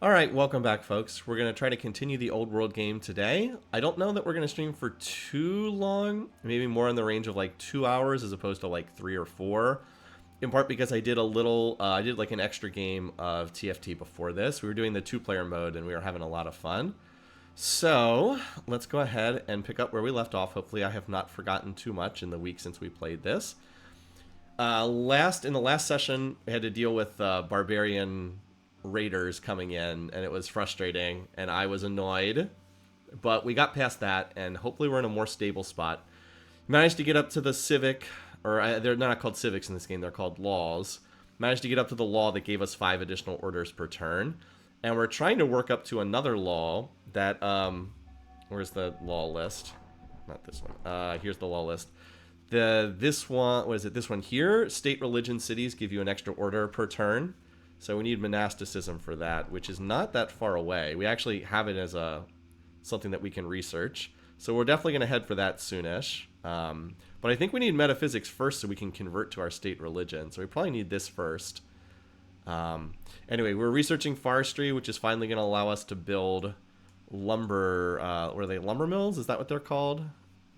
Alright, welcome back, folks. We're going to try to continue the old world game today. I don't know that we're going to stream for too long, maybe more in the range of like 2 hours as opposed to like 3 or 4. In part because I did I did like an extra game of TFT before this. We were doing the 2-player mode and we were having a lot of fun. So, let's go ahead and pick up where we left off. Hopefully I have not forgotten too much in the week since we played this. In the last session, we had to deal with barbarian raiders coming in, and it was frustrating, and I was annoyed. But we got past that, and hopefully we're in a more stable spot. Managed to get up to the civic, they're not called civics in this game, they're called laws. Managed to get up to the law that gave us 5 additional orders per turn. And we're trying to work up to another law that, where's the law list? Not this one. Here's the law list. This one, what is it? This one here, state, religion, cities give you an extra order per turn. So we need monasticism for that, which is not that far away. We actually have it as something that we can research. So we're definitely going to head for that soonish. But I think we need metaphysics first so we can convert to our state religion. So we probably need this first. Anyway, we're researching forestry, which is finally going to allow us to build lumber. What are they? Lumber mills? Is that what they're called?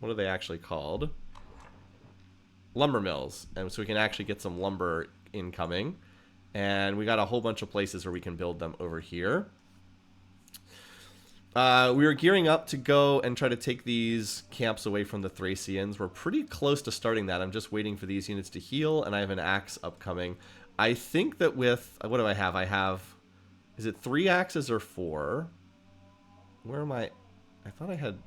What are they actually called? Lumber mills. And so we can actually get some lumber incoming. And we got a whole bunch of places where we can build them over here. We were gearing up to go and try to take these camps away from the Thracians. We're pretty close to starting that. I'm just waiting for these units to heal, and I have an axe upcoming. I think that with... What do I have? I have... Is it 3 axes or 4? Where am I? I thought I had...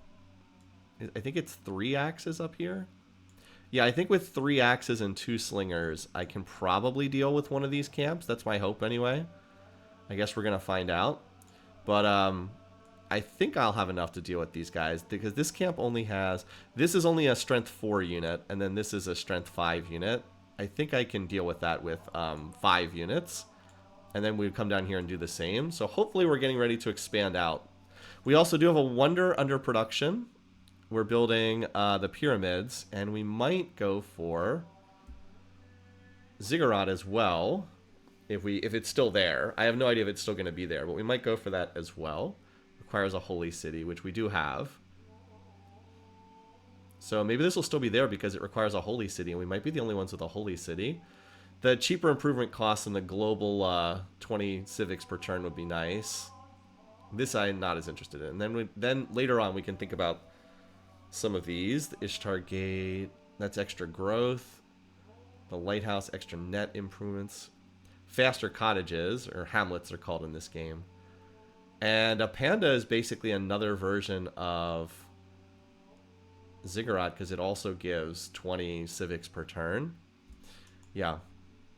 I think it's 3 axes up here. Yeah, I think with 3 axes and 2 slingers, I can probably deal with one of these camps. That's my hope anyway. I guess we're going to find out. But I think I'll have enough to deal with these guys, because this camp only has... This is only a strength 4 unit, and then this is a strength 5 unit. I think I can deal with that with 5 units. And then we come down here and do the same. So hopefully we're getting ready to expand out. We also do have a wonder under production. We're building the pyramids, and we might go for ziggurat as well, if it's still there. I have no idea if it's still going to be there, but we might go for that as well. Requires a holy city, which we do have. So maybe this will still be there because it requires a holy city, and we might be the only ones with a holy city. The cheaper improvement costs in the global 20 civics per turn would be nice. This I'm not as interested in. And then later on we can think about some of these. The Ishtar Gate, that's extra growth. The Lighthouse, extra net improvements. Faster cottages, or hamlets they're called in this game. And a panda is basically another version of ziggurat because it also gives 20 civics per turn. Yeah.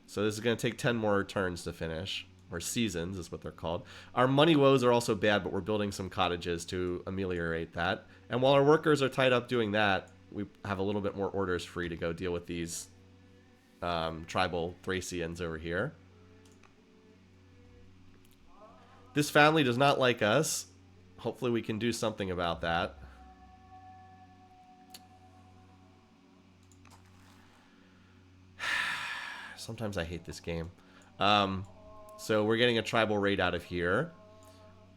So this is going to take 10 more turns to finish. Or seasons is what they're called. Our money woes are also bad, but we're building some cottages to ameliorate that. And while our workers are tied up doing that, we have a little bit more orders free to go deal with these tribal Thracians over here. This family does not like us. Hopefully we can do something about that. Sometimes I hate this game. So we're getting a tribal raid out of here.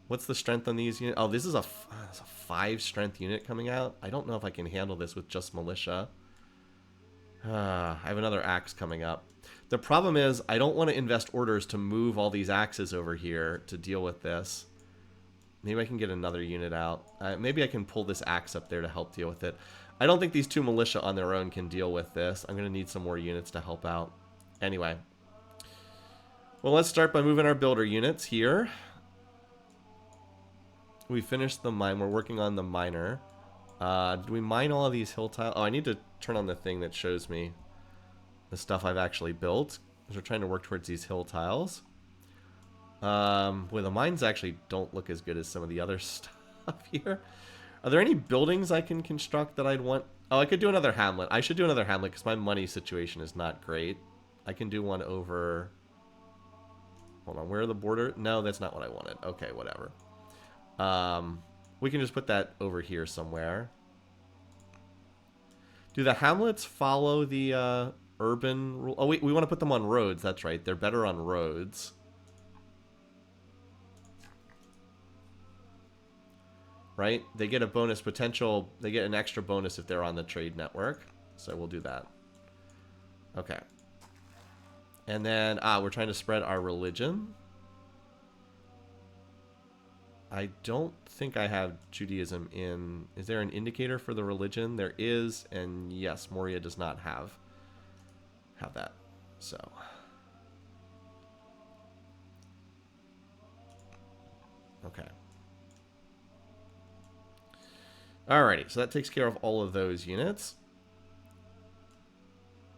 What's the strength on these units? Oh, this is a 5 strength unit coming out. I don't know if I can handle this with just militia. I have another axe coming up. The problem is I don't want to invest orders to move all these axes over here to deal with this. Maybe I can get another unit out. Maybe I can pull this axe up there to help deal with it. I don't think these 2 militia on their own can deal with this. I'm going to need some more units to help out. Anyway. Well, let's start by moving our builder units here. We finished the mine. We're working on the miner. Do we mine all of these hill tiles? Oh, I need to turn on the thing that shows me the stuff I've actually built. Because we're trying to work towards these hill tiles. Well, the mines actually don't look as good as some of the other stuff here. Are there any buildings I can construct that I'd want? Oh, I could do another hamlet. I should do another hamlet because my money situation is not great. I can do one over... Hold on, where are the border? No, that's not what I wanted. Okay, whatever. We can just put that over here somewhere. Do the hamlets follow the urban rule? Oh, we want to put them on roads. That's right. They're better on roads. right? They get a bonus potential. They get an extra bonus if they're on the trade network. So we'll do that. Okay. And then, we're trying to spread our religion. I don't think I have Judaism in... Is there an indicator for the religion? There is, and yes, Moria does not have that. So... Okay. Alrighty, so that takes care of all of those units.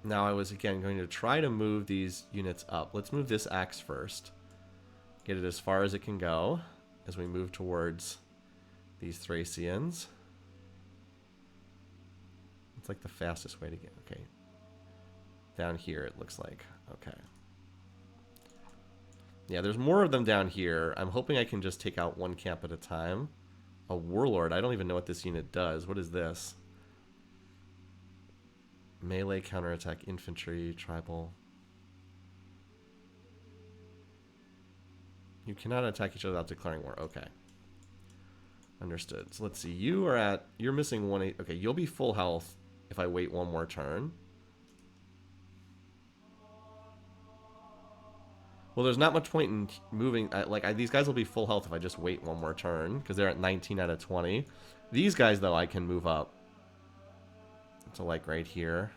Now I was, again, going to try to move these units up. Let's move this axe first. Get it as far as it can go as we move towards these Thracians. It's like the fastest way to get... Okay. Down here, it looks like. Okay. Yeah, there's more of them down here. I'm hoping I can just take out one camp at a time. A warlord. I don't even know what this unit does. What is this? Melee, counterattack, infantry, tribal. You cannot attack each other without declaring war. Okay. Understood. So let's see. You're missing 1-8. Okay, you'll be full health if I wait one more turn. Well, there's not much point in moving. These guys will be full health if I just wait one more turn, because they're at 19 out of 20. These guys, though, I can move up. So, like, right here.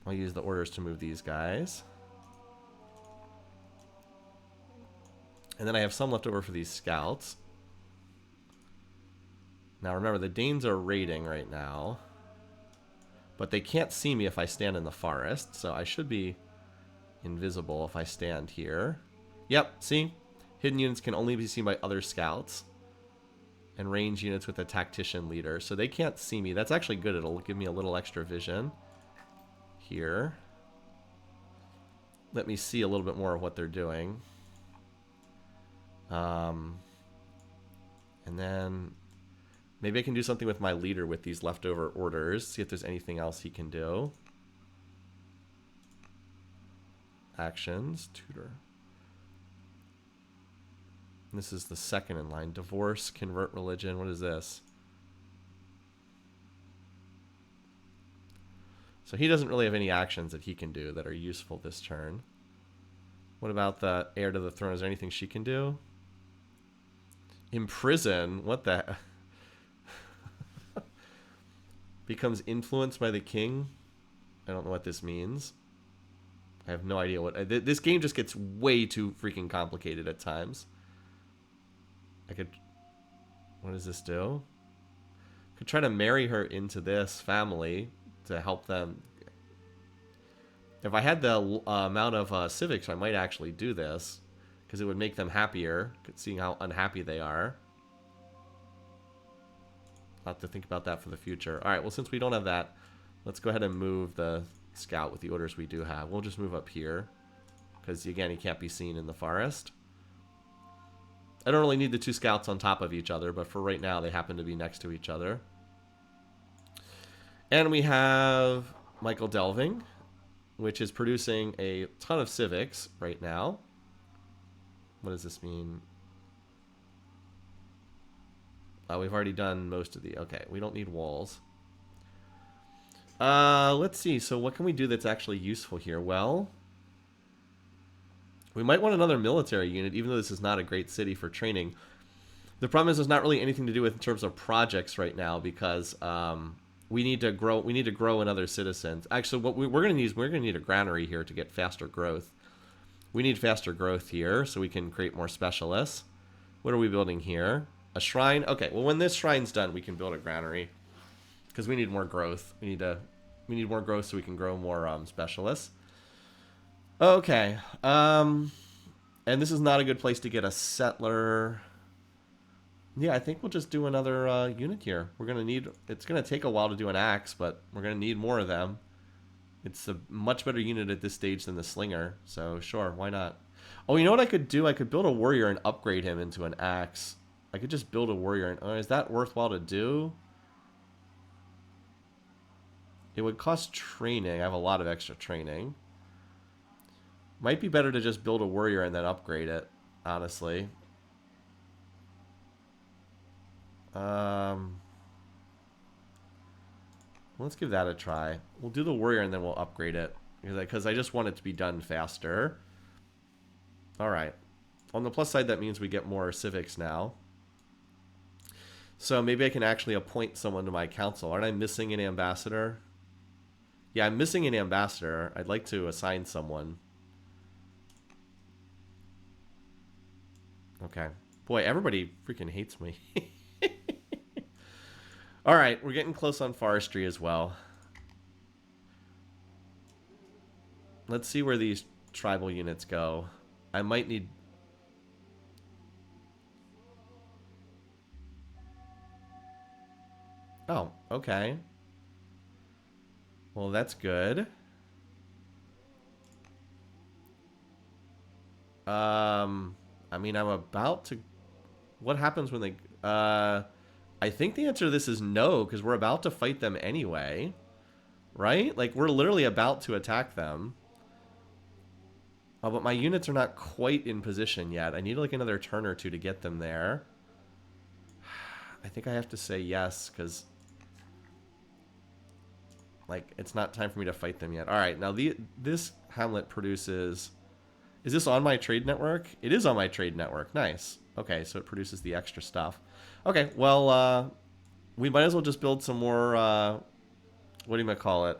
I'll use the orders to move these guys. And then I have some left over for these scouts. Now, remember, the Danes are raiding right now. But they can't see me if I stand in the forest, so I should be... invisible if I stand here. Yep, see? Hidden units can only be seen by other scouts. And range units with a tactician leader. So they can't see me. That's actually good. It'll give me a little extra vision. Here. Let me see a little bit more of what they're doing. And then... maybe I can do something with my leader with these leftover orders. See if there's anything else he can do. Actions, tutor. And this is the second in line. Divorce, convert religion. What is this? So he doesn't really have any actions that he can do that are useful this turn. What about the heir to the throne? Is there anything she can do? Imprison? What the... Becomes influenced by the king? I don't know what this means. I have no idea what... This game just gets way too freaking complicated at times. I could... What does this do? Could try to marry her into this family to help them. If I had the amount of civics, I might actually do this. Because it would make them happier, seeing how unhappy they are. I'll have to think about that for the future. Alright, well, since we don't have that, let's go ahead and move the... scout with the orders we do have. We'll just move up here because, again, he can't be seen in the forest. I don't really need the two scouts on top of each other, but for right now they happen to be next to each other. And we have Michael Delving, which is producing a ton of civics right now. What does this mean? We've already done most of the... Okay, we don't need walls. Let's see. So what can we do that's actually useful here? Well, we might want another military unit, even though this is not a great city for training. The problem is there's not really anything to do with in terms of projects right now because we need to grow. We need to grow in other citizens. Actually, what we're going to need is we're going to need a granary here to get faster growth. We need faster growth here so we can create more specialists. What are we building here? A shrine. Okay. Well, when this shrine's done, we can build a granary. Because we need more growth. We need more growth so we can grow more specialists. Okay. And this is not a good place to get a settler. Yeah, I think we'll just do another unit here. We're gonna need... It's gonna take a while to do an axe, but we're gonna need more of them. It's a much better unit at this stage than the slinger. So sure, why not? Oh, you know what I could do? I could build a warrior and upgrade him into an axe. I could just build a warrior. And, is that worthwhile to do? It would cost training. I have a lot of extra training. Might be better to just build a warrior and then upgrade it, honestly. Let's give that a try. We'll do the warrior and then we'll upgrade it. Because I just want it to be done faster. Alright. On the plus side, that means we get more civics now. So maybe I can actually appoint someone to my council. Aren't I missing an ambassador? Yeah, I'm missing an ambassador. I'd like to assign someone. Okay. Boy, everybody freaking hates me. Alright, we're getting close on forestry as well. Let's see where these tribal units go. I might need... Oh, okay. Well, that's good. I mean, I'm about to... What happens when they... I think the answer to this is no, because we're about to fight them anyway. Right? Like, we're literally about to attack them. Oh, but my units are not quite in position yet. I need, like, another turn or two to get them there. I think I have to say yes, because... Like, it's not time for me to fight them yet. Alright, now this hamlet produces... Is this on my trade network? It is on my trade network. Nice. Okay, so it produces the extra stuff. Okay, well, we might as well just build some more, what do you call it?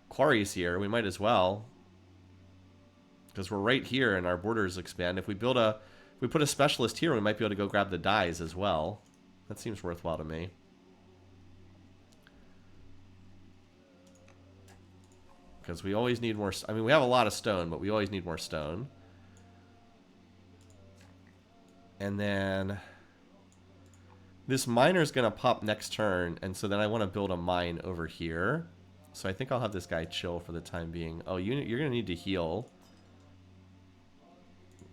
Quarries here. We might as well. Because we're right here and our borders expand. If we put a specialist here, we might be able to go grab the dyes as well. That seems worthwhile to me. Because we always need more... I mean, we have a lot of stone, but we always need more stone. And then... This miner's going to pop next turn, and so then I want to build a mine over here. So I think I'll have this guy chill for the time being. Oh, you're going to need to heal.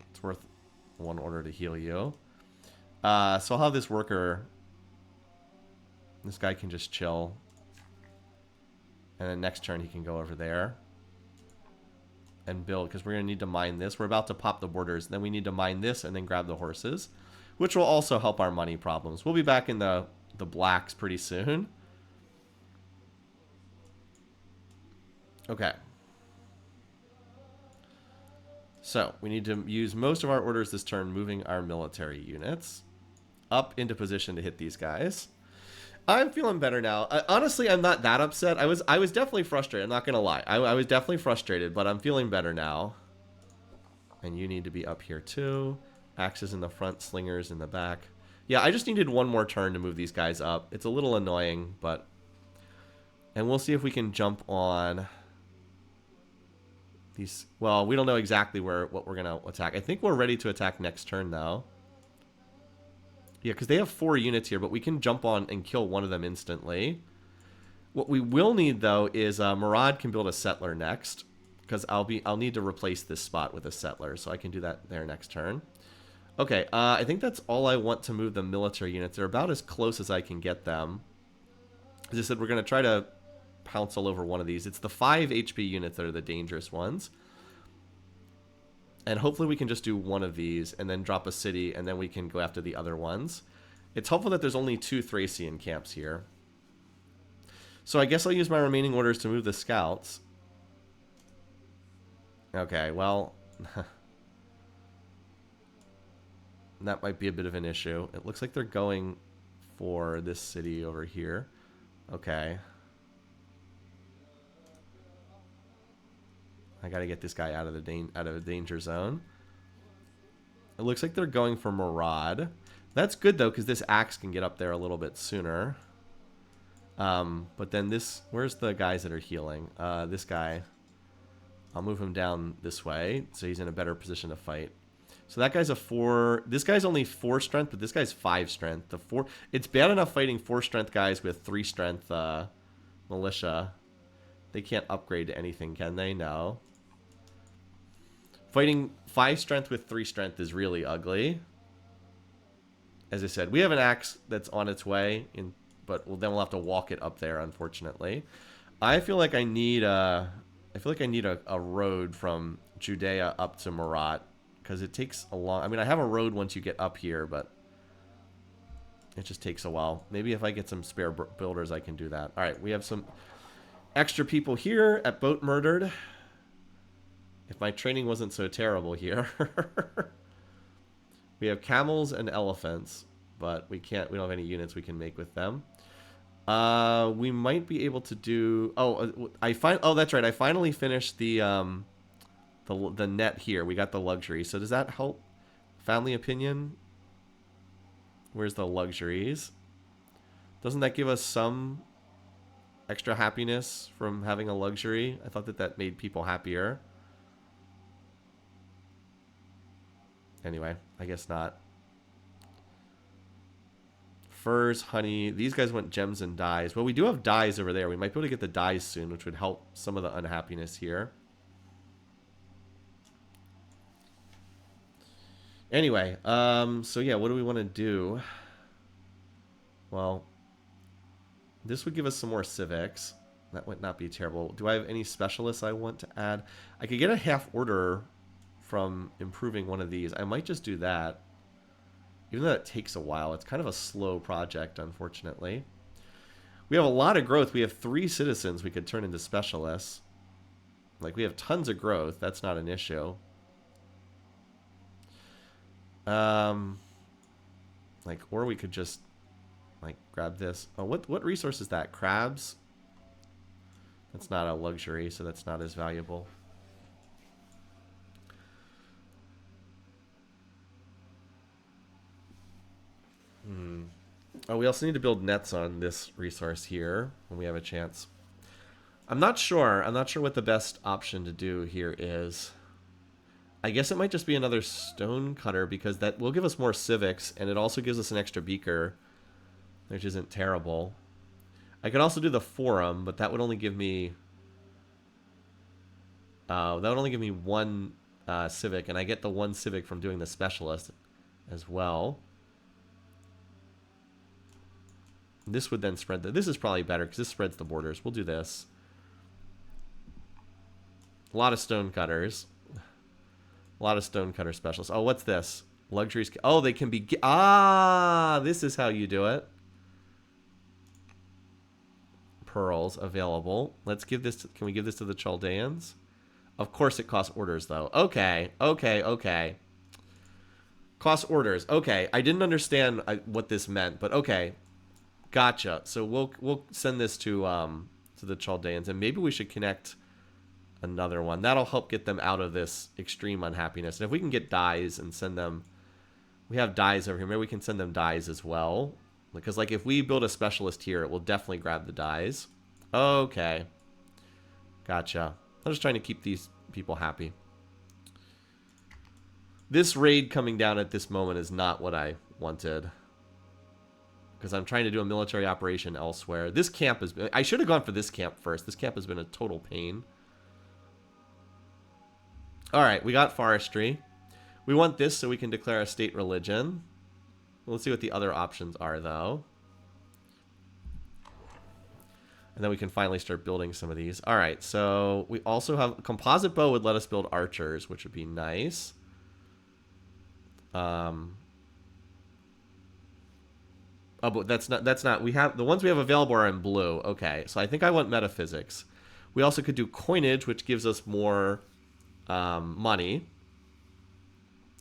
It's worth one order to heal you. So I'll have this worker... This guy can just chill. And then next turn he can go over there and build, because we're going to need to mine this. We're about to pop the borders. Then we need to mine this and then grab the horses, which will also help our money problems. We'll be back in the blacks pretty soon. Okay. So we need to use most of our orders this turn, moving our military units up into position to hit these guys. I'm feeling better now. Honestly, I'm not that upset. I was definitely frustrated. I'm not going to lie. I was definitely frustrated, but I'm feeling better now. And you need to be up here too. Axes in the front, slingers in the back. Yeah, I just needed one more turn to move these guys up. It's a little annoying, but... And we'll see if we can jump on... these... Well, we don't know exactly what we're going to attack. I think we're ready to attack next turn, though. Yeah, because they have 4 units here, but we can jump on and kill one of them instantly. What we will need, though, is Murad can build a settler next, because I'll need to replace this spot with a settler, so I can do that there next turn. Okay, I think that's all I want to move the military units. They're about as close as I can get them. As I said, we're going to try to pounce all over one of these. It's the 5 HP units that are the dangerous ones. And hopefully we can just do one of these and then drop a city, and then we can go after the other ones. It's helpful that there's only 2 Thracian camps here. So I guess I'll use my remaining orders to move the scouts. Okay, well... that might be a bit of an issue. It looks like they're going for this city over here. Okay. I gotta get this guy out of the danger zone. It looks like they're going for Murad. That's good though, because this axe can get up there a little bit sooner. But then this, where's the guys that are healing? This guy, I'll move him down this way, so he's in a better position to fight. So that guy's a 4. This guy's only 4 strength, but this guy's 5 strength. The 4. It's bad enough fighting 4 strength guys with 3 strength militia. They can't upgrade to anything, can they? No. Fighting 5 strength with 3 strength is really ugly. As I said, we have an axe that's on its way, but then we'll have to walk it up there, unfortunately. I feel like I need a road from Judea up to Murat, because it takes a long... I mean, I have a road once you get up here, but it just takes a while. Maybe if I get some spare builders, I can do that. All right, we have some extra people here at Boat Murdered. If my training wasn't so terrible here. We have camels and elephants, but we don't have any units we can make with them. We might be able to do... Oh, that's right. I finally finished the net here. We got the luxury. So does that help? Family opinion? Where's the luxuries? Doesn't that give us some extra happiness from having a luxury? I thought that made people happier. Anyway, I guess not. Furs, honey. These guys want gems and dyes. Well, we do have dyes over there. We might be able to get the dyes soon, which would help some of the unhappiness here. Anyway, so yeah, what do we want to do? Well, this would give us some more civics. That would not be terrible. Do I have any specialists I want to add? I could get a half order from improving one of these. I might just do that. Even though it takes a while. It's kind of a slow project, unfortunately. We have a lot of growth. We have 3 citizens we could turn into specialists. Like, we have tons of growth. That's not an issue. Like, or we could just, like, grab this. Oh, what resource is that? Crabs? That's not a luxury, so that's not as valuable. Oh, we also need to build nets on this resource here when we have a chance. I'm not sure. I'm not sure what the best option to do here is. I guess it might just be another stone cutter because that will give us more civics, and it also gives us an extra beaker, which isn't terrible. I could also do the forum, but that would only give me... one civic, and I get the 1 civic from doing the specialist as well. This would then spread this is probably better because this spreads the borders. We'll do this. A lot of stone cutters. A lot of stone cutter specialists. Oh, what's this? Luxuries. Oh, they can be... this is how you do it. Pearls available. Let's give this... Can we give this to the Chaldeans? Of course it costs orders, though. Okay. Cost orders. Okay. I didn't understand what this meant, but okay. Gotcha. So we'll send this to the Chaldeans, and maybe we should connect another one. That'll help get them out of this extreme unhappiness. And if we can get dyes and send them... We have dyes over here. Maybe we can send them dyes as well. Because, like, if we build a specialist here, it will definitely grab the dyes. Okay. Gotcha. I'm just trying to keep these people happy. This raid coming down at this moment is not what I wanted. Because I'm trying to do a military operation elsewhere. This camp has been... I should have gone for this camp first. This camp has been a total pain. Alright, we got forestry. We want this so we can declare a state religion. Let's see what the other options are, though. And then we can finally start building some of these. Alright, so we also have... Composite bow would let us build archers, which would be nice. Oh, but that's not, we have, the ones we have available are in blue. Okay, so I think I want metaphysics. We also could do coinage, which gives us more money.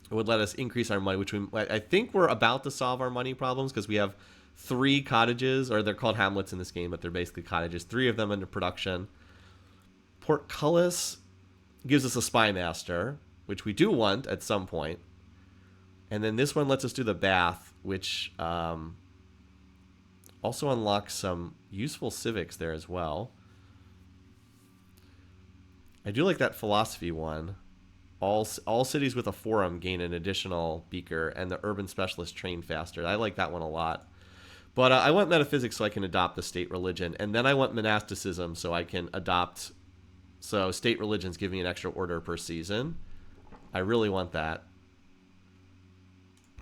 It would let us increase our money, which I think we're about to solve our money problems because we have 3 cottages, or they're called hamlets in this game, but they're basically cottages. 3 of them under production. Portcullis gives us a spy master, which we do want at some point. And then this one lets us do the bath, which... also unlocks some useful civics there as well. I do like that philosophy one. All cities with a forum gain an additional beaker, and the urban specialist train faster. I like that one a lot. But I want metaphysics so I can adopt the state religion. And then I want monasticism so I can adopt... So state religions give me an extra order per season. I really want that.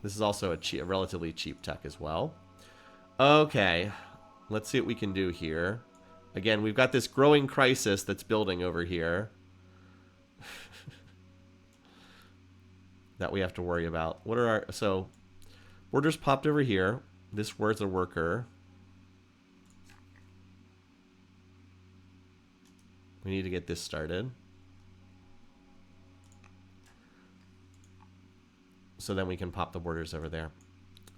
This is also a relatively cheap tech as well. Okay, let's see what we can do here. Again, we've got this growing crisis that's building over here. that we have to worry about. What are our... So, orders popped over here. This where's a worker. We need to get this started. So then we can pop the borders over there.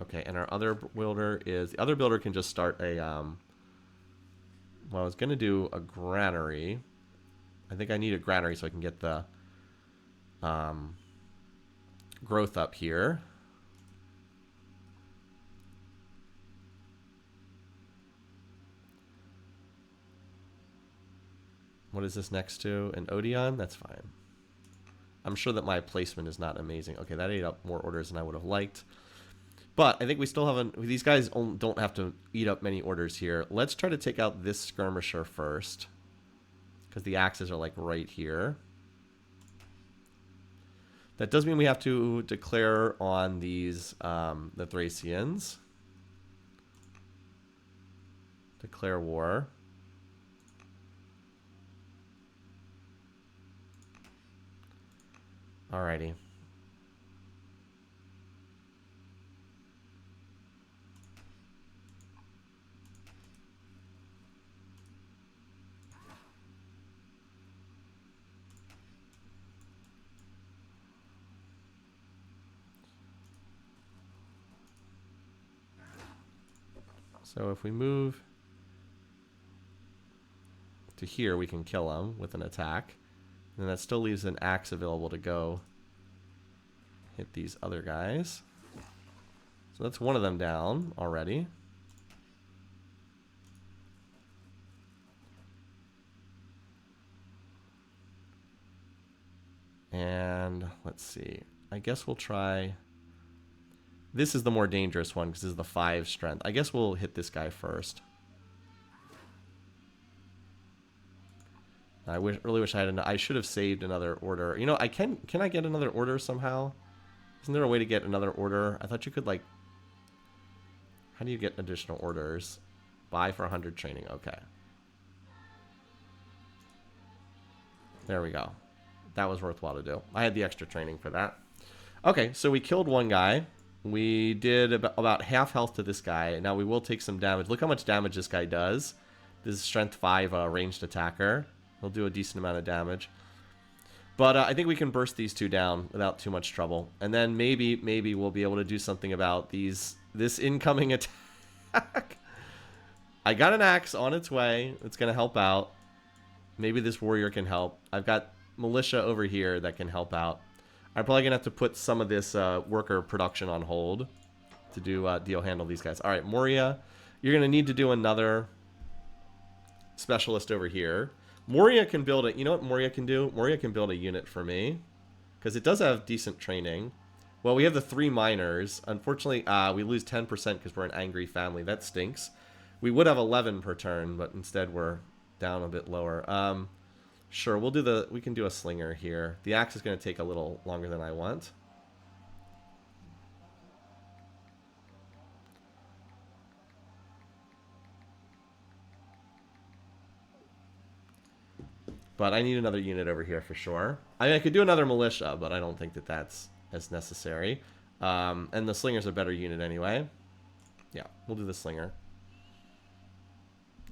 Okay, and our other builder is... The other builder can just start a... Well, I was going to do a granary. I think I need a granary so I can get the growth up here. What is this next to? An Odeon? That's fine. I'm sure that my placement is not amazing. Okay, that ate up more orders than I would have liked. But I think we still haven't... These guys don't have to eat up many orders here. Let's try to take out this skirmisher first. Because the axes are like right here. That does mean we have to declare on these, the Thracians. Declare war. Alrighty. So if we move to here, we can kill him with an attack. And that still leaves an axe available to go hit these other guys. So that's one of them down already. And let's see. I guess we'll try... This is the more dangerous one because this is the 5 strength. I guess we'll hit this guy first. I really wish I had I should have saved another order. You know, can I get another order somehow? Isn't there a way to get another order? I thought you could, like... How do you get additional orders? Buy for 100 training. Okay. There we go. That was worthwhile to do. I had the extra training for that. Okay, so we killed one guy. We did about half health to this guy. Now we will take some damage. Look how much damage this guy does. This is strength 5 ranged attacker. He'll do a decent amount of damage. But I think we can burst these two down without too much trouble. And then maybe we'll be able to do something about this incoming attack. I got an axe on its way. It's going to help out. Maybe this warrior can help. I've got militia over here that can help out. I'm probably going to have to put some of this worker production on hold to do handle these guys. All right, Moria, you're going to need to do another specialist over here. Moria can build it. You know what Moria can do? Moria can build a unit for me because it does have decent training. Well, we have the 3 miners. Unfortunately, we lose 10% because we're an angry family. That stinks. We would have 11 per turn, but instead we're down a bit lower. Sure, we can do a slinger here. The axe is going to take a little longer than I want. But I need another unit over here for sure. I mean, I could do another militia, but I don't think that that's as necessary. And the slinger's a better unit anyway. Yeah, we'll do the slinger.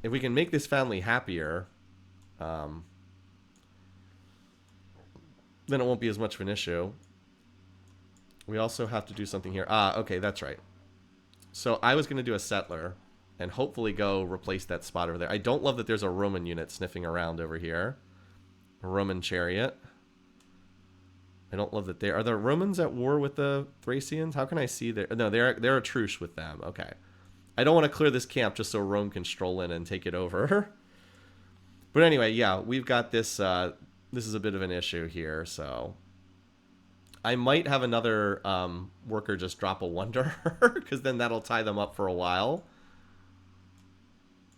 If we can make this family happier... then it won't be as much of an issue. We also have to do something here. Okay, that's right. So I was going to do a settler and hopefully go replace that spot over there. I don't love that there's a Roman unit sniffing around over here. A Roman chariot. I don't love that are the Romans at war with the Thracians? How can I see there? No, they're a truce with them. Okay. I don't want to clear this camp just so Rome can stroll in and take it over. But anyway, yeah, we've got this... this is a bit of an issue here, so... I might have another worker just drop a wonder, because then that'll tie them up for a while.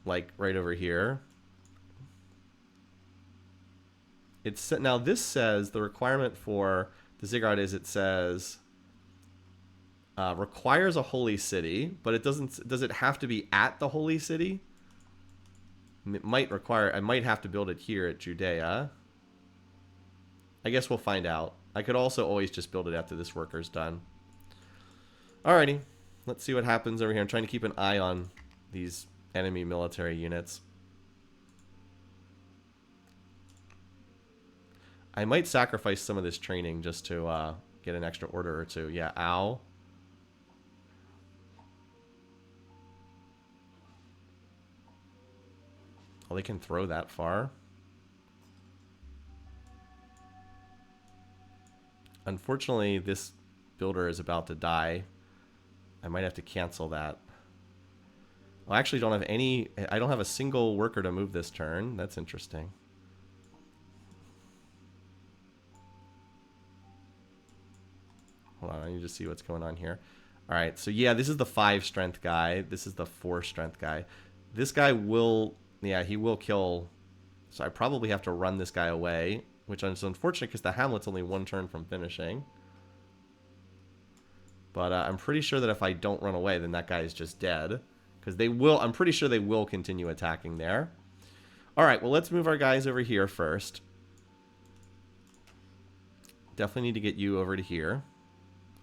Like, right over here. Now, this says, the requirement for the ziggurat is, it says... requires a holy city, but it doesn't... Does it have to be at the holy city? It might require... I might have to build it here at Judea. I guess we'll find out. I could also always just build it after this worker's done. Alrighty. Let's see what happens over here. I'm trying to keep an eye on these enemy military units. I might sacrifice some of this training just to get an extra order or two. Yeah, ow. Oh, they can throw that far. Unfortunately, this builder is about to die. I might have to cancel that. I actually don't have any... I don't have a single worker to move this turn. That's interesting. Hold on, I need to see what's going on here. Alright, so yeah, this is the 5 strength guy. This is the 4 strength guy. This guy will... Yeah, he will kill... So I probably have to run this guy away, which is unfortunate because the Hamlet's only 1 turn from finishing. But I'm pretty sure that if I don't run away, then that guy is just dead. Because they will... I'm pretty sure they will continue attacking there. Alright, well, let's move our guys over here first. Definitely need to get you over to here.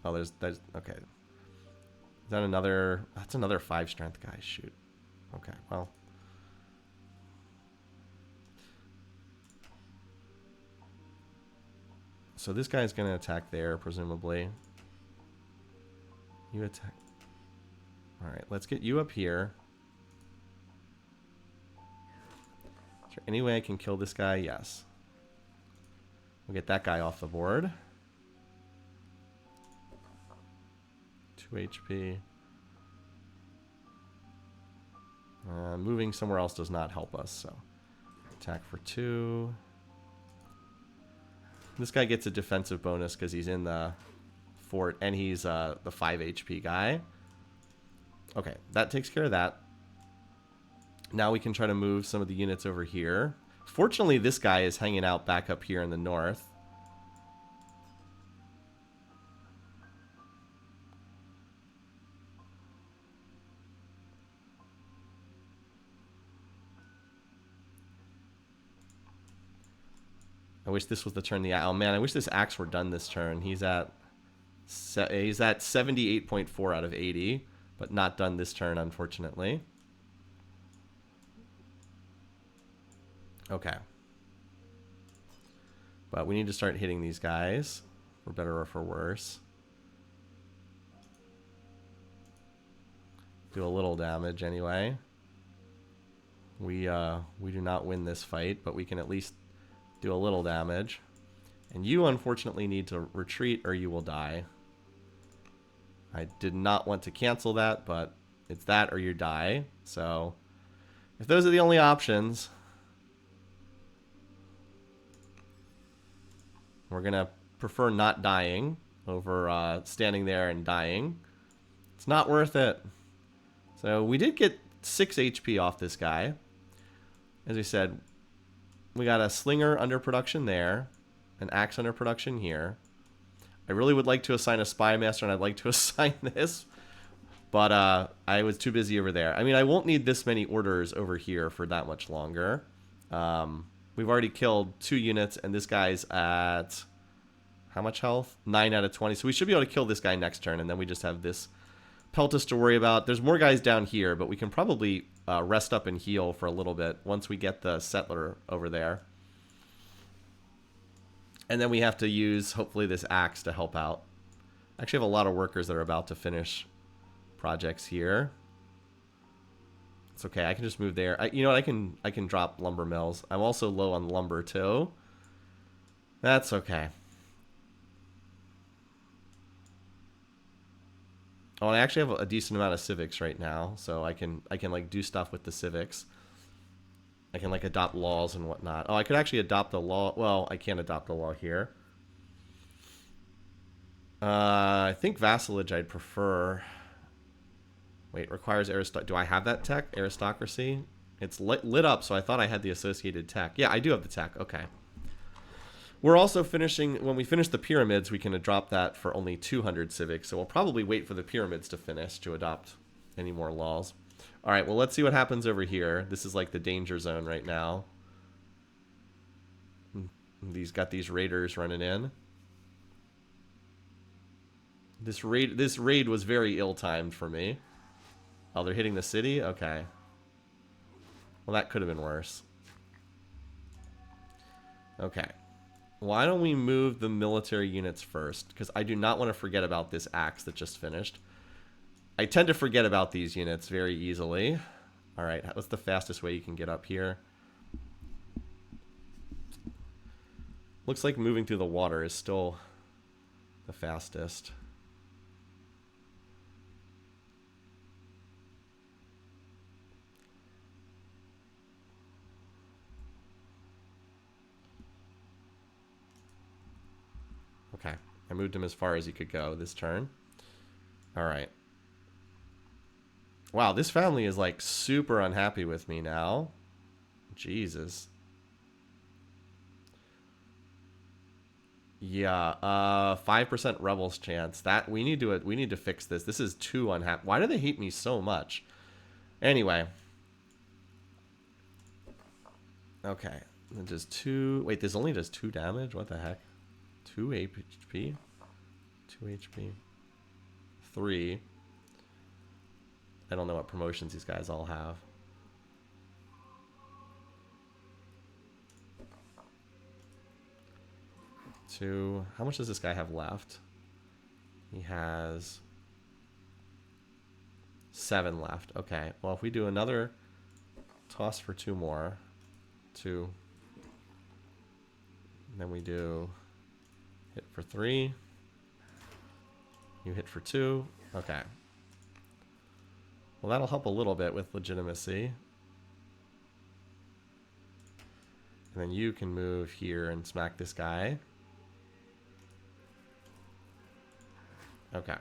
Oh, there's okay. Is that another... That's another 5 strength guy. Shoot. Okay, well... So this guy's going to attack there, presumably. You attack... Alright, let's get you up here. Is there any way I can kill this guy? Yes. We'll get that guy off the board. 2 HP. Moving somewhere else does not help us, so... Attack for 2. This guy gets a defensive bonus because he's in the fort, and he's the 5 HP guy. Okay, that takes care of that. Now we can try to move some of the units over here. Fortunately, this guy is hanging out back up here in the north. I wish this was the turn. Oh man, I wish this axe were done this turn. He's at 78.4 out of 80, but not done this turn, unfortunately. Okay. But we need to start hitting these guys, for better or for worse. Do a little damage anyway. We do not win this fight, but we can at least do a little damage. And you unfortunately need to retreat or you will die. I did not want to cancel that, but it's that or you die. So if those are the only options, we're going to prefer not dying over standing there and dying. It's not worth it. So we did get 6 HP off this guy. As we said, we got a slinger under production there, an axe under production here. I really would like to assign a spy master, and I'd like to assign this, but I was too busy over there. I mean, I won't need this many orders over here for that much longer. We've already killed 2 units, and this guy's at how much health? 9 out of 20. So we should be able to kill this guy next turn, and then we just have this Peltus to worry about. There's more guys down here, but we can probably rest up and heal for a little bit once we get the settler over there. And then we have to use, hopefully, this axe to help out. I actually have a lot of workers that are about to finish projects here. It's okay, I can just move there. You know what, I can drop lumber mills. I'm also low on lumber, too. That's okay. Oh, and I actually have a decent amount of civics right now, so I can like do stuff with the civics. I can like adopt laws and whatnot. Oh, I could actually adopt a law. Well, I can't adopt a law here. I think vassalage I'd prefer. Wait, requires aristocracy. Do I have that tech? Aristocracy? It's lit up, so I thought I had the associated tech. Yeah, I do have the tech. Okay. We're also finishing, when we finish the pyramids, we can drop that for only 200 civics. So we'll probably wait for the pyramids to finish to adopt any more laws. All right, well, let's see what happens over here. This is like the danger zone right now. Got these raiders running in. This raid was very ill-timed for me. Oh, they're hitting the city? Okay. Well, that could have been worse. Okay. Why don't we move the military units first? Because I do not want to forget about this axe that just finished. I tend to forget about these units very easily. Alright, what's the fastest way you can get up here? Looks like moving through the water is still the fastest. Okay, I moved him as far as he could go this turn. Alright. Wow, this family is like super unhappy with me now. Jesus. Yeah, 5% rebels chance. That we need to fix this. This is too unhappy. Why do they hate me so much? Anyway. Okay. It does 2. Wait, this only does 2 damage? What the heck? 2 HP? 2 HP. 3. I don't know what promotions these guys all have. 2. How much does this guy have left? He has 7 left. Okay. Well, if we do another toss for 2 more. 2. Then we do hit for 3. You hit for 2. Okay. Well, that'll help a little bit with legitimacy. And then you can move here and smack this guy. Okay.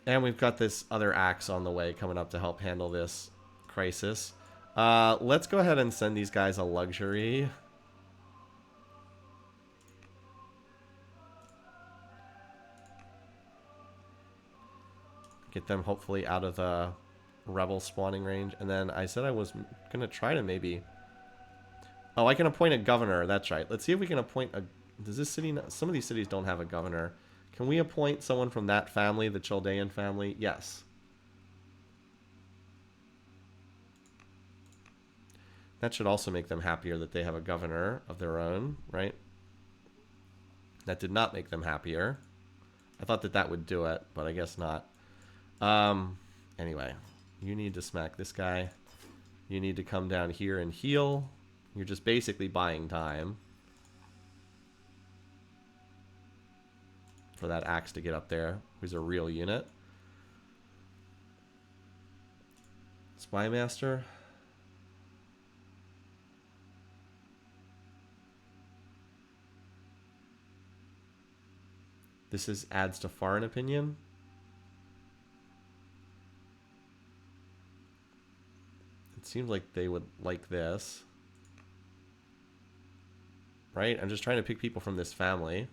And we've got this other axe on the way coming up to help handle this crisis. Let's go ahead and send these guys a luxury. Get them hopefully out of the rebel spawning range. And then I said I was going to try to maybe... Oh, I can appoint a governor. That's right. Let's see if we can appoint a... Does this city... Some of these cities don't have a governor. Can we appoint someone from that family, the Chaldean family? Yes. That should also make them happier that they have a governor of their own, right? That did not make them happier. I thought that that would do it, but I guess not. Anyway, you need to smack this guy. You need to come down here and heal. You're just basically buying time for that axe to get up there, who's a real unit. Spymaster. This is adds to foreign opinion. It seems like they would like this. Right? I'm just trying to pick people from this family.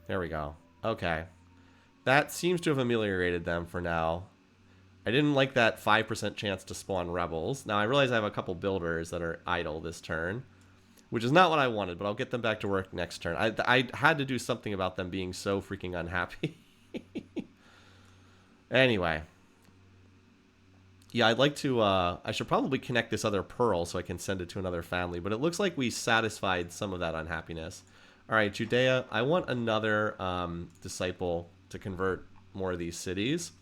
There we go. Okay. That seems to have ameliorated them for now. I didn't like that 5% chance to spawn rebels. Now I realize I have a couple builders that are idle this turn, which is not what I wanted, but I'll get them back to work next turn. I had to do something about them being so freaking unhappy. Anyway. Yeah, I'd like to... I should probably connect this other pearl so I can send it to another family, but it looks like we satisfied some of that unhappiness. Alright, Judea, I want another disciple to convert more of these cities.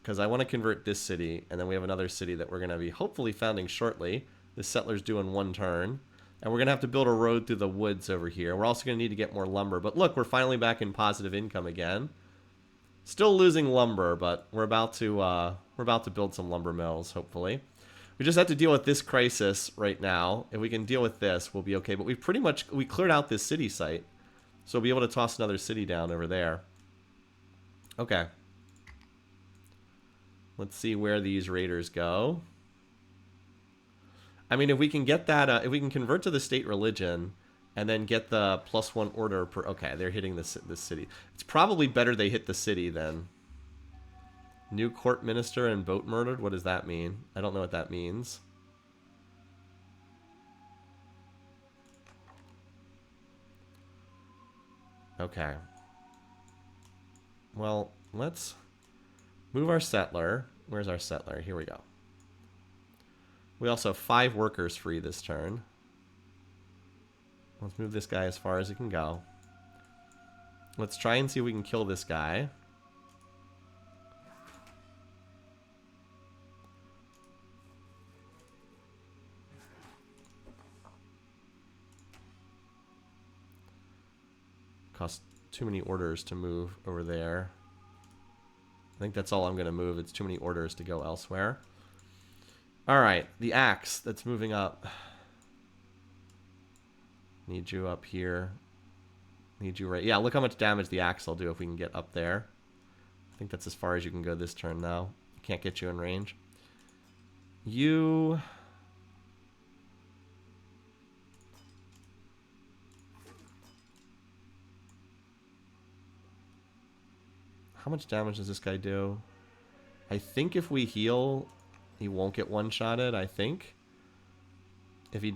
Because I want to convert this city, and then we have another city that we're going to be hopefully founding shortly. This settler's due in 1 turn. And we're going to have to build a road through the woods over here. We're also going to need to get more lumber. But look, we're finally back in positive income again. Still losing lumber, but we're about to build some lumber mills, hopefully. We just have to deal with this crisis right now. If we can deal with this, we'll be okay. But we've pretty much... We cleared out this city site. So we'll be able to toss another city down over there. Okay. Let's see where these raiders go. I mean, if we can get that... if we can convert to the state religion... And then get the +1 order per... Okay, they're hitting this city. It's probably better they hit the city then. New court minister and boat murdered? What does that mean? I don't know what that means. Okay. Well, let's move our settler. Where's our settler? Here we go. We also have 5 workers free this turn. Let's move this guy as far as it can go. Let's try and see if we can kill this guy. Costs too many orders to move over there. I think that's all I'm going to move. It's too many orders to go elsewhere. Alright, the axe that's moving up. Need you up here. Need you right... Yeah, look how much damage the axe will do if we can get up there. I think that's as far as you can go this turn now. Can't get you in range. You... How much damage does this guy do? I think if we heal, he won't get one-shotted, I think. If he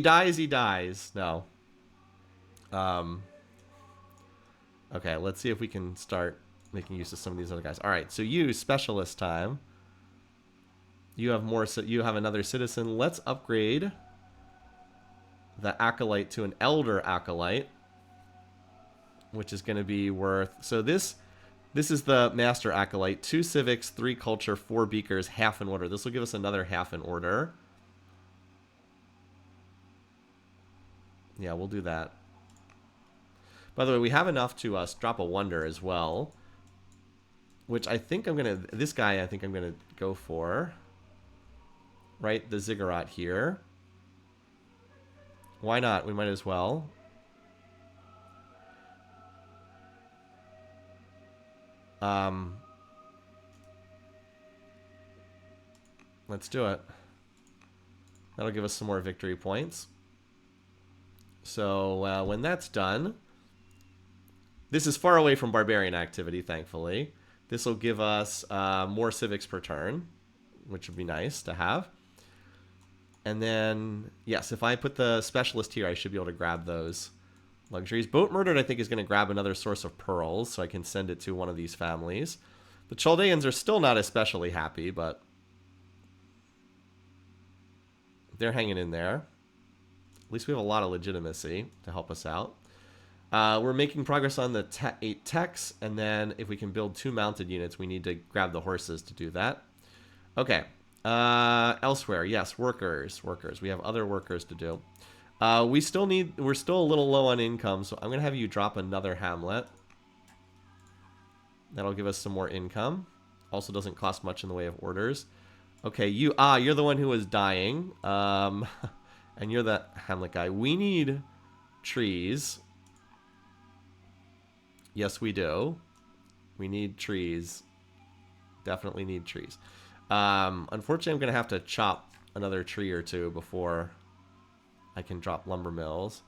dies, he dies. No. Okay, let's see if we can start making use of some of these other guys. All right, so you specialist time. You have more. You have another citizen. Let's upgrade the acolyte to an elder acolyte, which is going to be worth. So this is the master acolyte. 2 civics, 3 culture, 4 beakers, half an order. This will give us another half an order. Yeah, we'll do that. By the way, we have enough to drop a wonder as well. Which I think I'm going to... This guy I think I'm going to go for. Right? The ziggurat here. Why not? We might as well. Let's do it. That'll give us some more victory points. So when that's done, this is far away from barbarian activity, thankfully. This will give us more civics per turn, which would be nice to have. And then, yes, if I put the specialist here, I should be able to grab those luxuries. Boat Murdered, I think, is going to grab another source of pearls, so I can send it to one of these families. The Chaldeans are still not especially happy, but they're hanging in there. At least we have a lot of legitimacy to help us out. We're making progress on the 8 techs, and then if we can build 2 mounted units, we need to grab the horses to do that. Okay. Elsewhere, yes, workers. We have other workers to do. We're still a little low on income, so I'm going to have you drop another hamlet. That'll give us some more income. Also doesn't cost much in the way of orders. Okay, you're the one who was dying. And you're the hamlet guy. We need trees. Yes, we do. We need trees. Definitely need trees. Unfortunately, I'm going to have to chop another tree or 2 before I can drop lumber mills.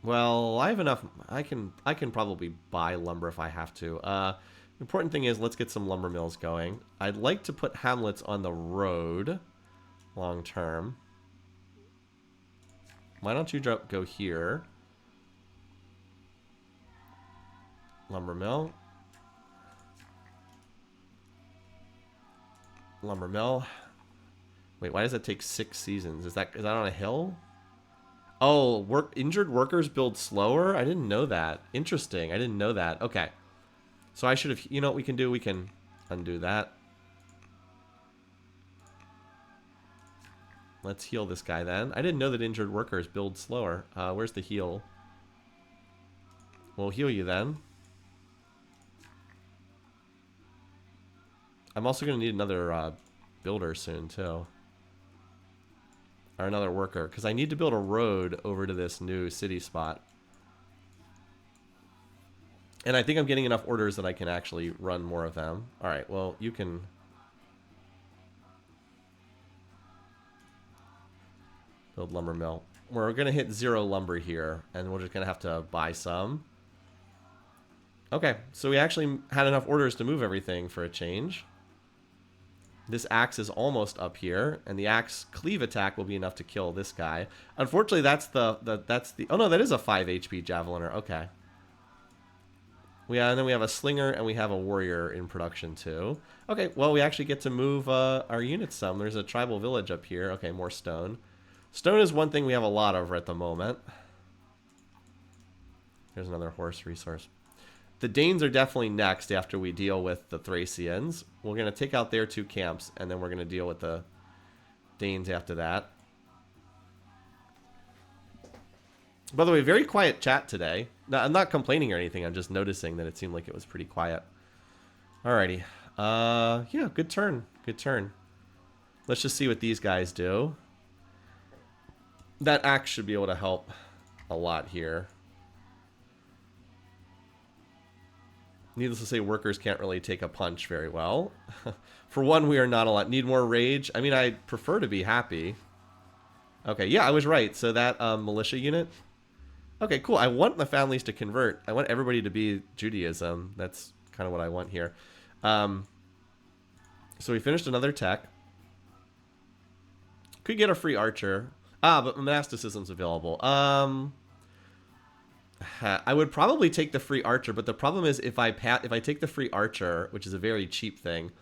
Well, I have enough. I can probably buy lumber if I have to. Important thing is, let's get some lumber mills going. I'd like to put hamlets on the road long term. Why don't you go here? Lumber mill. Lumber mill. Wait, why does that take 6 seasons? Is that on a hill? Oh, injured workers build slower? I didn't know that. Interesting. I didn't know that. Okay. So I should have... You know what we can do? We can undo that. Let's heal this guy then. I didn't know that injured workers build slower. Where's the heal? We'll heal you then. I'm also going to need another builder soon, too. Or another worker, because I need to build a road over to this new city spot. And I think I'm getting enough orders that I can actually run more of them. Alright, well, you can... build lumber mill. We're going to hit 0 lumber here, and we're just going to have to buy some. Okay, so we actually had enough orders to move everything for a change. This axe is almost up here, and the axe cleave attack will be enough to kill this guy. Unfortunately, that's the oh no, that is a 5 HP javeliner. Okay. And then we have a slinger and we have a warrior in production too. Okay, well we actually get to move our units some. There's a tribal village up here. Okay, more stone. Stone is one thing we have a lot of at the moment. There's another horse resource. The Danes are definitely next after we deal with the Thracians. We're going to take out their 2 camps, and then we're going to deal with the Danes after that. By the way, very quiet chat today. No, I'm not complaining or anything. I'm just noticing that it seemed like it was pretty quiet. Alrighty. Yeah, good turn. Good turn. Let's just see what these guys do. That axe should be able to help a lot here. Needless to say, workers can't really take a punch very well. For one, we are not a lot. Need more rage? I mean, I prefer to be happy. Okay, yeah, I was right. So that militia unit... Okay, cool. I want the families to convert. I want everybody to be Judaism. That's kind of what I want here. So we finished another tech. Could get a free archer. But monasticism's available. I would probably take the free archer, but the problem is if I take the free archer, which is a very cheap thing,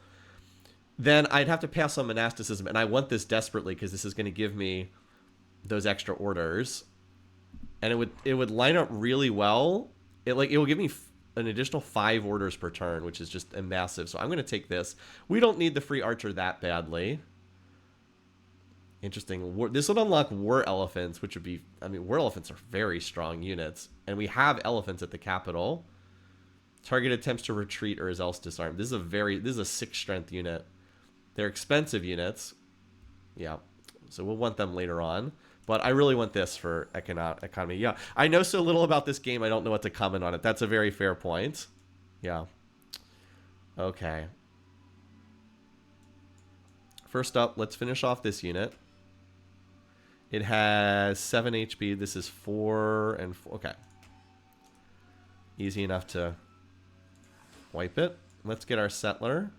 then I'd have to pass on monasticism, and I want this desperately because this is going to give me those extra orders, and it would line up really well. It will give me an additional 5 orders per turn, which is just a massive. So I'm going to take this. We don't need the free archer that badly. Interesting. This would unlock war elephants, which would be... I mean, war elephants are very strong units. And we have elephants at the capital. Target attempts to retreat or is else disarmed. This is a 6 strength unit. They're expensive units. Yeah. So we'll want them later on. But I really want this for economy. Yeah. I know so little about this game, I don't know what to comment on it. That's a very fair point. Yeah. Okay. First up, let's finish off this unit. It has 7 HP. This is 4 and 4. Okay. Easy enough to wipe it. Let's get our settler.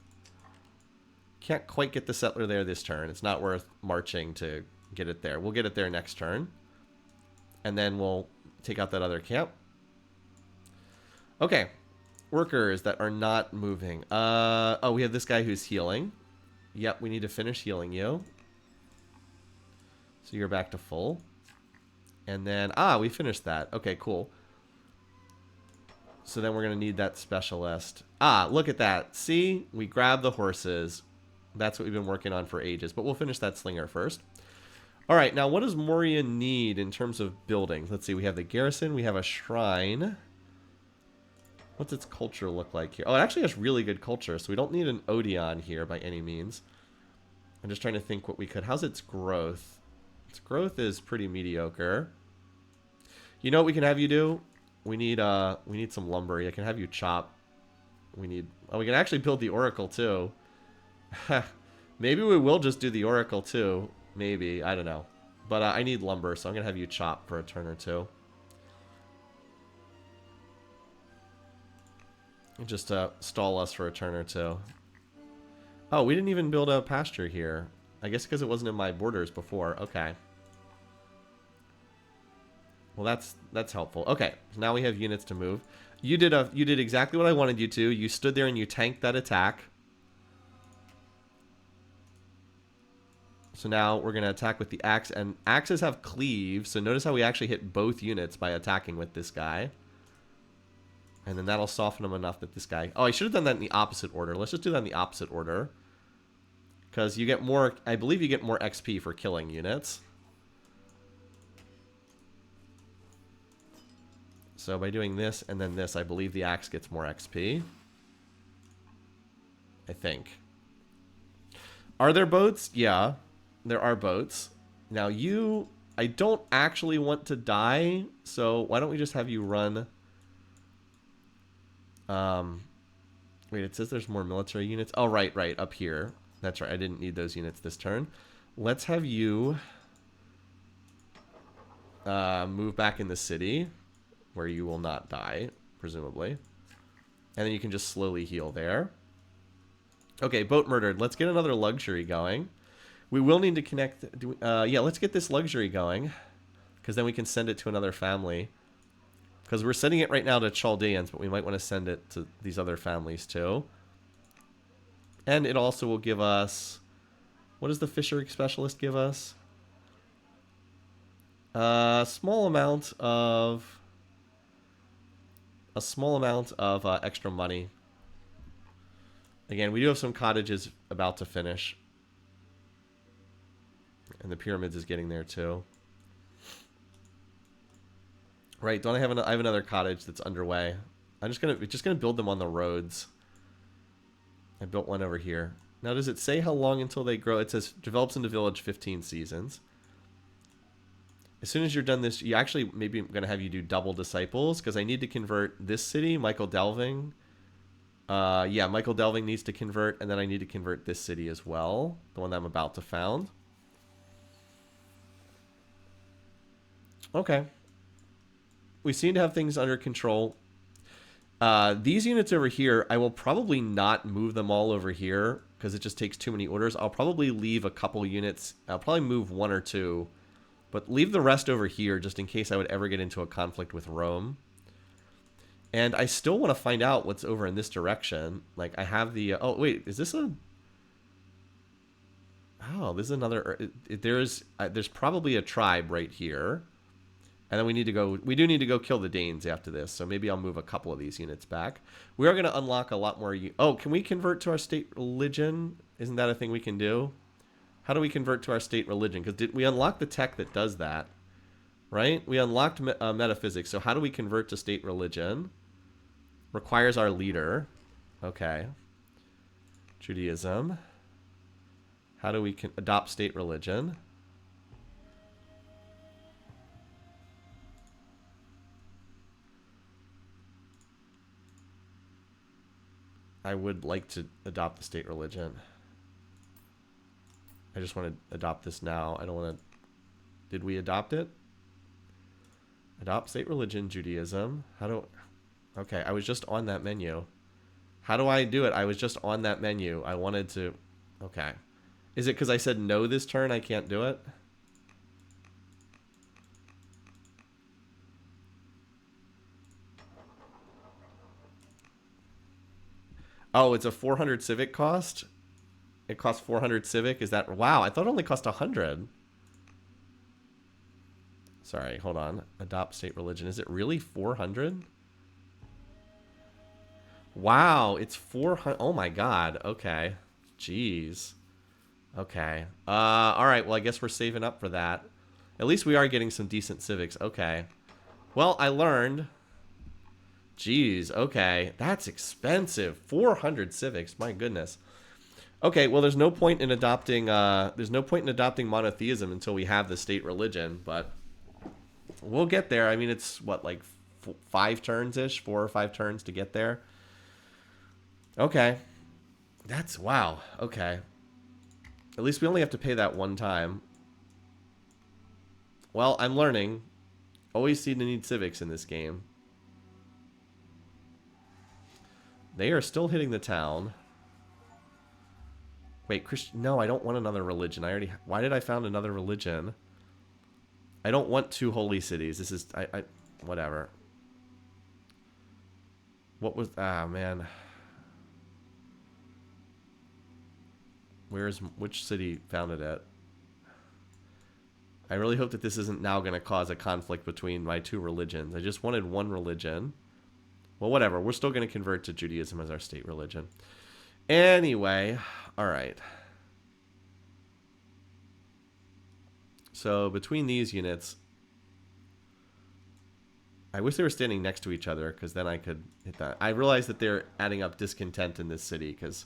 Can't quite get the settler there this turn. It's not worth marching to get it there. We'll get it there next turn. And then we'll take out that other camp. Okay. Workers that are not moving. Oh, we have this guy who's healing. Yep, we need to finish healing you. So you're back to full. And then, we finished that. Okay, cool. So then we're going to need that specialist. Look at that. See? We grab the horses. That's what we've been working on for ages. But we'll finish that slinger first. All right, now what does Moria need in terms of buildings? Let's see. We have the garrison. We have a shrine. What's its culture look like here? Oh, it actually has really good culture, so we don't need an Odeon here by any means. I'm just trying to think what we could... How's its growth? Its growth is pretty mediocre. You know what we can have you do? We need some lumber. I can have you chop. We can actually build the oracle too. Maybe we will just do the oracle too. Maybe. I don't know. But I need lumber, so I'm going to have you chop for a turn or two. Just stall us for a turn or two. Oh, we didn't even build a pasture here. I guess because it wasn't in my borders before. Okay. Well, that's helpful. Okay, so now we have units to move. You did exactly what I wanted you to. You stood there and you tanked that attack. So now we're going to attack with the axe, and axes have cleave. So notice how we actually hit both units by attacking with this guy. And then that'll soften them enough that this guy... Oh, I should have done that in the opposite order. Let's just do that in the opposite order. Because you get more... I believe you get more XP for killing units. So by doing this and then this, I believe the axe gets more XP. I think. Are there boats? Yeah, there are boats. Now you... I don't actually want to die, so why don't we just have you run... Wait, it says there's more military units. Oh, right, up here. That's right, I didn't need those units this turn. Let's have you move back in the city, where you will not die, presumably. And then you can just slowly heal there. Okay, boat murdered. Let's get another luxury going. We will need to connect. Yeah, let's get this luxury going, because then we can send it to another family. Because we're sending it right now to Chaldeans, but we might want to send it to these other families too. And it also will give us... What does the fishery specialist give us? A small amount of extra money. Again, we do have some cottages about to finish. And the pyramids is getting there too. Right, don't I have I have another cottage that's underway. I'm just gonna build them on the roads. I built one over here. Now, does it say how long until they grow? It says develops into village 15 seasons. As soon as you're done this, you actually, maybe I'm going to have you do double disciples, because I need to convert this city, Michael Delving. Yeah, Michael Delving needs to convert, and then I need to convert this city as well, the one that I'm about to found. Okay. We seem to have things under control. These units over here, I will probably not move them all over here, because it just takes too many orders. I'll probably leave a couple units. I'll probably move one or two. But leave the rest over here just in case I would ever get into a conflict with Rome. And I still want to find out what's over in this direction. Like, I have the... oh, wait. Is this a... oh, this is another... there's probably a tribe right here. And then we need to go... we do need to go kill the Danes after this. So maybe I'll move a couple of these units back. We are going to unlock a lot more... oh, can we convert to our state religion? Isn't that a thing we can do? How do we convert to our state religion? Because did we unlock the tech that does that, right? We unlocked metaphysics. So how do we convert to state religion? Requires our leader. Okay. Judaism. How do we adopt state religion? I would like to adopt the state religion. I just want to adopt this now. I don't want to... did we adopt it? Adopt state religion, Judaism. How do... okay, I was just on that menu. How do I do it? I was just on that menu. I wanted to... okay. Is it because I said no this turn I can't do it? Oh, it's a 400 civic cost? It costs 400 civic? Is that... wow, I thought it only cost 100. Sorry, hold on. Adopt state religion. Is it really 400? Wow, it's 400. Oh my god. Okay. Jeez. Okay. Alright, well I guess we're saving up for that. At least we are getting some decent civics. Okay. Well, I learned... jeez, okay. That's expensive. 400 civics, my goodness. Okay, well, there's no point in adopting monotheism until we have the state religion, but we'll get there. I mean, it's what, like 5 turns-ish, 4 or 5 turns to get there. Okay, that's wow. Okay, at least we only have to pay that one time. Well, I'm learning. Always seem to need civics in this game. They are still hitting the town. Wait, no, I don't want another religion. I already... why did I found another religion? I don't want 2 holy cities. This is... whatever. What was... ah, man. which city founded it? I really hope that this isn't now going to cause a conflict between my 2 religions. I just wanted 1 religion. Well, whatever. We're still going to convert to Judaism as our state religion. Anyway, all right. So between these units, I wish they were standing next to each other, because then I could hit that. I realize that they're adding up discontent in this city, because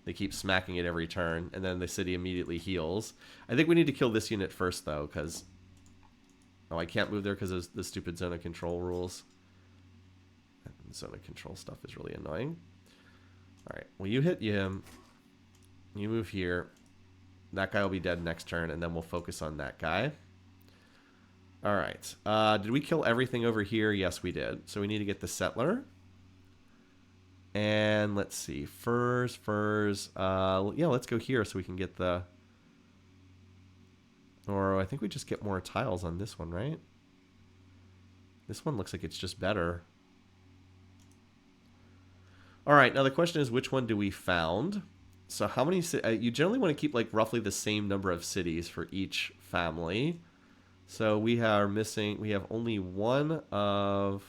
they keep smacking it every turn, and then the city immediately heals. I think we need to kill this unit first, though, because... oh, I can't move there because of the stupid zone of control rules. Zone of control stuff is really annoying. Alright, well, you hit him. You move here. That guy will be dead next turn, and then we'll focus on that guy. Alright. Did we kill everything over here? Yes, we did. So we need to get the settler. And let's see, furs. Yeah, let's go here so we can get the. Or I think we just get more tiles on this one, right? This one looks like it's just better. All right, now the question is, which one do we found? So how many? You generally want to keep like roughly the same number of cities for each family. So we are missing. We have only one of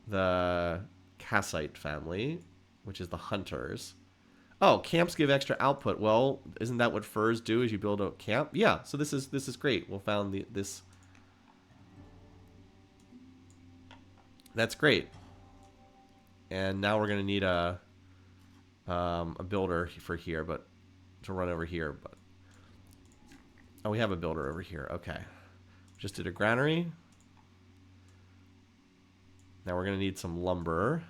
the Kassite family, which is the hunters. Oh, camps give extra output. Well, isn't that what furs do? As you build a camp? Yeah. So this is great. We'll found this. That's great. And now we're gonna need a builder for here, but to run over here. But oh, we have a builder over here. Okay. Just did a granary. Now we're gonna need some lumber.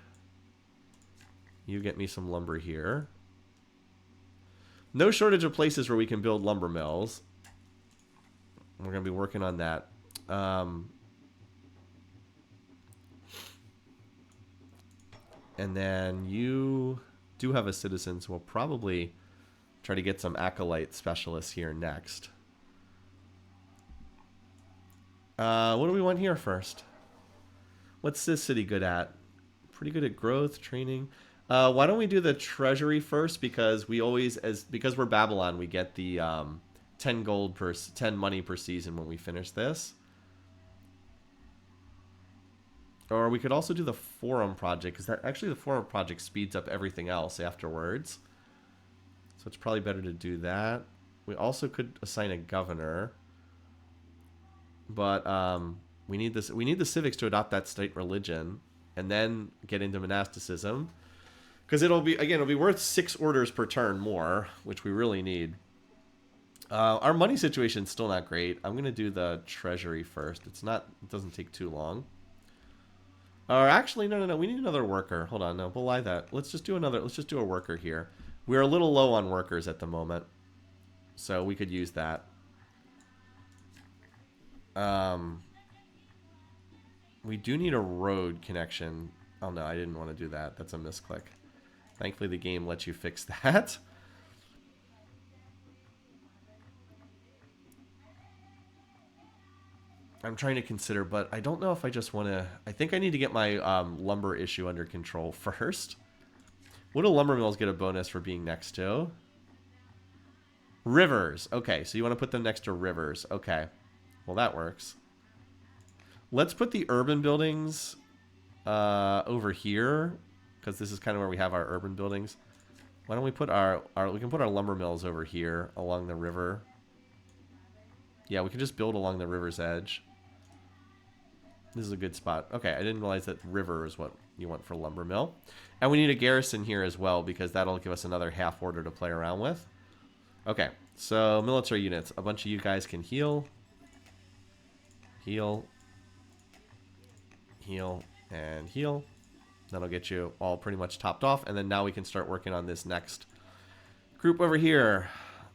You get me some lumber here. No shortage of places where we can build lumber mills. We're going to be working on that. And then you do have a citizen, so we'll probably try to get some acolyte specialists here next. What do we want here first? What's this city good at? Pretty good at growth, training. Why don't we do the treasury first? Because we always, because we're Babylon, we get the 10 gold per 10 money per season when we finish this. Or we could also do the forum project, because actually the forum project speeds up everything else afterwards. So it's probably better to do that. We also could assign a governor, but we need this. We need the civics to adopt that state religion, and then get into monasticism. Because it'll be worth 6 orders per turn more, which we really need. Our money situation's still not great. I'm gonna do the treasury first. It doesn't take too long. Or actually, no. We need another worker. Hold on, no, belie that. Let's just do a worker here. We're a little low on workers at the moment, so we could use that. We do need a road connection. Oh no, I didn't want to do that. That's a misclick. Thankfully, the game lets you fix that. I'm trying to consider, but I don't know if I just want to. I think I need to get my lumber issue under control first. What do lumber mills get a bonus for being next to? Rivers. Okay, so you want to put them next to rivers. Okay. Well, that works. Let's put the urban buildings over here, because this is kind of where we have our urban buildings. Why don't we put we can put our lumber mills over here along the river. Yeah, we can just build along the river's edge. This is a good spot. Okay, I didn't realize that river is what you want for lumber mill. And we need a garrison here as well, because that'll give us another half order to play around with. Okay, so military units. A bunch of you guys can heal. Heal. Heal. And heal. That'll get you all pretty much topped off. And then now we can start working on this next group over here.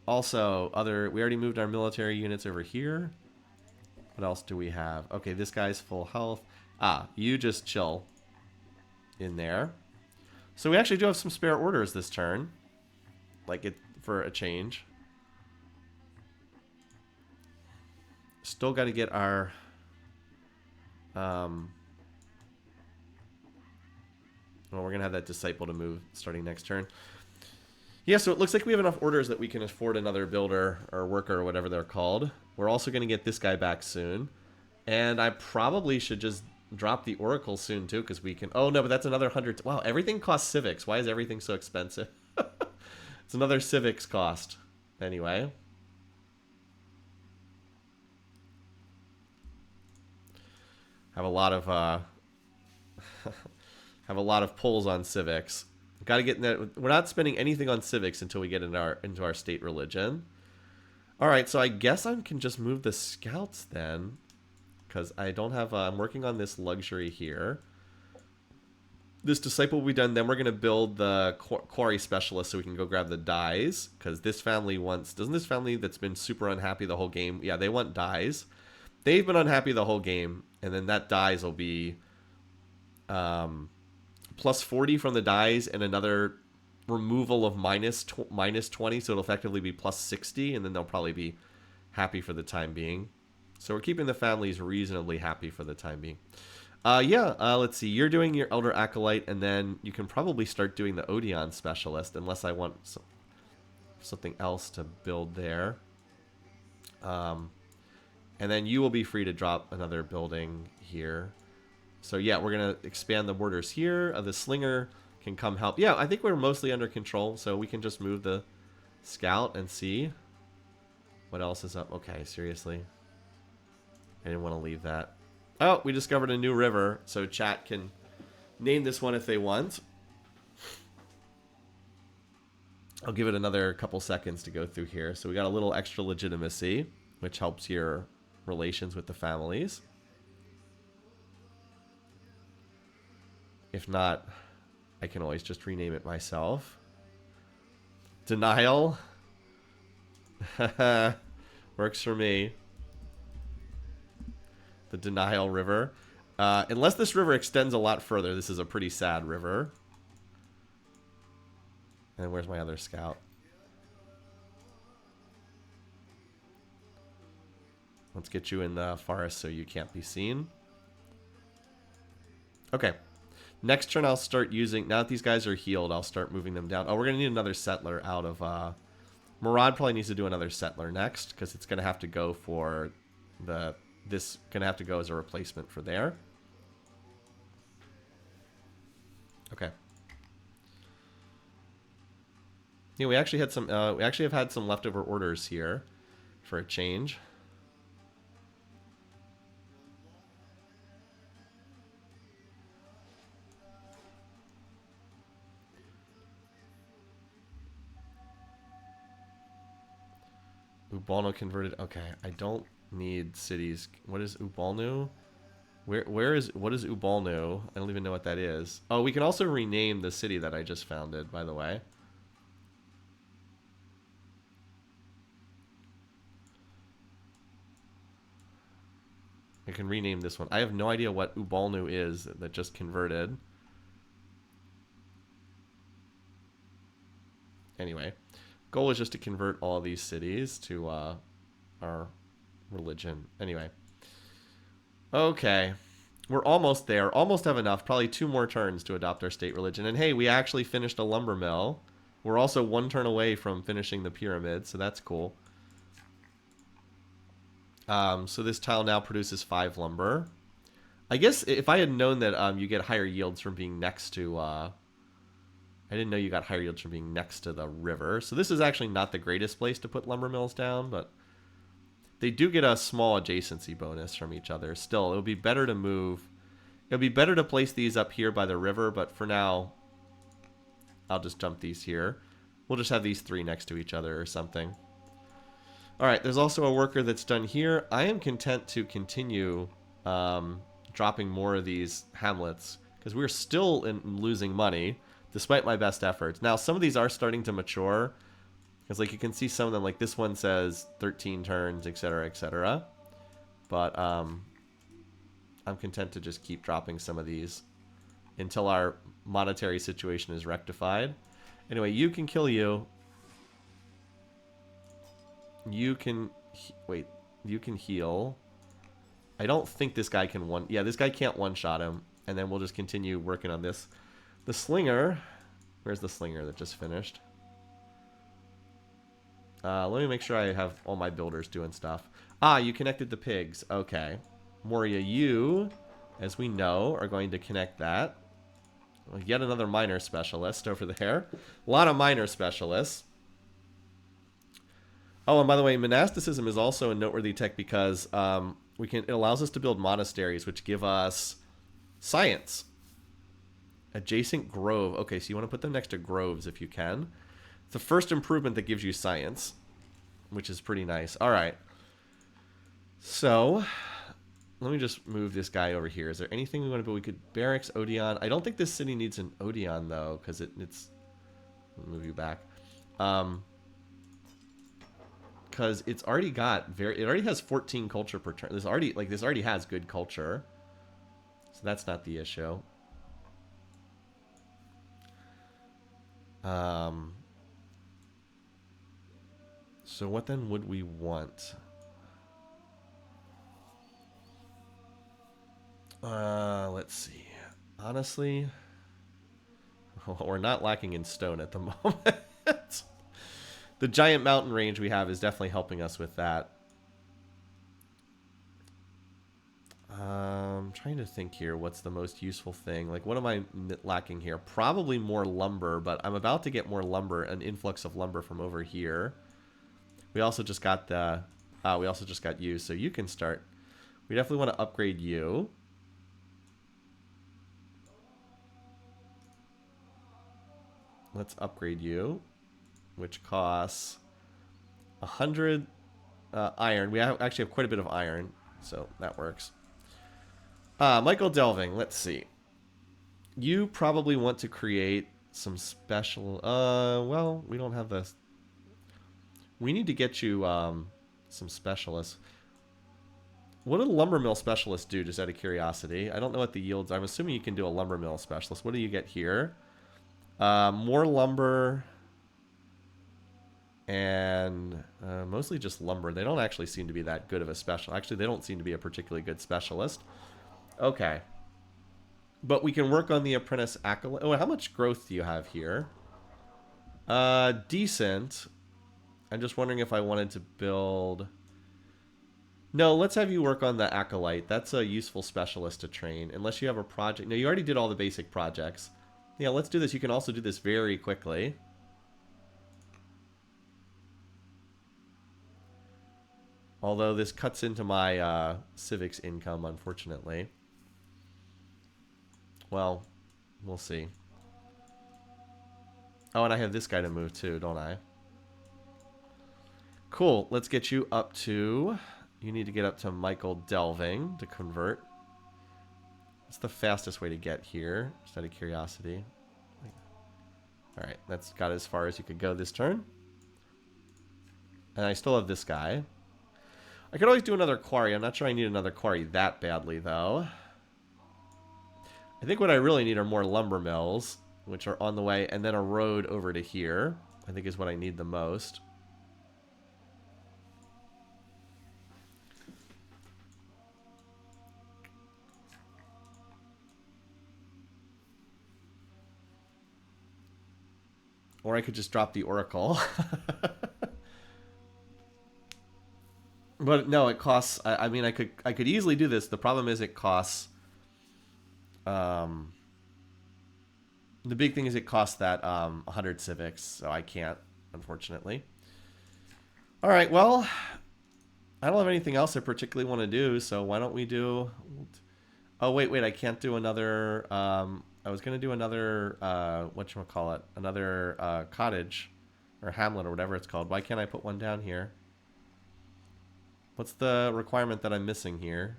Also, we already moved our military units over here. What else do we have? Okay, this guy's full health. You just chill in there. So we actually do have some spare orders this turn. For a change. Still got to get our... well, we're going to have that disciple to move starting next turn. Yeah, so it looks like we have enough orders that we can afford another builder or worker or whatever they're called. We're also going to get this guy back soon. And I probably should just drop the Oracle soon, too, because we can... Oh, no, but that's another 100... Wow, everything costs civics. Why is everything so expensive? It's another civics cost. Anyway. Have a lot of... have a lot of pulls on civics. Got to get in that. We're not spending anything on civics until we get into our state religion. All right, so I guess I can just move the scouts then, because I don't have. I'm working on this luxury here. This disciple will be done. Then we're going to build the quarry specialist so we can go grab the dyes, because this family wants. Doesn't this family that's been super unhappy the whole game? Yeah, they want dyes. They've been unhappy the whole game, and then that dyes will be plus 40 from the dies and another removal of minus 20, so it'll effectively be plus 60, and then they'll probably be happy for the time being. So we're keeping the families reasonably happy for the time being. Let's see. You're doing your Elder Acolyte, and then you can probably start doing the Odeon Specialist, unless I want something else to build there. And then you will be free to drop another building here. So yeah, we're going to expand the borders here. The Slinger can come help. Yeah, I think we're mostly under control, so we can just move the Scout and see what else is up. Okay, seriously. I didn't want to leave that. Oh, we discovered a new river, so chat can name this one if they want. I'll give it another couple seconds to go through here. So we got a little extra legitimacy, which helps your relations with the families. If not, I can always just rename it myself. Denial. Works for me. The Denial River. Unless this river extends a lot further, this is a pretty sad river. And where's my other scout? Let's get you in the forest so you can't be seen. Okay. Next turn I'll start using... Now that these guys are healed, I'll start moving them down. Oh, we're going to need another settler out of... Murad probably needs to do another settler next, because it's going to have to go for the... This going to have to go as a replacement for there. Okay. Yeah, we actually had some... we actually have had some leftover orders here for a change. Ubalno converted. Okay, I don't need cities. What is Ubalno? What is Ubalno? I don't even know what that is. Oh, we can also rename the city that I just founded, by the way. I can rename this one. I have no idea what Ubalno is that just converted. Anyway, goal is just to convert all of these cities to our religion. Anyway. Okay. We're almost there. Almost have enough. Probably 2 more turns to adopt our state religion. And hey, we actually finished a lumber mill. We're also 1 turn away from finishing the pyramid, so that's cool. So this tile now produces 5 lumber. I guess if I had known that you get higher yields from being next to... I didn't know you got higher yields from being next to the river. So this is actually not the greatest place to put lumber mills down, but they do get a small adjacency bonus from each other. Still, it would be better to move. It would be better to place these up here by the river, but for now, I'll just dump these here. We'll just have these 3 next to each other or something. All right, there's also a worker that's done here. I am content to continue dropping more of these hamlets because we're still losing money despite my best efforts. Now, some of these are starting to mature because, like, you can see some of them, like this one says 13 turns, etc., etc. But I'm content to just keep dropping some of these until our monetary situation is rectified. Anyway, you can kill you. You can... Wait. You can heal. I don't think this guy can one... Yeah, this guy can't one-shot him. And then we'll just continue working on this. The Slinger... Where's the Slinger that just finished? Let me make sure I have all my builders doing stuff. Ah, you connected the pigs. Okay. Moria, you, as we know, are going to connect that. Yet another miner specialist over there. A lot of miner specialists. Oh, and by the way, monasticism is also a noteworthy tech because it allows us to build monasteries, which give us science. Adjacent grove. Okay, so you want to put them next to groves if you can. It's the first improvement that gives you science, which is pretty nice. All right. So, let me just move this guy over here. Is there anything we want to build? We could barracks, Odeon. I don't think this city needs an Odeon, though, because it's... Let me move you back. Because it's already got it already has 14 culture per turn. This already has good culture. So that's not the issue. Um, so what then would we want? Let's see. Honestly, we're not lacking in stone at the moment. The giant mountain range we have is definitely helping us with that. I'm trying to think here. What's the most useful thing? Like, what am I lacking here? Probably more lumber, but I'm about to get more lumber, an influx of lumber from over here. We also just got the, we also just got you, so you can start. We definitely want to upgrade you. Let's upgrade you, which costs 100 iron. We actually have quite a bit of iron, so that works. Michael Delving, let's see. You probably want to create some special... well, we don't have this. We need to get you some specialists. What do lumber mill specialists do, just out of curiosity? I don't know what the yields are. I'm assuming you can do a lumber mill specialist. What do you get here? More lumber... and mostly just lumber. They don't actually seem to be that good of a special. Actually, they don't seem to be a particularly good specialist. Okay. But we can work on the apprentice acolyte. Oh, how much growth do you have here? Decent. I'm just wondering if I wanted to build... No, let's have you work on the acolyte. That's a useful specialist to train. Unless you have a project. No, you already did all the basic projects. Yeah, let's do this. You can also do this very quickly. Although this cuts into my civics income, unfortunately. Well, we'll see. Oh, and I have this guy to move too, don't I? Cool. Let's get you up to... You need to get up to Michael Delving to convert. What's the fastest way to get here? Just out of curiosity. Alright, that's got as far as you could go this turn. And I still have this guy. I could always do another quarry. I'm not sure I need another quarry that badly, though. I think what I really need are more lumber mills, which are on the way, and then a road over to here, I think is what I need the most. Or I could just drop the Oracle. But no, it costs... I mean, I could easily do this. The problem is it costs... the big thing is it costs that 100 civics, so I can't, unfortunately. All right, well, I don't have anything else I particularly want to do, so why don't we do... Oh, wait, I can't do another... I was going to do another, whatchamacallit, another cottage, or hamlet, or whatever it's called. Why can't I put one down here? What's the requirement that I'm missing here?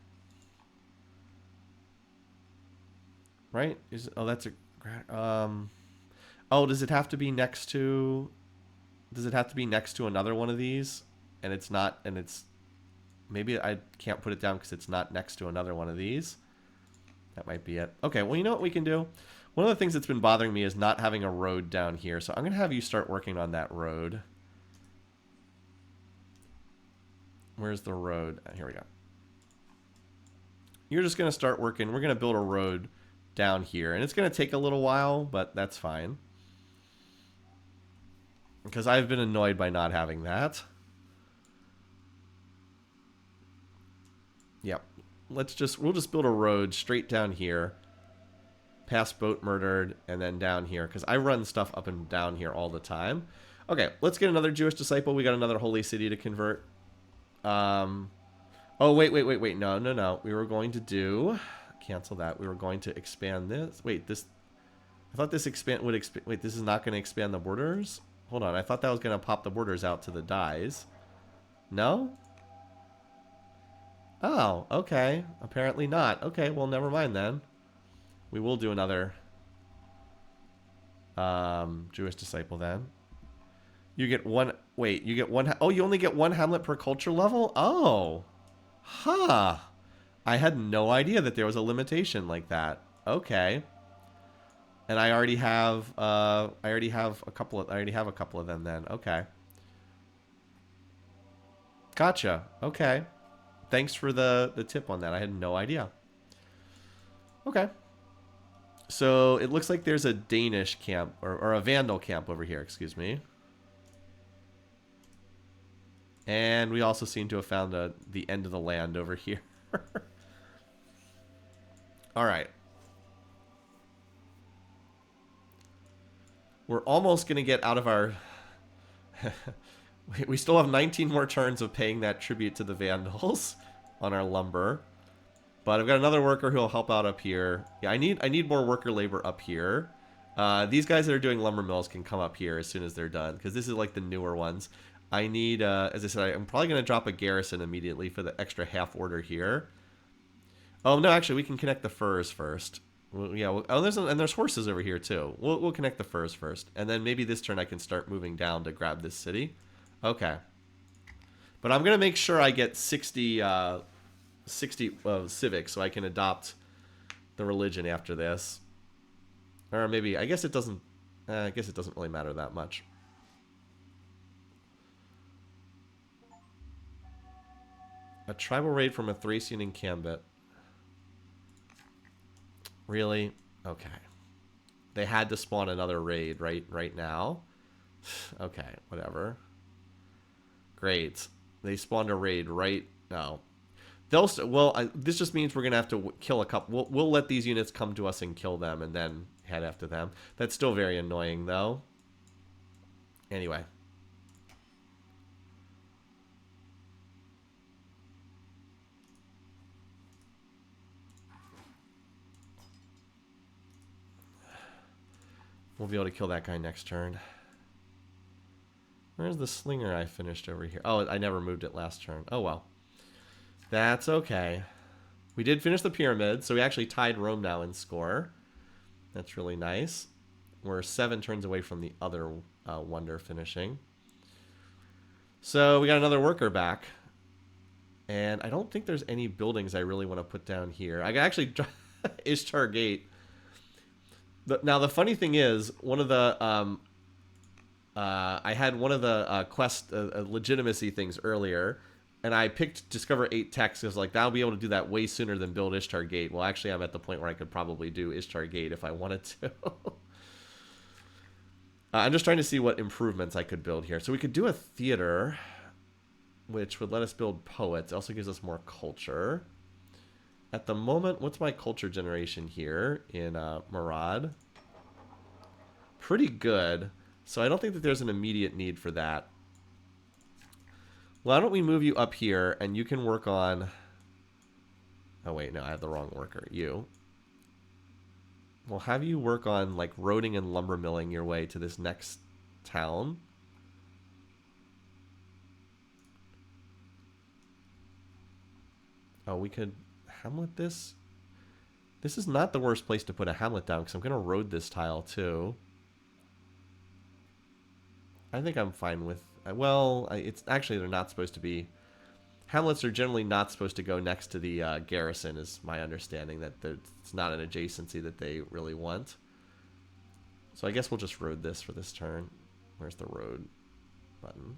Right? Oh, that's a... oh, does it have to be next to... Does it have to be next to another one of these? And it's not... And it's... Maybe I can't put it down because it's not next to another one of these. That might be it. Okay, well, you know what we can do? One of the things that's been bothering me is not having a road down here. So I'm going to have you start working on that road. Where's the road? Here we go. You're just going to start working. We're going to build a road down here. And it's going to take a little while, but that's fine. Because I've been annoyed by not having that. Yep. We'll just build a road straight down here. Past Boat Murdered, and then down here. Because I run stuff up and down here all the time. Okay, let's get another Jewish disciple. We got another holy city to convert. Oh, wait. No. We were going to do... Cancel that. We were going to expand this. Wait, this... I thought this would expand... Wait, this is not going to expand the borders? Hold on, I thought that was going to pop the borders out to the dies. No? Oh, okay. Apparently not. Okay, well, never mind then. We will do another Jewish disciple then. You get one... Wait, you get one... Oh, you only get one hamlet per culture level? Oh. Huh. I had no idea that there was a limitation like that. Okay. And I already have a couple of them then. Okay. Gotcha. Okay. Thanks for the tip on that. I had no idea. Okay. So it looks like there's a Danish camp or a Vandal camp over here, excuse me. And we also seem to have found the end of the land over here. All right. We're almost going to get out of our... we still have 19 more turns of paying that tribute to the Vandals on our lumber. But I've got another worker who will help out up here. Yeah, I need more worker labor up here. These guys that are doing lumber mills can come up here as soon as they're done, because this is like the newer ones. I need, as I said, I'm probably going to drop a garrison immediately for the extra half order here. Oh, no, actually, we can connect the furs first. Well, yeah, oh, there's horses over here, too. We'll connect the furs first. And then maybe this turn I can start moving down to grab this city. Okay. But I'm going to make sure I get 60 civics so I can adopt the religion after this. Or maybe, I guess it doesn't really matter that much. A tribal raid from a Thracian encampment. Really? Okay. They had to spawn another raid right now. Okay, whatever. Great. They spawned a raid right now. This just means we're gonna have to kill a couple. We'll let these units come to us and kill them, and then head after them. That's still very annoying, though. Anyway. We'll be able to kill that guy next turn. Where's the slinger I finished over here? Oh, I never moved it last turn. Oh, well. That's okay. We did finish the pyramid, so we actually tied Rome now in score. That's really nice. We're 7 turns away from the other wonder finishing. So we got another worker back. And I don't think there's any buildings I really want to put down here. I can actually... Ishtar Gate. Now, the funny thing is, one of the... I had one of the quest legitimacy things earlier, and I picked Discover 8 Techs. I was like, I'll be able to do that way sooner than build Ishtar Gate. Well, actually, I'm at the point where I could probably do Ishtar Gate if I wanted to. I'm just trying to see what improvements I could build here. So we could do a theater, which would let us build poets. It also gives us more culture. At the moment, what's my culture generation here in Murad? Pretty good. So I don't think that there's an immediate need for that. Why don't we move you up here and you can work on... Oh, wait, no, I have the wrong worker. You. We'll have you work on, like, roading and lumber milling your way to this next town. Oh, we could hamlet this? This is not the worst place to put a hamlet down because I'm going to road this tile, too. I think I'm fine with... Well, it's actually they're not supposed to be... Hamlets are generally not supposed to go next to the garrison, is my understanding. That it's not an adjacency that they really want. So I guess we'll just road this for this turn. Where's the road button?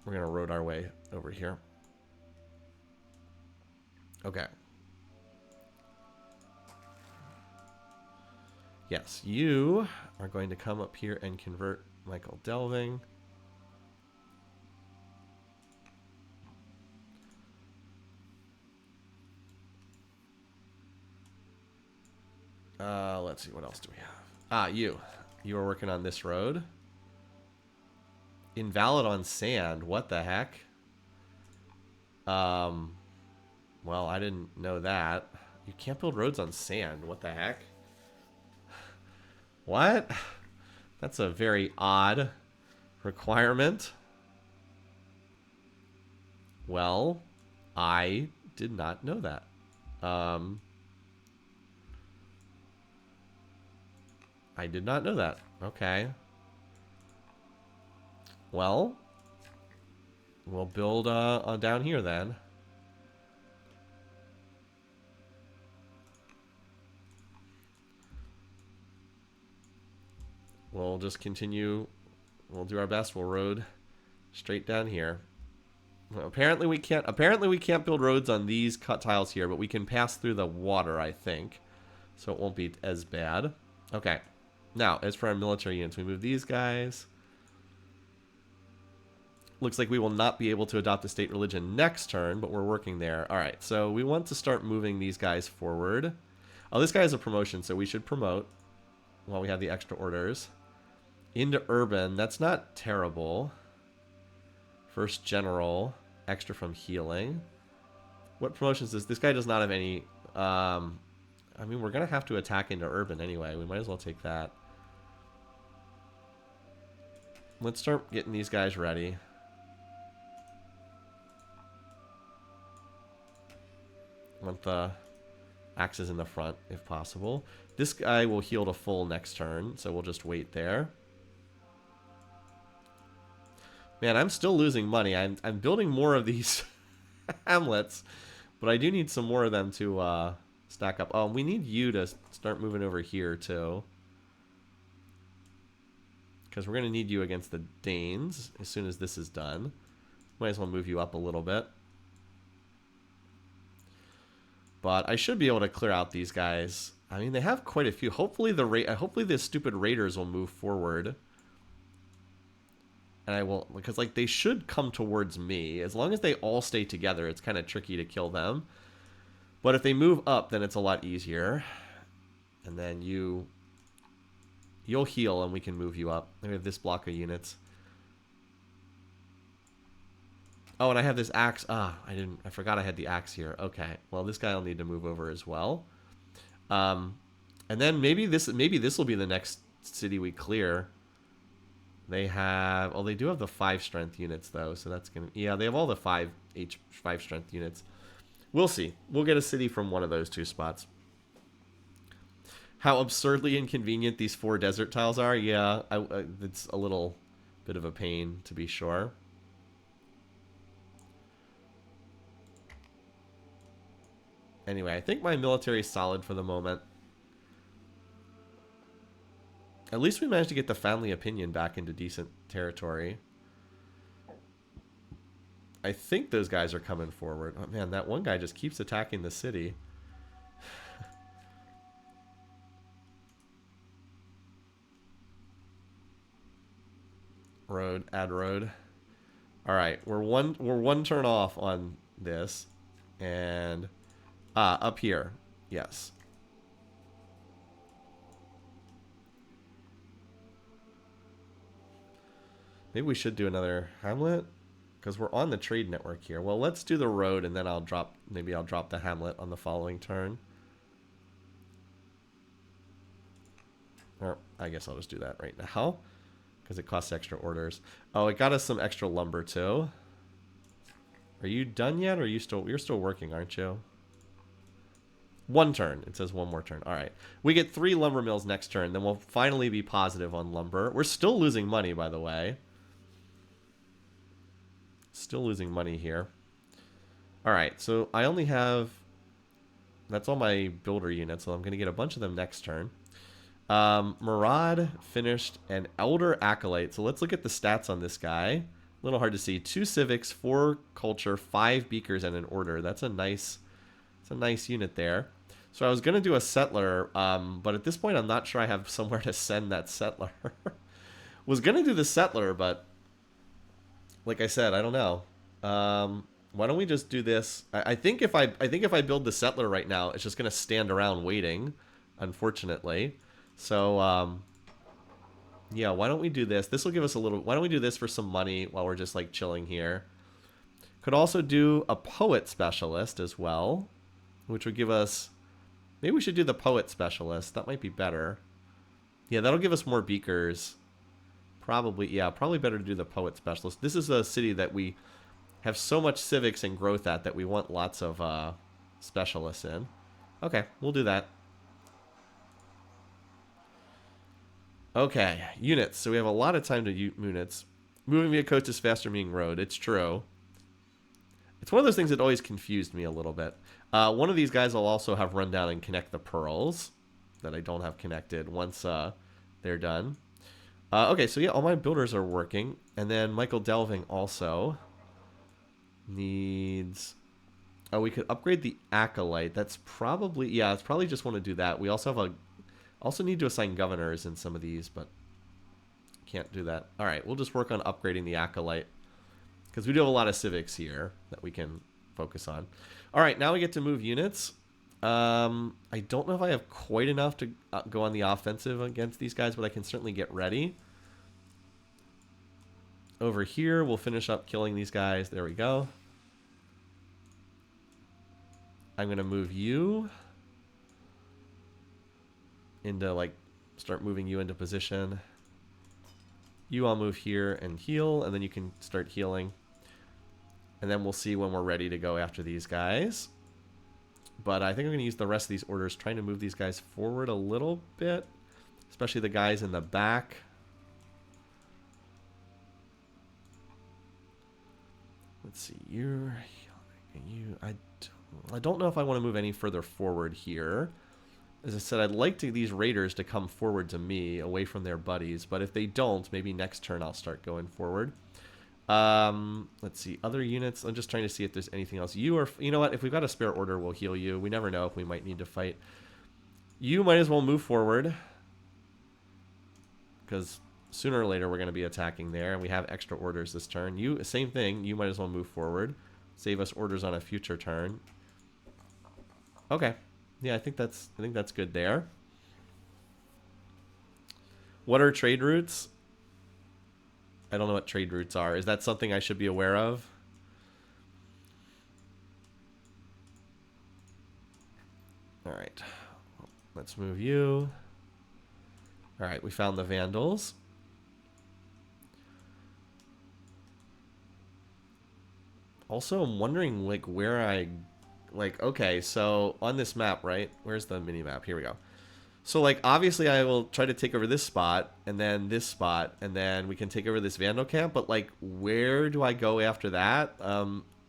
We're going to road our way over here. Okay. Yes, you are going to come up here and convert Michael Delving. Let's see, what else do we have? Ah, you. You are working on this road. Invalid on sand. What the heck? Well, I didn't know that. You can't build roads on sand. What the heck? What? That's a very odd requirement. Well, I did not know that. I did not know that. Okay. Well, we'll build down here then. we'll just continue. We'll do our best. We'll road straight down here. Well, apparently we can't. Apparently we can't build roads on these cut tiles here, but we can pass through the water, I think, so it won't be as bad. Okay. Now, as for our military units, we move these guys. Looks like we will not be able to adopt a state religion next turn, but we're working there. All right, so we want to start moving these guys forward. Oh, this guy has a promotion, so we should promote while we have the extra orders. Into urban, that's not terrible. First general, extra from healing. What promotions is this? This guy does not have any. I mean, we're going to have to attack into urban anyway. We might as well take that. Let's start getting these guys ready. Want the axes in the front if possible. This guy will heal to full next turn, so we'll just wait there. Man, I'm still losing money. I'm building more of these hamlets, but I do need some more of them to stack up. Oh, we need you to start moving over here too, because we're going to need you against the Danes as soon as this is done. Might as well move you up a little bit. But I should be able to clear out these guys. I mean, they have quite a few. Hopefully the stupid raiders will move forward. And I will, because like they should come towards me. As long as they all stay together, it's kind of tricky to kill them. But if they move up, then it's a lot easier. And then you'll heal and we can move you up. We have this block of units. Oh, and I have this axe. I forgot I had the axe here. Okay. Well, this guy will need to move over as well. And then maybe this will be the next city we clear. They have, oh, they do have the 5 strength units though, so that's gonna, yeah, they have all the 5 strength units. We'll see. We'll get a city from one of those 2 spots. How absurdly inconvenient these 4 desert tiles are. Yeah, it's a little bit of a pain to be sure. Anyway, I think my military is solid for the moment. At least we managed to get the family opinion back into decent territory. I think those guys are coming forward. Oh man, that one guy just keeps attacking the city. Road, add road. All right, we're one turn off on this, and up here, yes. Maybe we should do another hamlet, because we're on the trade network here. Well, let's do the road, and then maybe I'll drop the hamlet on the following turn. Or I guess I'll just do that right now, because it costs extra orders. Oh, it got us some extra lumber too. Are you done yet, or are you you're still working, aren't you? 1 turn. It says 1 more turn. All right. We get 3 lumber mills next turn. Then we'll finally be positive on lumber. We're still losing money, by the way. Still losing money here. All right. So I only have... That's all my builder units. So I'm going to get a bunch of them next turn. Murad finished an Elder Acolyte. So let's look at the stats on this guy. A little hard to see. 2 civics, 4 culture, 5 beakers, and an order. That's a nice unit there. So I was going to do a settler, but at this point I'm not sure I have somewhere to send that settler. Was going to do the settler, but like I said, I don't know. Why don't we just do this? I think if I build the settler right now, it's just going to stand around waiting, unfortunately. So yeah, why don't we do this? This will give us a little... Why don't we do this for some money while we're just like chilling here? Could also do a poet specialist as well, which would give us... Maybe we should do the poet specialist. That might be better. Yeah, that'll give us more beakers. Probably, yeah, probably better to do the poet specialist. This is a city that we have so much civics and growth at that we want lots of specialists in. Okay, we'll do that. Okay, units. So we have a lot of time to units. Moving via coast is faster than being road. It's true. It's one of those things that always confused me a little bit. One of these guys will also have run down and connect the pearls that I don't have connected once they're done. Okay, so yeah, all my builders are working. And then Michael Delving also needs... Oh, we could upgrade the Acolyte. That's probably... Yeah, it's probably just want to do that. We also have a... Also need to assign governors in some of these, but can't do that. All right, we'll just work on upgrading the Acolyte because we do have a lot of civics here that we can focus on. All right, now we get to move units. I don't know if I have quite enough to go on the offensive against these guys, but I can certainly get ready. Over here, we'll finish up killing these guys. There we go. I'm going to move you into, like, start moving you into position. You all move here and heal, and then you can start healing. And then we'll see when we're ready to go after these guys. But I think I'm going to use the rest of these orders, trying to move these guys forward a little bit, especially the guys in the back. Let's see, you. I don't know if I want to move any further forward here. As I said, I'd like these raiders to come forward to me, away from their buddies. But if they don't, maybe next turn I'll start going forward. Let's see, other units. I'm just trying to see if there's anything else. You know what? If we've got a spare order, we'll heal you. We never know if we might need to fight. You might as well move forward, because sooner or later we're going to be attacking there, and we have extra orders this turn. You, same thing. You might as well move forward. Save us orders on a future turn. Okay. Yeah, I think that's good there. What are trade routes? I don't know what trade routes are. Is that something I should be aware of? All right. Let's move you. All right, we found the Vandals. Also, I'm wondering, like, where I... Like, okay, so on this map, right? Where's the mini-map? Here we go. So, like, obviously I will try to take over this spot, and then this spot, and then we can take over this Vandal camp, but, like, where do I go after that?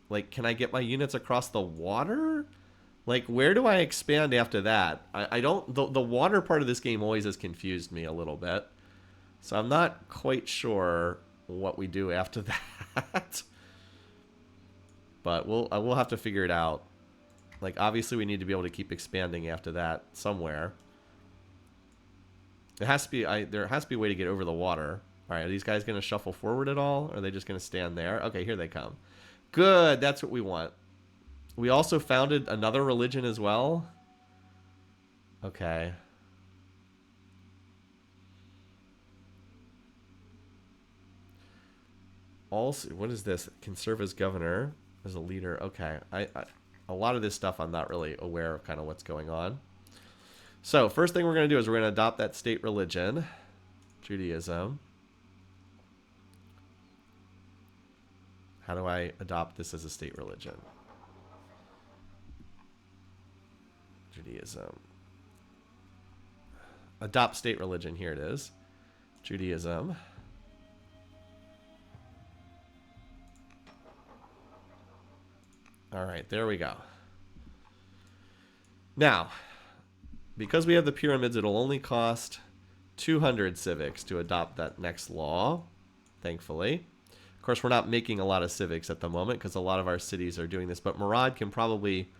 Like, can I get my units across the water? Like, where do I expand after that? I don't... The water part of this game always has confused me a little bit. So I'm not quite sure what we do after that. But we'll have to figure it out. Like, obviously we need to be able to keep expanding after that somewhere. It has to be... there has to be a way to get over the water. Alright, are these guys going to shuffle forward at all? Or are they just going to stand there? Okay, here they come. Good, that's what we want. We also founded another religion as well. Okay. Also, what is this? Can serve as governor, as a leader. Okay. A lot of this stuff I'm not really aware of kind of what's going on. So, first thing we're going to do is we're going to adopt that state religion, Judaism. How do I adopt this as a state religion? Judaism. Adopt state religion. Here it is. Judaism. All right, there we go. Now, because we have the pyramids, it'll only cost 200 civics to adopt that next law, thankfully. Of course, we're not making a lot of civics at the moment because a lot of our cities are doing this, but Murad can probably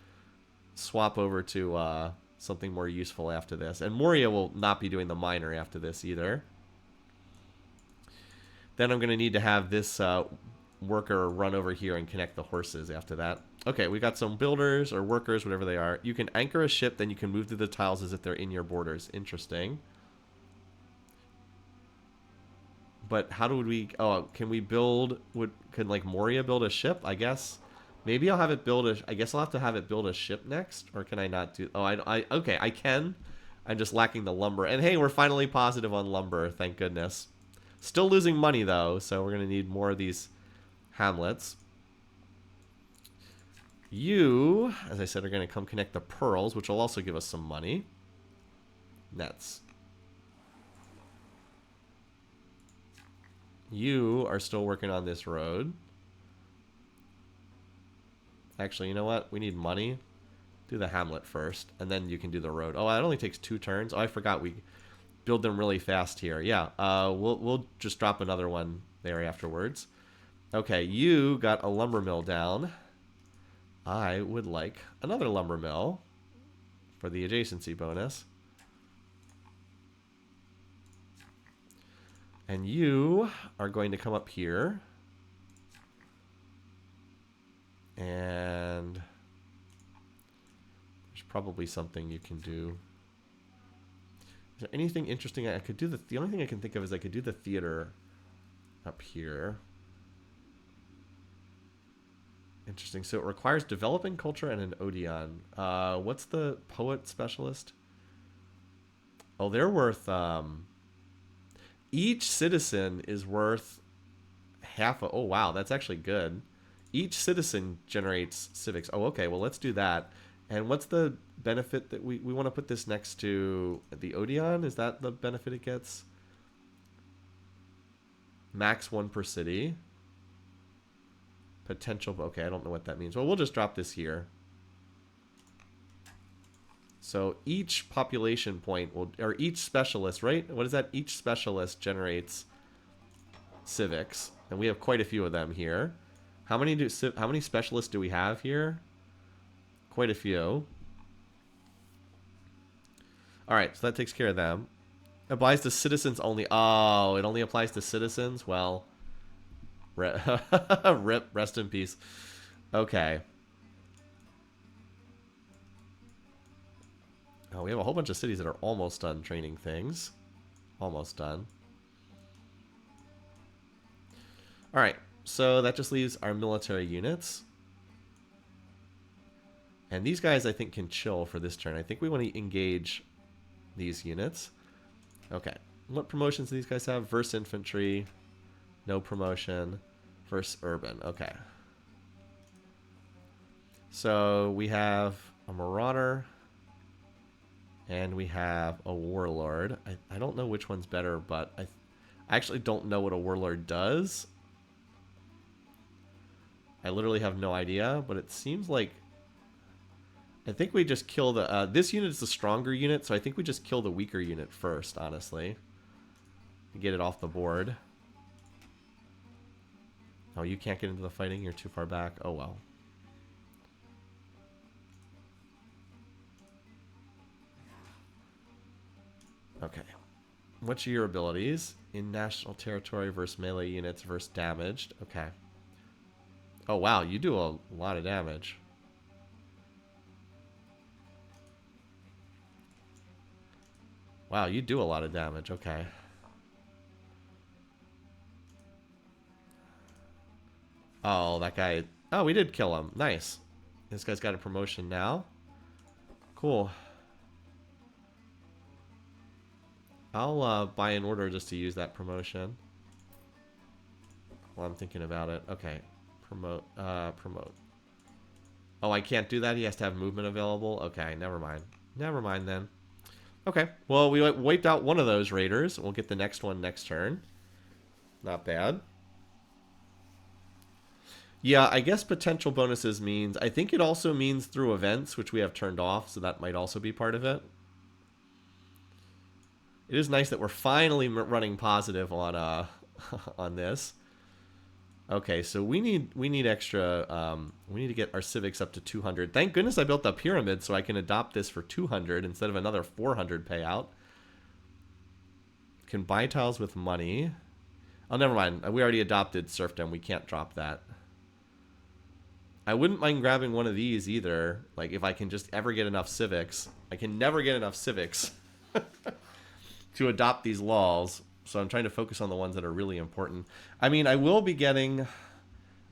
swap over to something more useful after this. And Moria will not be doing the minor after this either. Then I'm going to need to have this worker run over here and connect the horses after that. Okay, we got some builders or workers, whatever they are. You can anchor a ship, then you can move through the tiles as if they're in your borders. Interesting. But how do we... Oh, can we build... Can, like, Moria build a ship? I guess... Maybe I'll have it build a... I guess I'll have to have it build a ship next. Or can I not do... Oh, okay, I can. I'm just lacking the lumber. And hey, we're finally positive on lumber. Thank goodness. Still losing money, though. So we're going to need more of these hamlets. You, as I said, are going to come connect the pearls, which will also give us some money. Nets. You are still working on this road. Actually, you know what? We need money. Do the hamlet first, and then you can do the road. Oh, it only takes 2 turns. Oh, I forgot we build them really fast here. Yeah, we'll just drop another one there afterwards. Okay, you got a lumber mill down. I would like another lumber mill for the adjacency bonus. And you are going to come up here. And there's probably something you can do. Is there anything interesting I could do? The only thing I can think of is I could do the theater up here. Interesting. So it requires developing culture and an Odeon. What's the poet specialist? Oh, they're worth... each citizen is worth half a... Oh, wow. That's actually good. Each citizen generates civics. Oh, okay. Well, let's do that. And what's the benefit that we want to put this next to the Odeon? Is that the benefit it gets? Max 1 per city. Potential. Okay, I don't know what that means. Well, we'll just drop this here. So each population point will, or each specialist, right? What is that? Each specialist generates civics, and we have quite a few of them here. How many specialists do we have here? Quite a few. All right, so that takes care of them. Applies to citizens only. Oh, it only applies to citizens? Well, rip, rest in peace. Okay. Oh, we have a whole bunch of cities that are almost done training things. Almost done. All right, so that just leaves our military units. And these guys, I think, can chill for this turn. I think we want to engage these units. Okay. What promotions do these guys have? Verse infantry. No promotion. Verse urban. Okay. So we have a marauder. And we have a warlord. I don't know which one's better, but I actually don't know what a warlord does. I literally have no idea, but it seems like... I think we just kill the... this unit is the stronger unit, so I think we just kill the weaker unit first, honestly. To get it off the board. Oh, you can't get into the fighting? You're too far back? Oh, well. Okay. What's your abilities? In national territory versus melee units versus damaged. Okay. Oh, wow. You do a lot of damage. Wow, you do a lot of damage. Okay. Oh, that guy... Oh, we did kill him. Nice. This guy's got a promotion now. Cool. I'll buy an order just to use that promotion. While I'm thinking about it. Okay. Promote. Promote. Oh, I can't do that? He has to have movement available? Okay, never mind. Never mind then. Okay, well, we wiped out one of those raiders. We'll get the next one next turn. Not bad. Yeah, I guess potential bonuses means... I think it also means through events, which we have turned off, so that might also be part of it. It is nice that we're finally running positive on on this. Okay, so we need extra... we need to get our civics up to 200. Thank goodness I built the pyramid so I can adopt this for 200 instead of another 400 payout. Can buy tiles with money. Oh, never mind. We already adopted serfdom. We can't drop that. I wouldn't mind grabbing one of these either. Like, if I can just ever get enough civics. I can never get enough civics to adopt these laws. So I'm trying to focus on the ones that are really important. I mean, I will be getting...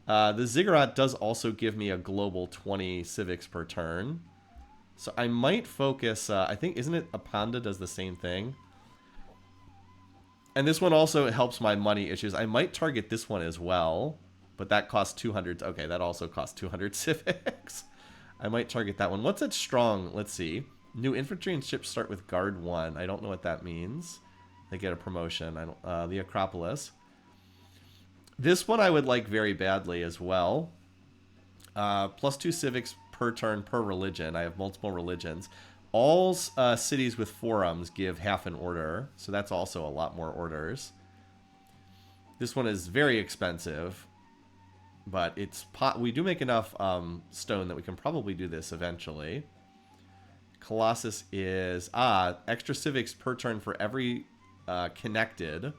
the ziggurat does also give me a global 20 civics per turn. So I might focus... I think, isn't it Apanda does the same thing? And this one also helps my money issues. I might target this one as well. But that costs 200. Okay, that also costs 200 civics. I might target that one. What's it strong? Let's see. New infantry and ships start with guard 1. I don't know what that means. They get a promotion. I don't, the Acropolis. This one I would like very badly as well. +2 civics per turn per religion. I have multiple religions. All cities with forums give half an order, so that's also a lot more orders. This one is very expensive, but it's we do make enough stone that we can probably do this eventually. Colossus is extra civics per turn for every connected,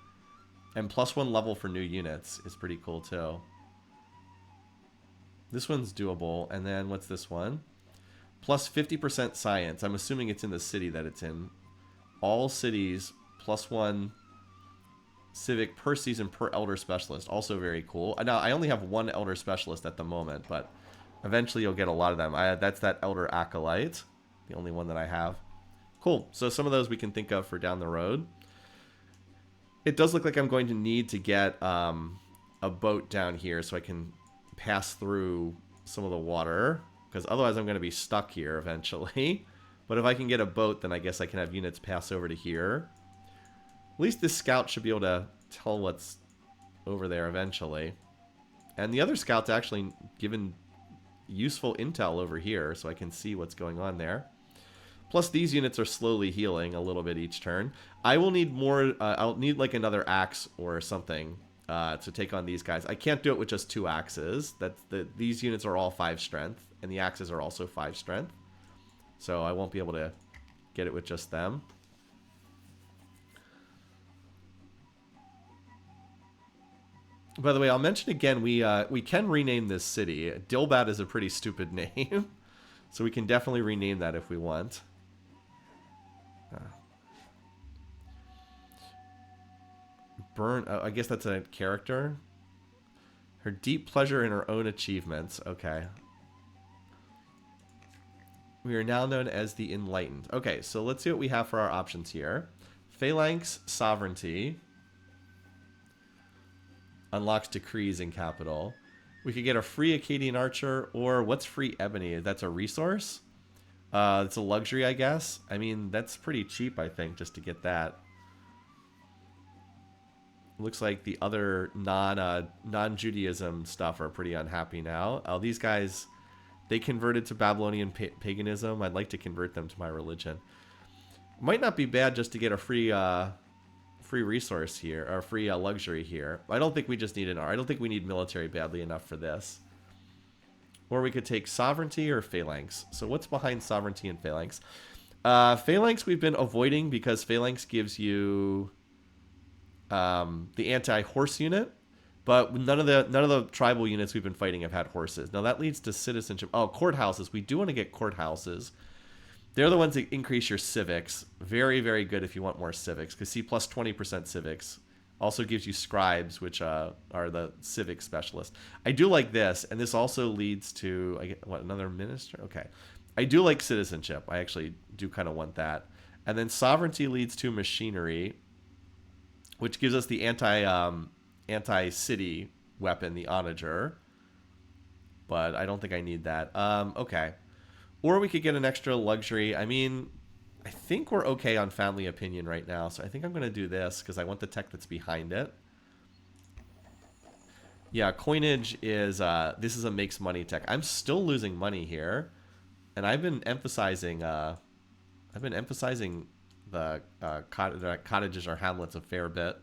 and +1 level for new units is pretty cool too. This one's doable, and then what's this one? Plus 50% science. I'm assuming it's in the city that it's in. All cities +1 civic per season per elder specialist. Also very cool. Now, I only have 1 elder specialist at the moment, but eventually you'll get a lot of them. That's that elder acolyte, the only one that I have. Cool. So some of those we can think of for down the road. It does look like I'm going to need to get a boat down here so I can pass through some of the water, because otherwise I'm going to be stuck here eventually. But if I can get a boat, then I guess I can have units pass over to here. At least this scout should be able to tell what's over there eventually. And the other scout's actually given useful intel over here, so I can see what's going on there. Plus, these units are slowly healing a little bit each turn. I will need more. I'll need like another axe or something to take on these guys. I can't do it with just 2 axes. These units are all 5 strength, and the axes are also 5 strength. So I won't be able to get it with just them. By the way, I'll mention again, we can rename this city. Dilbat is a pretty stupid name, so we can definitely rename that if we want. Burn. I guess that's a character. Her deep pleasure in her own achievements. Okay. We are now known as the Enlightened. Okay, so let's see what we have for our options here. Phalanx Sovereignty unlocks decrees in capital. We could get a free Akkadian archer, or what's free ebony? That's a resource? It's a luxury, I guess. I mean, that's pretty cheap, I think, just to get that. Looks like the other non-Judaism stuff are pretty unhappy now. Oh, these guys, they converted to Babylonian paganism. I'd like to convert them to my religion. Might not be bad just to get a free resource here, or free luxury here. I don't think we just need I don't think we need military badly enough for this. Or we could take sovereignty or phalanx. So what's behind sovereignty and phalanx? Phalanx we've been avoiding because phalanx gives you the anti-horse unit, but none of the tribal units we've been fighting have had horses. Now that leads to citizenship. Oh, courthouses. We do want to get courthouses. They're the ones that increase your civics. Very, very good if you want more civics, because see, plus 20% civics also gives you scribes, which are the civic specialist. I do like this, and this also leads to another minister. Okay, I do like citizenship. I actually do kind of want that. And then sovereignty leads to machinery, which gives us the anti-city weapon, the onager. But I don't think I need that. Okay. Or we could get an extra luxury. I mean, I think we're okay on family opinion right now. So I think I'm going to do this because I want the tech that's behind it. Yeah, coinage is, this is a makes money tech. I'm still losing money here. And I've been emphasizing the cottages or hamlets a fair bit.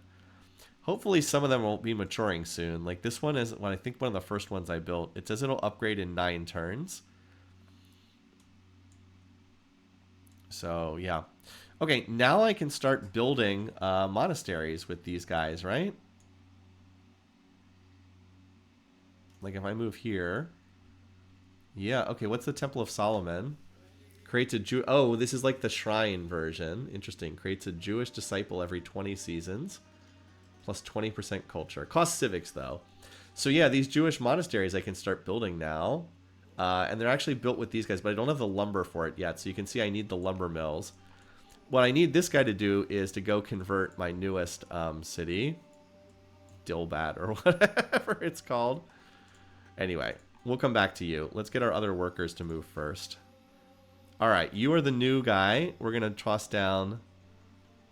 Hopefully some of them will be maturing soon. Like this one is, I think one of the first ones I built. It says it'll upgrade in 9 turns. So, yeah. Okay, now I can start building monasteries with these guys, right? Like if I move here. Yeah, okay, what's the Temple of Solomon? Creates a oh, this is like the shrine version. Interesting. Creates a Jewish disciple every 20 seasons. Plus 20% culture. Costs civics, though. So, yeah, these Jewish monasteries I can start building now. And they're actually built with these guys, but I don't have the lumber for it yet. So you can see I need the lumber mills. What I need this guy to do is to go convert my newest city. Dilbat or whatever it's called. Anyway, we'll come back to you. Let's get our other workers to move first. All right, you are the new guy. We're going to toss down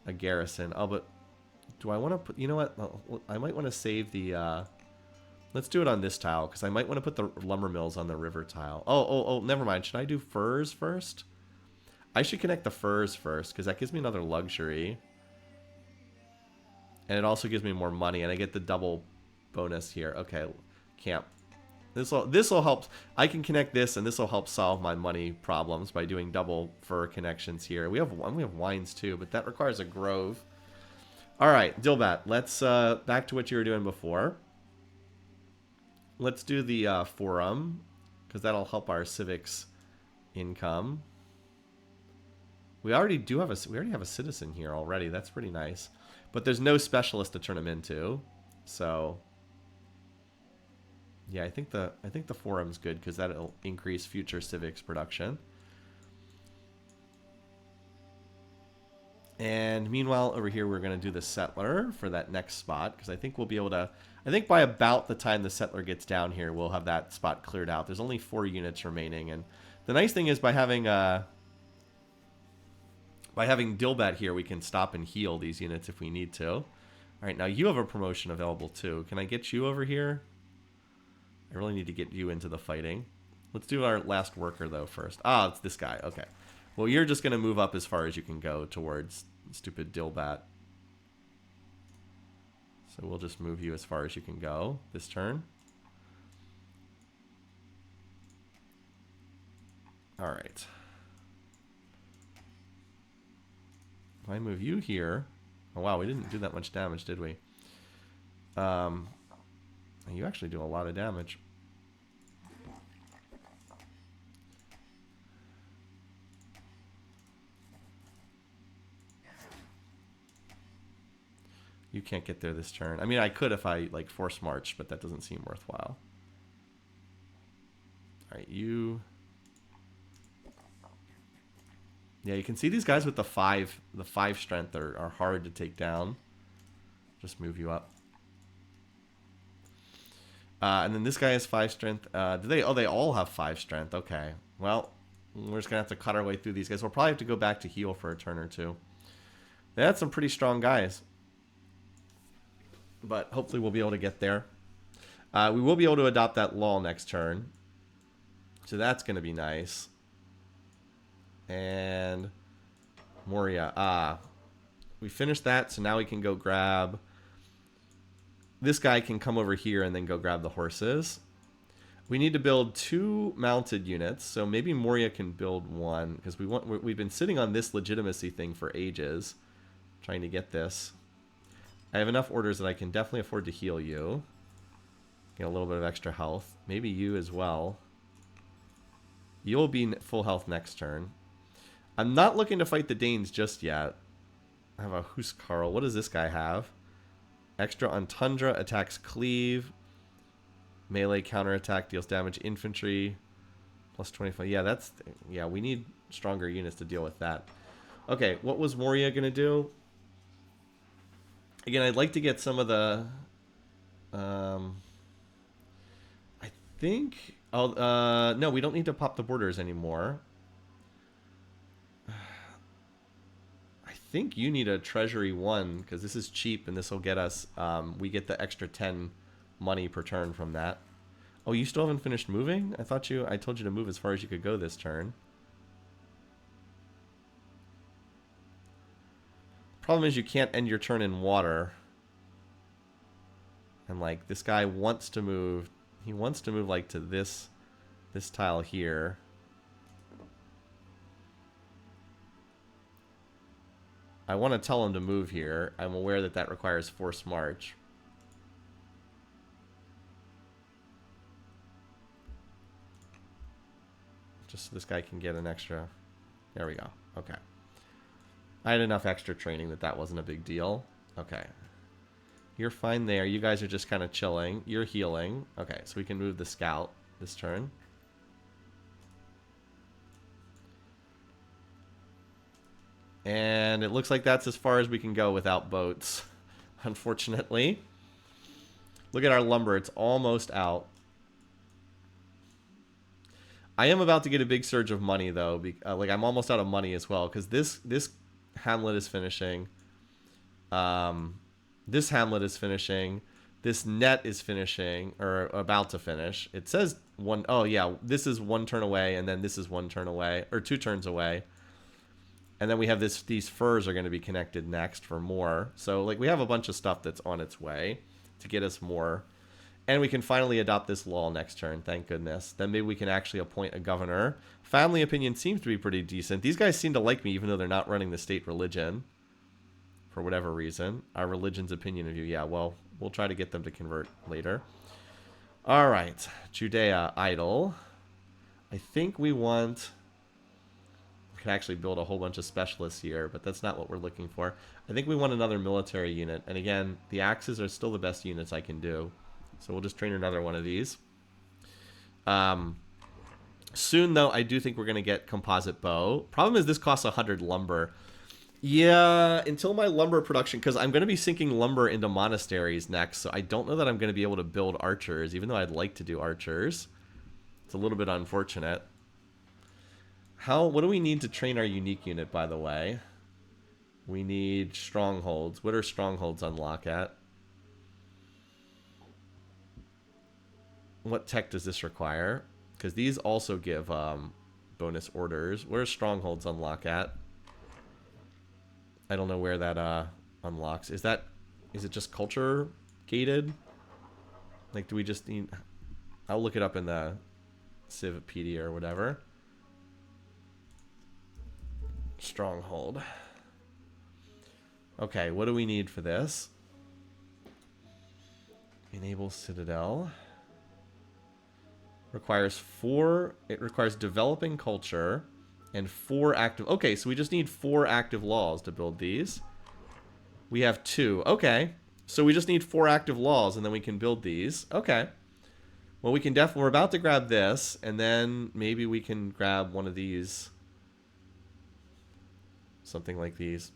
a garrison. Oh, but do I want to put... You know what? I might want to save the... Let's do it on this tile, because I might want to put the lumber mills on the river tile. Oh, never mind. Should I do furs first? I should connect the furs first, because that gives me another luxury. And it also gives me more money, and I get the double bonus here. Okay, camp. This'll help. I can connect this, and this will help solve my money problems by doing double fur connections here. We have wines too, but that requires a grove. All right, Dilbat, let's back to what you were doing before. Let's do the forum, because that'll help our civics income. We already have a citizen here already. That's pretty nice. But there's no specialist to turn him into. So yeah, I think the forum's good because that'll increase future civics production. And meanwhile, over here we're going to do the settler for that next spot, because I think we'll be able to, I think by about the time the settler gets down here, we'll have that spot cleared out. There's only 4 units remaining, and the nice thing is by having Dilbat here, we can stop and heal these units if we need to. All right, now you have a promotion available too. Can I get you over here? I really need to get you into the fighting. Let's do our last worker though first. Ah, it's this guy. Okay. Well, you're just going to move up as far as you can go towards stupid Dilbat. So we'll just move you as far as you can go this turn. All right. If I move you here... Oh, wow, we didn't do that much damage, did we? You actually do a lot of damage. You can't get there this turn. I mean, I could if I, like, force march, but that doesn't seem worthwhile. Alright, you... Yeah, you can see these guys with the 5 strength are hard to take down. Just move you up. And then this guy has 5 strength. Do they? Oh, they all have 5 strength. Okay. Well, we're just going to have to cut our way through these guys. We'll probably have to go back to heal for a turn or two. That's some pretty strong guys. But hopefully we'll be able to get there. We will be able to adopt that law next turn. So that's going to be nice. And Moria. We finished that, so now we can go grab... This guy can come over here and then go grab the horses. We need to build 2 mounted units, so maybe Moria can build 1, because we've been sitting on this legitimacy thing for ages, trying to get this. I have enough orders that I can definitely afford to heal you. Get a little bit of extra health. Maybe you as well. You'll be full health next turn. I'm not looking to fight the Danes just yet. I have a Huskarl. What does this guy have? Extra on Tundra, attacks cleave. Melee counterattack, deals damage infantry. Plus 25. Yeah, we need stronger units to deal with that. Okay, what was Moria going to do? Again, I'd like to get some of the... I think... Oh, no, we don't need to pop the borders anymore. I think you need a treasury 1, because this is cheap, and this will get us... we get the extra 10 money per turn from that. Oh, you still haven't finished moving? I told you to move as far as you could go this turn. Problem is you can't end your turn in water. And like this guy wants to move. He wants to move like to this tile here. I want to tell him to move here. I'm aware that that requires forced march. Just so this guy can get an extra. There we go. Okay. I had enough extra training that wasn't a big deal. Okay. You're fine there. You guys are just kind of chilling. You're healing. Okay, so we can move the scout this turn. And it looks like that's as far as we can go without boats, unfortunately. Look at our lumber. It's almost out. I am about to get a big surge of money, though. Like, I'm almost out of money as well, because this hamlet is finishing. This hamlet is finishing. This net is finishing, or about to finish. It says one... Oh, yeah, this is 1 turn away, and then this is 1 turn away, or 2 turns away. And then we have these furs are going to be connected next for more. So like we have a bunch of stuff that's on its way to get us more. And we can finally adopt this law next turn, thank goodness. Then maybe we can actually appoint a governor. Family opinion seems to be pretty decent. These guys seem to like me even though they're not running the state religion. For whatever reason. Our religion's opinion of you. Yeah, well, we'll try to get them to convert later. All right. Judea, idle. I think we want... We can actually build a whole bunch of specialists here, but that's not what we're looking for. I think we want another military unit. And again, the axes are still the best units I can do. So we'll just train another one of these. Soon, though, I do think we're going to get composite bow. Problem is this costs 100 lumber. Yeah, until my lumber production, because I'm going to be sinking lumber into monasteries next, so I don't know that I'm going to be able to build archers, even though I'd like to do archers. It's a little bit unfortunate. What do we need to train our unique unit, by the way? We need strongholds. What are strongholds unlock at? What tech does this require? Because these also give bonus orders. Where are strongholds unlock at? I don't know where that unlocks. Is it just culture gated? Like, do we just need... I'll look it up in the Civipedia or whatever. Stronghold. Okay, what do we need for this? Enable Citadel. Requires 4... It requires developing culture and 4 active... Okay, so we just need 4 active laws to build these. We have 2. Okay. So we just need 4 active laws and then we can build these. Okay. Well, we can we're about to grab this, and then maybe we can grab one of these. Something like these.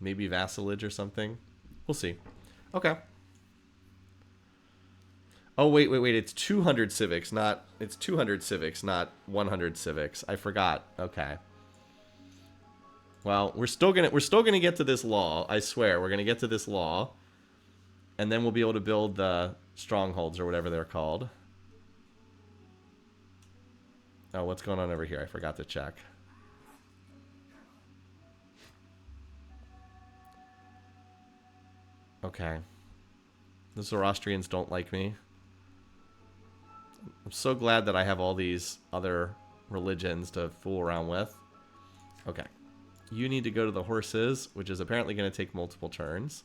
Maybe vassalage or something. We'll see. Okay. Oh, wait. It's 200 civics, not... It's 200 civics, not 100 civics. I forgot. Okay. Well, we're still gonna get to this law. I swear, we're gonna get to this law. And then we'll be able to build the strongholds or whatever they're called. Oh, what's going on over here? I forgot to check. Okay. The Zoroastrians don't like me. I'm so glad that I have all these other religions to fool around with. Okay. You need to go to the horses, which is apparently going to take multiple turns.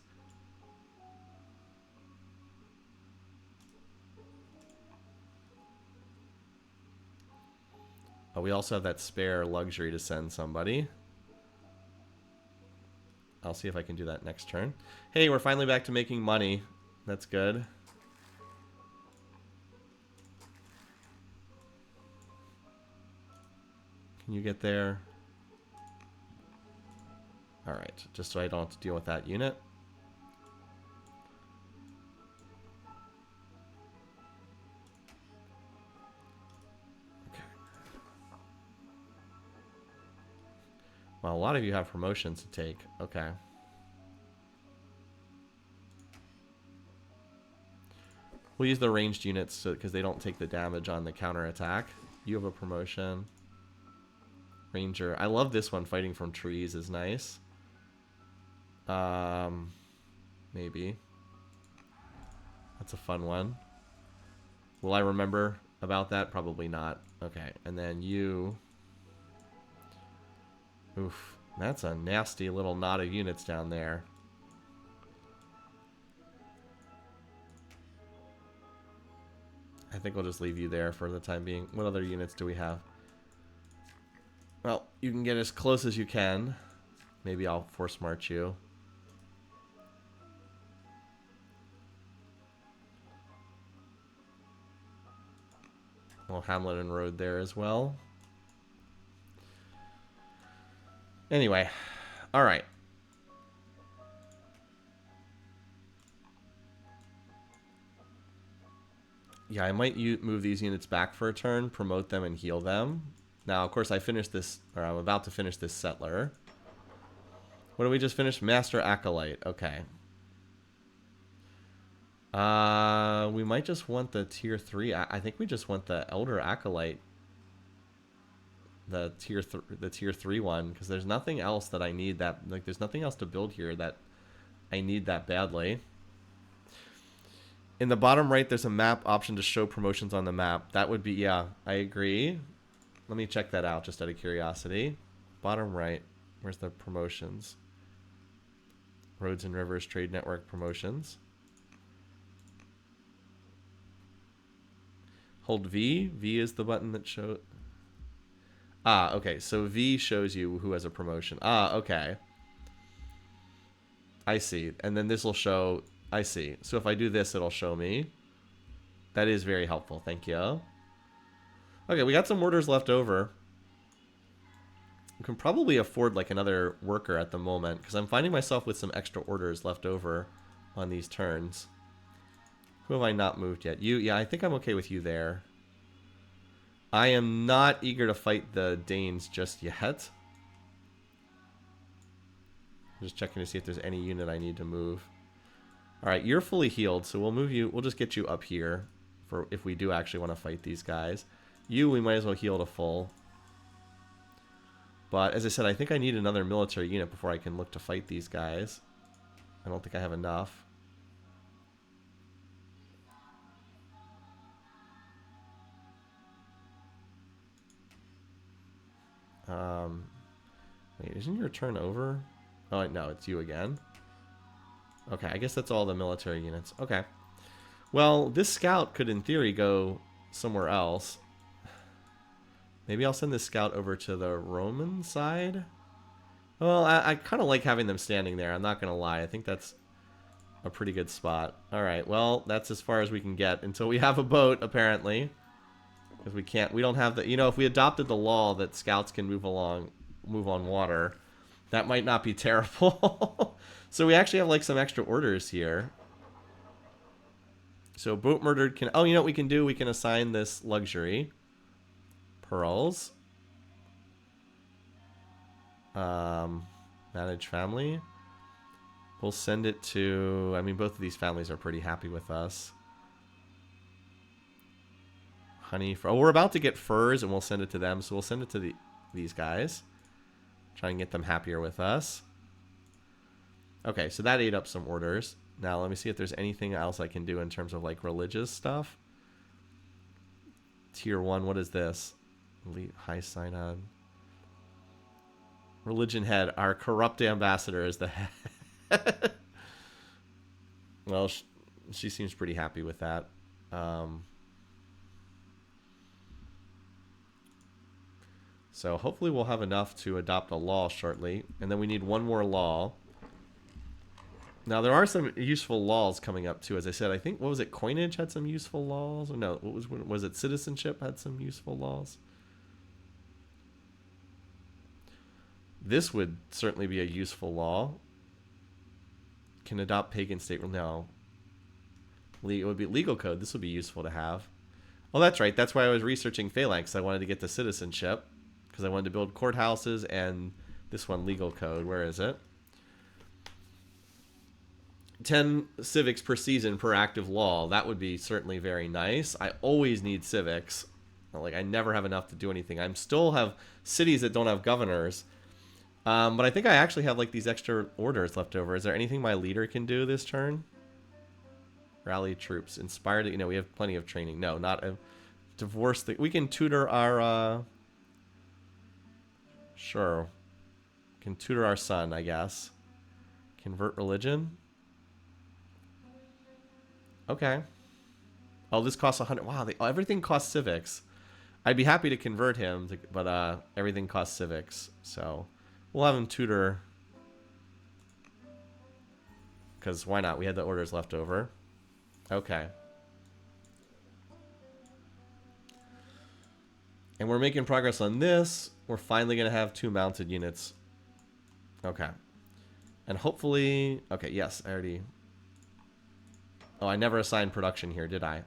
Oh, we also have that spare luxury to send somebody. I'll see if I can do that next turn. Hey, we're finally back to making money. That's good. Can you get there? Alright, just so I don't have to deal with that unit. Okay. Well, a lot of you have promotions to take. Okay. We'll use the ranged units because they don't take the damage on the counterattack. You have a promotion. Ranger. I love this one. Fighting from trees is nice. Maybe. That's a fun one. Will I remember about that? Probably not. Okay, and then you... Oof. That's a nasty little knot of units down there. I think we'll just leave you there for the time being. What other units do we have? Well, you can get as close as you can. Maybe I'll force march you. Well, Hamlet and Road there as well. Anyway, all right. Yeah, I might move these units back for a turn, promote them, and heal them. Now, of course, I finished this, or I'm about to finish this settler. What did we just finish? Master Acolyte. Okay. We might just want the tier 3. I think we just want the Elder Acolyte the tier 3 one, because there's nothing else that I need that, like, there's nothing else to build here that I need that badly. In the bottom right, there's a map option to show promotions on the map. That would be, yeah, I agree. Let me check that out just out of curiosity. Bottom right, where's the promotions? Roads and Rivers Trade Network promotions. Hold V. V is the button that shows. Ah, okay. So V shows you who has a promotion. Ah, okay. I see. And then this will show. I see. So if I do this, it'll show me. That is very helpful. Thank you. Okay, we got some orders left over. We can probably afford like another worker at the moment, because I'm finding myself with some extra orders left over on these turns. Who have I not moved yet? You, yeah, I think I'm okay with you there. I am not eager to fight the Danes just yet. I'm just checking to see if there's any unit I need to move. Alright, you're fully healed, so we'll move you, we'll just get you up here for if we do actually want to fight these guys. You, we might as well heal to full. But as I said, I think I need another military unit before I can look to fight these guys. I don't think I have enough. Wait, isn't your turn over? Oh, no, it's you again. Okay, I guess that's all the military units. Okay. Well, this scout could, in theory, go somewhere else. Maybe I'll send this scout over to the Roman side. Well, I kind of like having them standing there. I'm not going to lie. I think that's a pretty good spot. All right, well, that's as far as we can get until we have a boat, apparently. Because we don't have the, you know, if we adopted the law that scouts can move on water, that might not be terrible. So we actually have like some extra orders here. So boat murdered can, oh, you know what we can do? We can assign this luxury. Pearls. Manage family. We'll send it to, I mean, both of these families are pretty happy with us. Honey, oh, we're about to get furs and we'll send it to them. So we'll send it to these guys. Try and get them happier with us. Okay, so that ate up some orders. Now let me see if there's anything else I can do in terms of like religious stuff. Tier 1, what is this? Elite High Synod. Religion head. Our corrupt ambassador is the head. Well, she seems pretty happy with that. So hopefully we'll have enough to adopt a law shortly. And then we need one more law. Now there are some useful laws coming up too. As I said, I think, what was it? Coinage had some useful laws? Or no, what was it? Citizenship had some useful laws? This would certainly be a useful law. Can adopt pagan state. No. It would be legal code. This would be useful to have. Oh, that's right. That's why I was researching phalanx. I wanted to get the citizenship. Because I wanted to build courthouses and this one, legal code. Where is it? 10 civics per season per active law. That would be certainly very nice. I always need civics. Like, I never have enough to do anything. I still have cities that don't have governors. But I think I actually have, like, these extra orders left over. Is there anything my leader can do this turn? Rally troops. Inspired. You know, we have plenty of training. No, not a divorce. We can tutor our... Sure. Can tutor our son, I guess. Convert religion. Okay. Oh, this costs 100. Wow, everything costs civics. I'd be happy to convert him, but everything costs civics. So we'll have him tutor. Because why not? We had the orders left over. Okay. And we're making progress on this. We're finally going to have 2 mounted units. Okay. And hopefully... Okay, yes, I already... Oh, I never assigned production here, did I?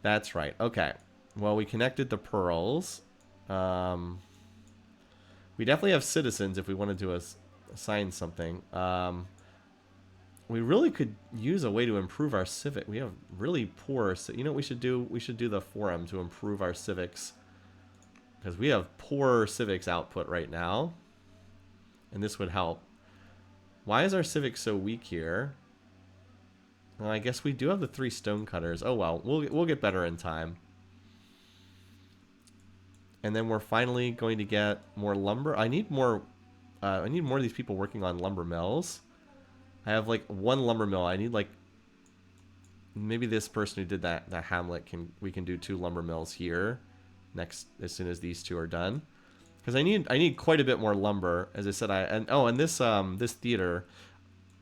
That's right. Okay. Well, we connected the pearls. We definitely have citizens if we wanted to assign something. We really could use a way to improve our civic. We have really poor... You know what we should do? We should do the forum to improve our civics. Because we have poor civics output right now. And this would help. Why is our civics so weak here? Well, I guess we do have the 3 stonecutters. Oh well, we'll get better in time. And then we're finally going to get more lumber. I need more of these people working on lumber mills. I have like 1 lumber mill. I need like maybe this person who did that hamlet we can do 2 lumber mills here next as soon as these 2 are done. Because I need quite a bit more lumber. As I said, and this theater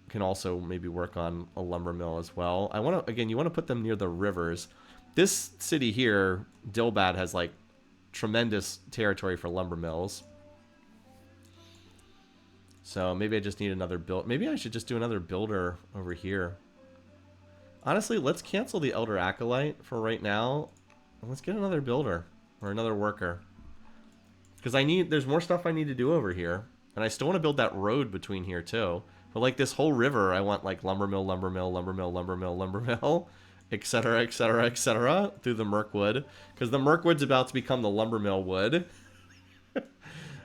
can also maybe work on a lumber mill as well. I want to, again, you want to put them near the rivers. This city here, Dilbad, has like tremendous territory for lumber mills. So maybe I just need another build. Maybe I should just do another builder over here. Honestly, let's cancel the Elder Acolyte for right now. And let's get another builder or another worker. Because there's more stuff I need to do over here. And I still want to build that road between here too. But like this whole river, I want like lumber mill, lumber mill, lumber mill, lumber mill, lumber mill, etc., etc., etc. through the Mirkwood. Because the Mirkwood's about to become the lumber mill wood.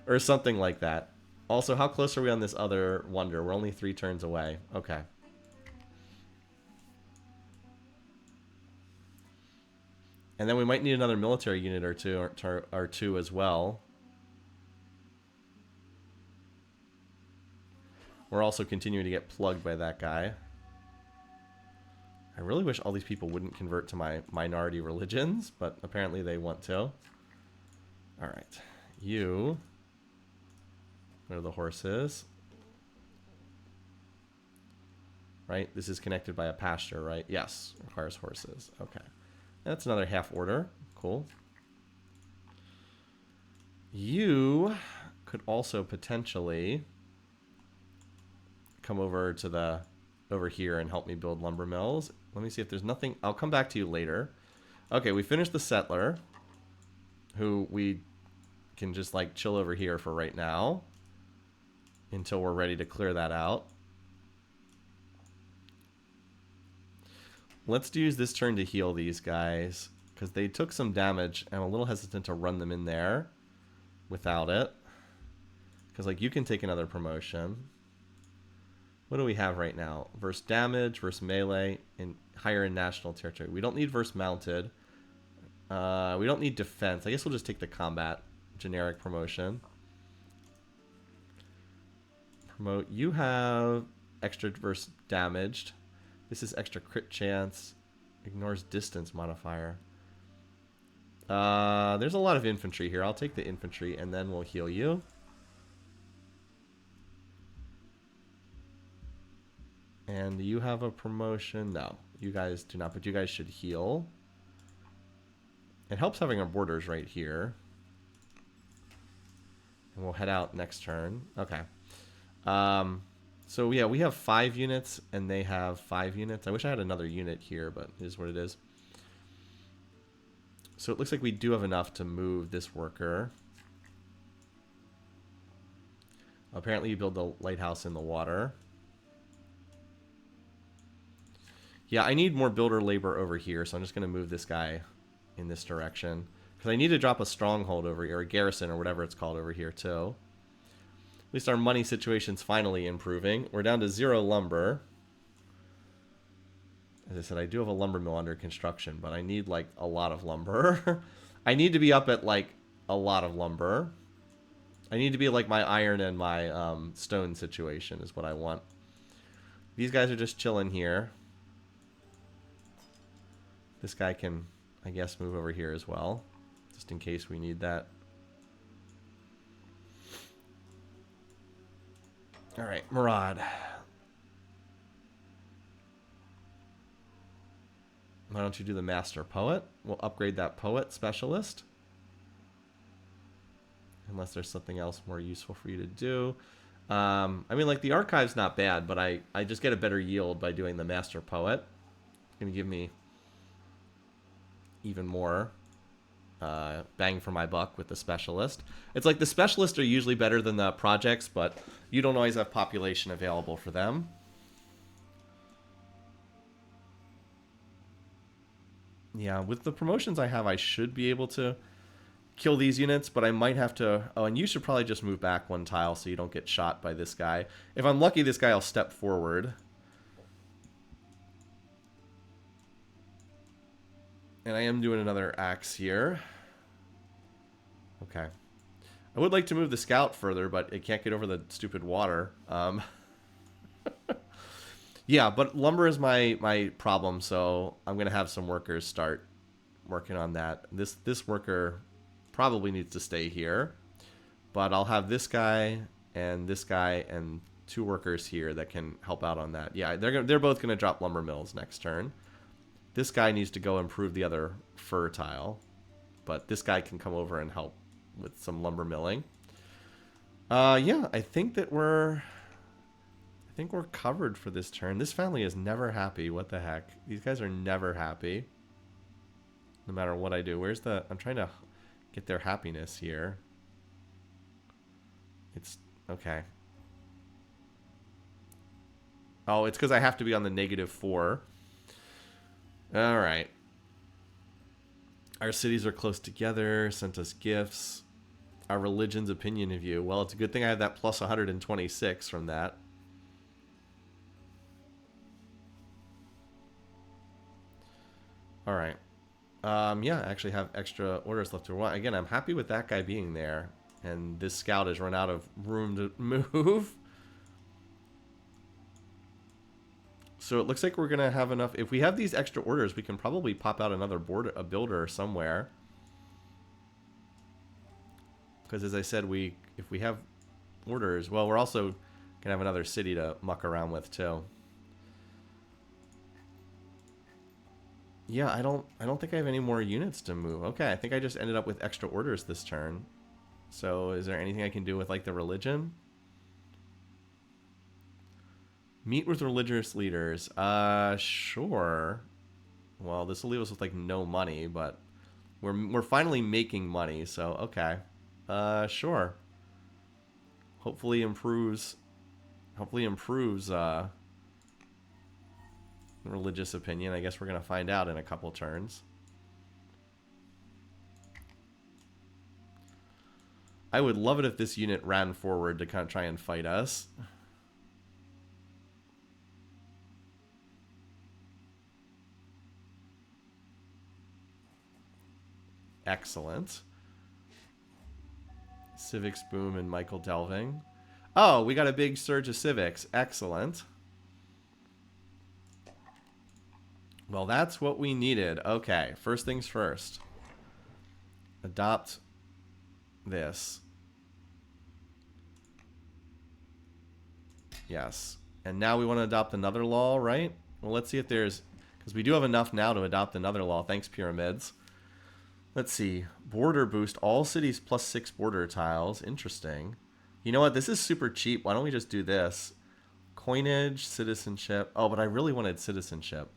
Or something like that. Also, how close are we on this other wonder? We're only 3 turns away. Okay. And then we might need another military unit or two as well. We're also continuing to get plugged by that guy. I really wish all these people wouldn't convert to my minority religions, but apparently they want to. Alright. You... Where are the horses? Right? This is connected by a pasture, right? Yes. Requires horses. Okay. That's another half order. Cool. You could also potentially come over here and help me build lumber mills. Let me see if there's nothing. I'll come back to you later. Okay, we finished the settler, who we can just like chill over here for right now until we're ready to clear that out. Let's use this turn to heal these guys because they took some damage. I'm a little hesitant to run them in there without it. Because like you can take another promotion. What do we have right now? Verse damage, verse melee, and higher in national territory. We don't need verse mounted. We don't need defense. I guess we'll just take the combat generic promotion. Promote. You have extra verse damaged. This is extra crit chance. Ignores distance modifier. There's a lot of infantry here. I'll take the infantry and then we'll heal you. And you have a promotion? No, you guys do not, but you guys should heal. It helps having our borders right here. And we'll head out next turn. Okay. So yeah, we have 5 units and they have 5 units. I wish I had another unit here, but it is what it is. So it looks like we do have enough to move this worker. Apparently you build the lighthouse in the water. Yeah, I need more builder labor over here, so I'm just going to move this guy in this direction. Because I need to drop a stronghold over here, or a garrison, or whatever it's called over here, too. At least our money situation's finally improving. We're down to 0 lumber. As I said, I do have a lumber mill under construction, but I need, like, a lot of lumber. I need to be up at, like, a lot of lumber. I need to be, like, my iron and my stone situation is what I want. These guys are just chilling here. This guy can, I guess, move over here as well, just in case we need that. All right, Murad. Why don't you do the Master Poet? We'll upgrade that Poet Specialist. Unless there's something else more useful for you to do. I mean, like, the Archive's not bad, but I just get a better yield by doing the Master Poet. It's going to give me even more bang for my buck with the Specialist. It's like the Specialists are usually better than the projects, but you don't always have population available for them. Yeah, with the promotions I have, I should be able to kill these units, but I might have to... Oh, and you should probably just move back one tile so you don't get shot by this guy. If I'm lucky, this guy will step forward. And I am doing another axe here. Okay. I would like to move the scout further, but it can't get over the stupid water. Yeah, but lumber is my problem, so I'm going to have some workers start working on that. This worker probably needs to stay here, but I'll have this guy and 2 workers here that can help out on that. Yeah, they're both going to drop lumber mills next turn. This guy needs to go improve the other fur tile, but this guy can come over and help with some lumber milling. Yeah, I think we're covered for this turn. This family is never happy. What the heck? These guys are never happy. No matter what I do. I'm trying to get their happiness here. It's okay. Oh, it's because I have to be on the -4. All right. Our cities are close together. Sent us gifts. Our religion's opinion of you. Well, it's a good thing I have that plus 126 from that. All right. Yeah, I actually have extra orders left to run. Again, I'm happy with that guy being there. And this scout has run out of room to move. So it looks like we're going to have enough. If we have these extra orders, we can probably pop out another a builder somewhere. Because as I said, if we have orders, well, we're also going to have another city to muck around with too. Yeah, I don't think I have any more units to move. Okay, I think I just ended up with extra orders this turn. So is there anything I can do with like the religion? Meet with religious leaders. Sure. Well, this will leave us with like no money, but we're finally making money, so okay. Sure. Hopefully improves religious opinion. I guess we're going to find out in a couple turns. I would love it if this unit ran forward to kind of try and fight us. Excellent. Civics boom and Michael delving. Oh, we got a big surge of civics. Excellent. Well, that's what we needed. Okay, first things first. Adopt this. Yes. And now we want to adopt another law, right? Well, let's see if there's... Because we do have enough now to adopt another law. Thanks, pyramids. Let's see. Border boost. All cities plus 6 border tiles. Interesting. You know what? This is super cheap. Why don't we just do this? Coinage, citizenship. Oh, but I really wanted citizenship.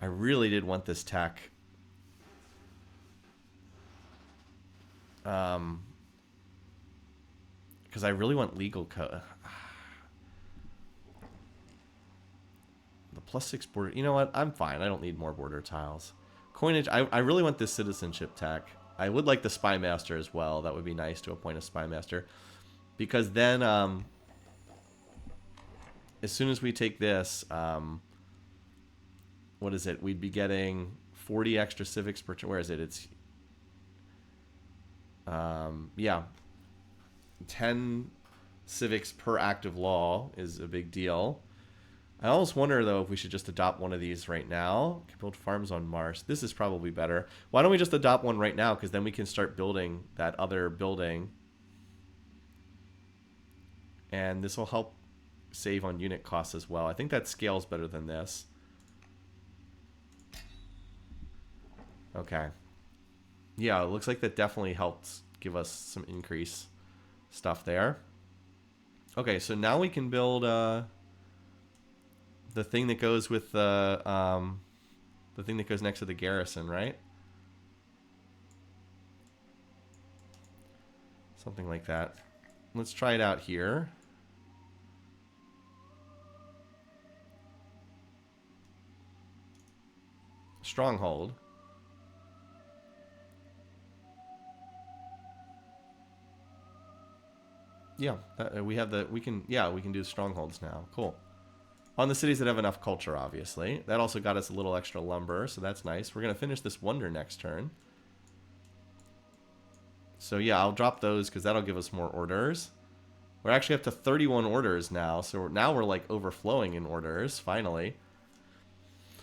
I really did want this tech. Because I really want legal code. The plus 6 border. You know what? I'm fine. I don't need more border tiles. Coinage. I really want this citizenship tech. I would like the spy master as well. That would be nice to appoint a spy master. Because then, as soon as we take this, what is it? We'd be getting 40 extra civics per turn. Where is it? It's, yeah. 10 civics per active law is a big deal. I almost wonder, though, if we should just adopt one of these right now. Can build farms on Mars. This is probably better. Why don't we just adopt one right now? Because then we can start building that other building. And this will help save on unit costs as well. I think that scales better than this. Okay. Yeah, it looks like that definitely helped give us some increase stuff there. Okay, so now we can build... the thing that goes with the thing that goes next to the garrison, right? Something like that. Let's try it out here. Stronghold. Yeah, we have the, we can do strongholds now. Cool. On the cities that have enough culture, obviously. That also got us a little extra lumber, so that's nice. We're going to finish this wonder next turn. So yeah, I'll drop those because that'll give us more orders. We're actually up to 31 orders now, so now we're like overflowing in orders, finally.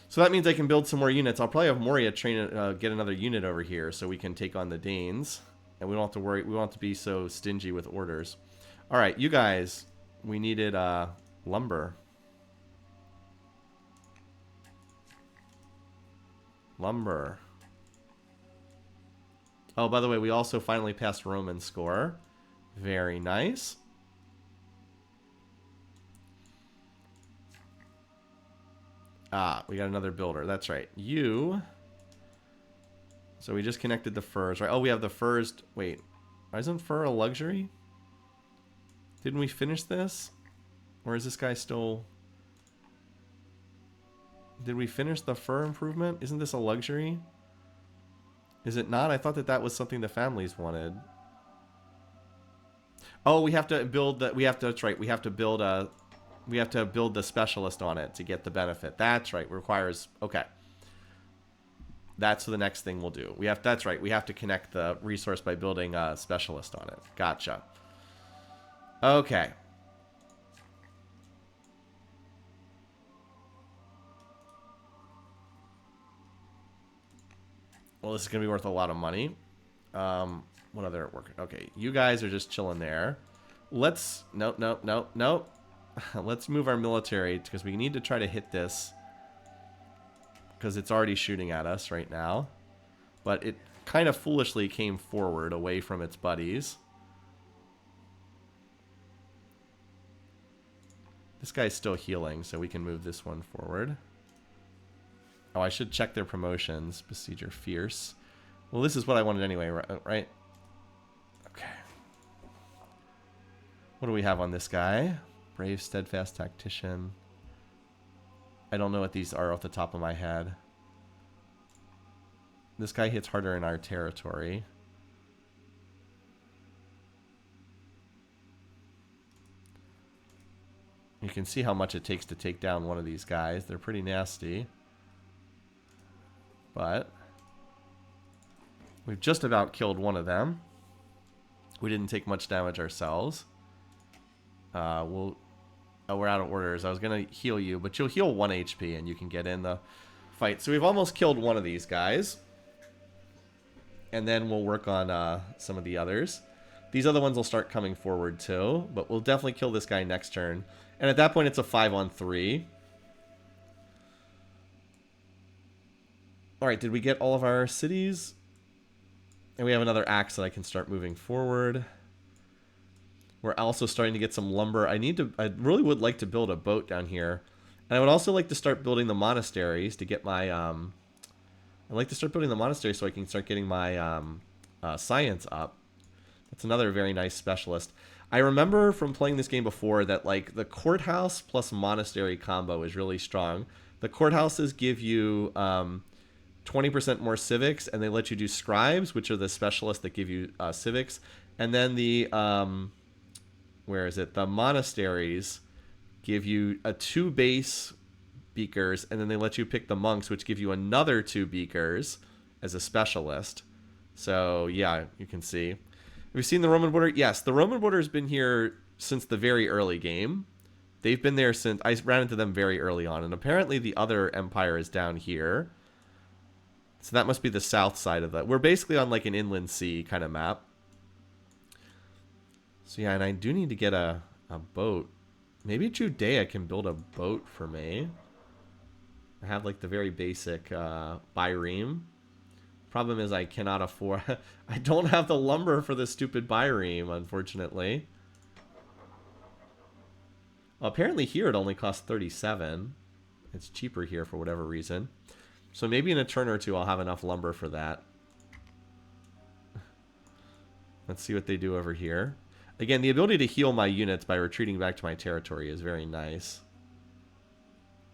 So that means I can build some more units. I'll probably have Moria get another unit over here so we can take on the Danes. And we don't have to worry, we don't have to be so stingy with orders. Alright, you guys, we needed lumber. Lumber. Oh, by the way, we also finally passed Roman score. Very nice. Ah, we got another builder. That's right. You. So we just connected the furs, right? Oh, we have the furs. Wait. Isn't fur a luxury? Didn't we finish this? Or is this guy still... Did we finish the fur improvement? Isn't this a luxury? Is it not? I thought that that was something the families wanted. Oh, we have to build the... We have to... That's right. We have to build a... We have to build the specialist on it to get the benefit. That's right. It requires... Okay. That's the next thing we'll do. We have... That's right. We have to connect the resource by building a specialist on it. Gotcha. Okay. Well, this is going to be worth a lot of money. What other work? Okay, you guys are just chilling there. Let's... Nope, nope, nope, nope. Let's move our military, because we need to try to hit this. Because it's already shooting at us right now. But it kind of foolishly came forward away from its buddies. This guy's still healing, so we can move this one forward. Oh, I should check their promotions. Besieger Fierce. Well, this is what I wanted anyway, right? Okay. What do we have on this guy? Brave, Steadfast Tactician. I don't know what these are off the top of my head. This guy hits harder in our territory. You can see how much it takes to take down one of these guys. They're pretty nasty. But we've just about killed one of them. We didn't take much damage ourselves. Oh, we're out of orders. I was going to heal you, but you'll heal 1 HP and you can get in the fight. So we've almost killed one of these guys. And then we'll work on some of the others. These other ones will start coming forward too, but we'll definitely kill this guy next turn. And at that point, it's a 5-on-3. Alright, did we get all of our cities? And we have another axe that I can start moving forward. We're also starting to get some lumber. I really would like to build a boat down here. And I would also like to start building the monasteries to get my... I'd like to start building the monastery so I can start getting my science up. That's another very nice specialist. I remember from playing this game before that like the courthouse plus monastery combo is really strong. The courthouses give you 20% more civics, and they let you do scribes, which are the specialists that give you civics. And then the where is it? The monasteries give you 2 base beakers, and then they let you pick the monks, which give you another 2 beakers as a specialist. So yeah, you can see. Have you seen the Roman border? Yes, the Roman border has been here since the very early game. They've been there since... I ran into them very early on, and apparently the other empire is down here. So that must be the south side of that. We're basically on like an inland sea kind of map. So yeah, and I do need to get a boat. Maybe Judea can build a boat for me. I have like the very basic bireme. Problem is I cannot afford... I don't have the lumber for the stupid bireme, unfortunately. Well, apparently here it only costs 37. It's cheaper here for whatever reason. So maybe in a turn or two I'll have enough lumber for that. Let's see what they do over here. Again, the ability to heal my units by retreating back to my territory is very nice.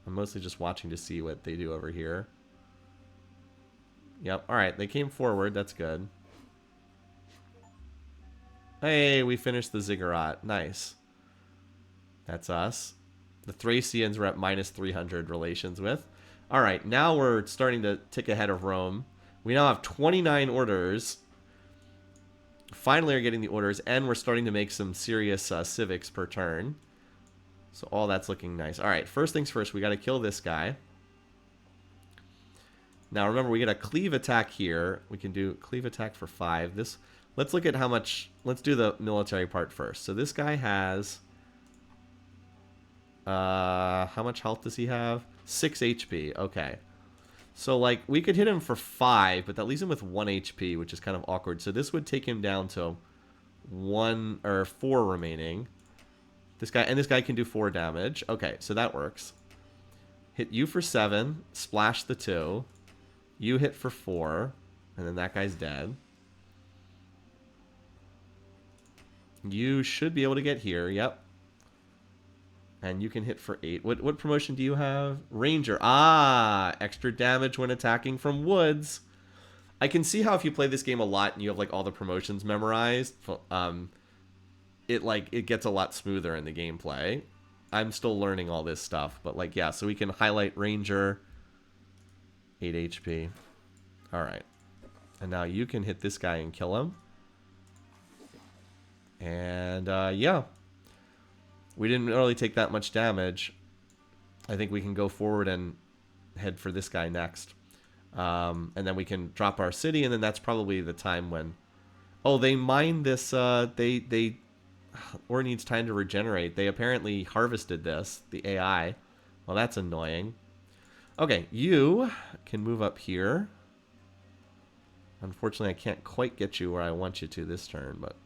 I'm mostly just watching to see what they do over here. Yep, alright, they came forward, that's good. Hey, we finished the ziggurat. Nice. That's us. The Thracians we're at minus 300 relations with. All right, now we're starting to tick ahead of Rome. We now have 29 orders. Finally are getting the orders, and we're starting to make some serious civics per turn. So all that's looking nice. All right, first things first, we got to kill this guy. Now remember, we get a cleave attack here. We can do cleave attack for 5. This, let's look at how much. Let's do the military part first. So this guy has. How much health does he have? 6 HP. Okay. So like we could hit him for 5, but that leaves him with 1 HP, which is kind of awkward. So this would take him down to 1 or 4 remaining. This guy can do 4 damage. Okay, so that works. Hit you for 7, splash the 2. You hit for 4, and then that guy's dead. You should be able to get here. Yep. And you can hit for 8. What promotion do you have? Ranger. Ah, extra damage when attacking from woods. I can see how if you play this game a lot and you have like all the promotions memorized, it gets a lot smoother in the gameplay. I'm still learning all this stuff, but like yeah, so we can highlight Ranger. 8 HP. All right. And now you can hit this guy and kill him. And yeah. We didn't really take that much damage. I think we can go forward and head for this guy next. And then we can drop our city, and then that's probably the time when... Oh, they mine this... Or needs time to regenerate. They apparently harvested this, the AI. Well, that's annoying. Okay, you can move up here. Unfortunately, I can't quite get you where I want you to this turn, but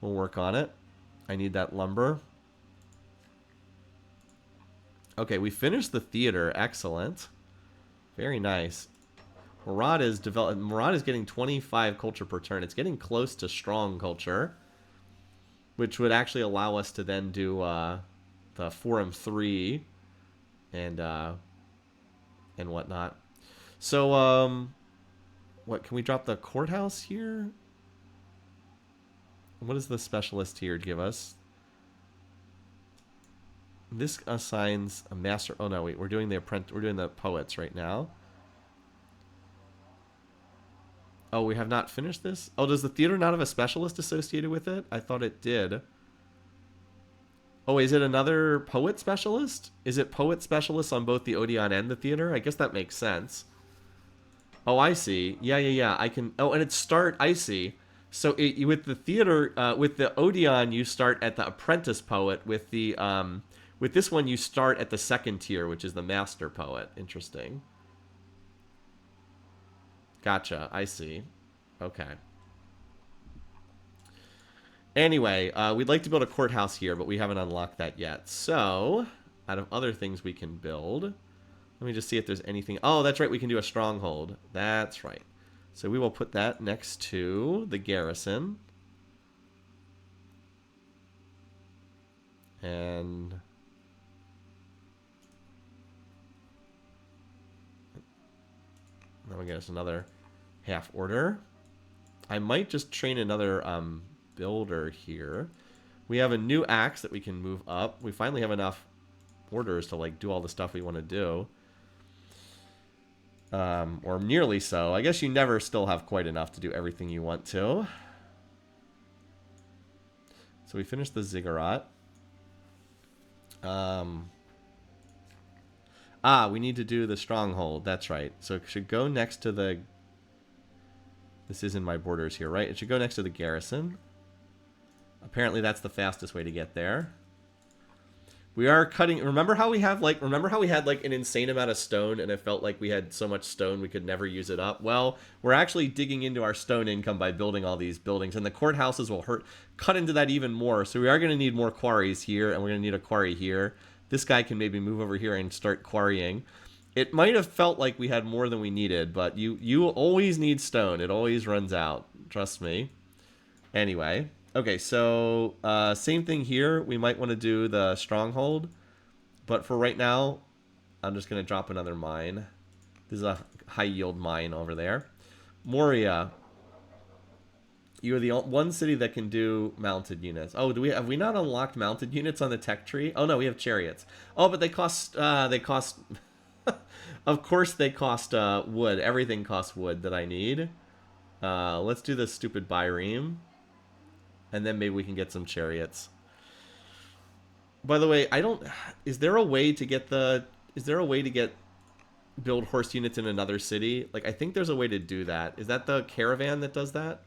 we'll work on it. I need that lumber. Okay, we finished the theater. Excellent. Very nice. Murad is getting 25 culture per turn. It's getting close to strong culture, which would actually allow us to then do the Forum 3 and whatnot. So, what, can we drop the courthouse here? What does the specialist here give us? This assigns a master. Oh no, wait, we're doing the poets right now. Oh, we have not finished this? Oh, does the theater not have a specialist associated with it? I thought it did. Oh, is it another poet specialist? Is it poet specialist on both the Odeon and the theater? I guess that makes sense. Oh, I see. Yeah. I can... Oh, and it's start... I see. So with the theater, with the Odeon, you start at the apprentice poet. With the with this one, you start at the second tier, which is the master poet. Interesting. Gotcha. I see. Okay. Anyway, we'd like to build a courthouse here, but we haven't unlocked that yet. So, out of other things we can build, let me just see if there's anything. Oh, that's right. We can do a stronghold. That's right. So we will put that next to the garrison. And then we get us another half order. I might just train another builder here. We have a new axe that we can move up. We finally have enough orders to like do all the stuff we want to do. Or nearly so. I guess you never still have quite enough to do everything you want to. So we finished the ziggurat. We need to do the stronghold. That's right. So it should go next to the... This is in my borders here, right? It should go next to the garrison. Apparently that's the fastest way to get there. We are cutting... Remember how we had like an insane amount of stone and it felt like we had so much stone we could never use it up? Well, we're actually digging into our stone income by building all these buildings, and the courthouses will cut into that even more. So we are going to need more quarries here, and we're going to need a quarry here. This guy can maybe move over here and start quarrying. It might have felt like we had more than we needed, but you always need stone. It always runs out. Trust me. Anyway... Okay, so same thing here. We might want to do the stronghold, but for right now, I'm just going to drop another mine. This is a high yield mine over there. Moria. You're the one city that can do mounted units. Oh, do we have we not unlocked mounted units on the tech tree? Oh no, we have chariots. Oh, but they cost of course they cost wood. Everything costs wood that I need. Let's do this stupid bireme, and then maybe we can get some chariots. By the way, I don't. Is there a way to get the? Is there a way to get build horse units in another city? Like I think there's a way to do that. Is that the caravan that does that?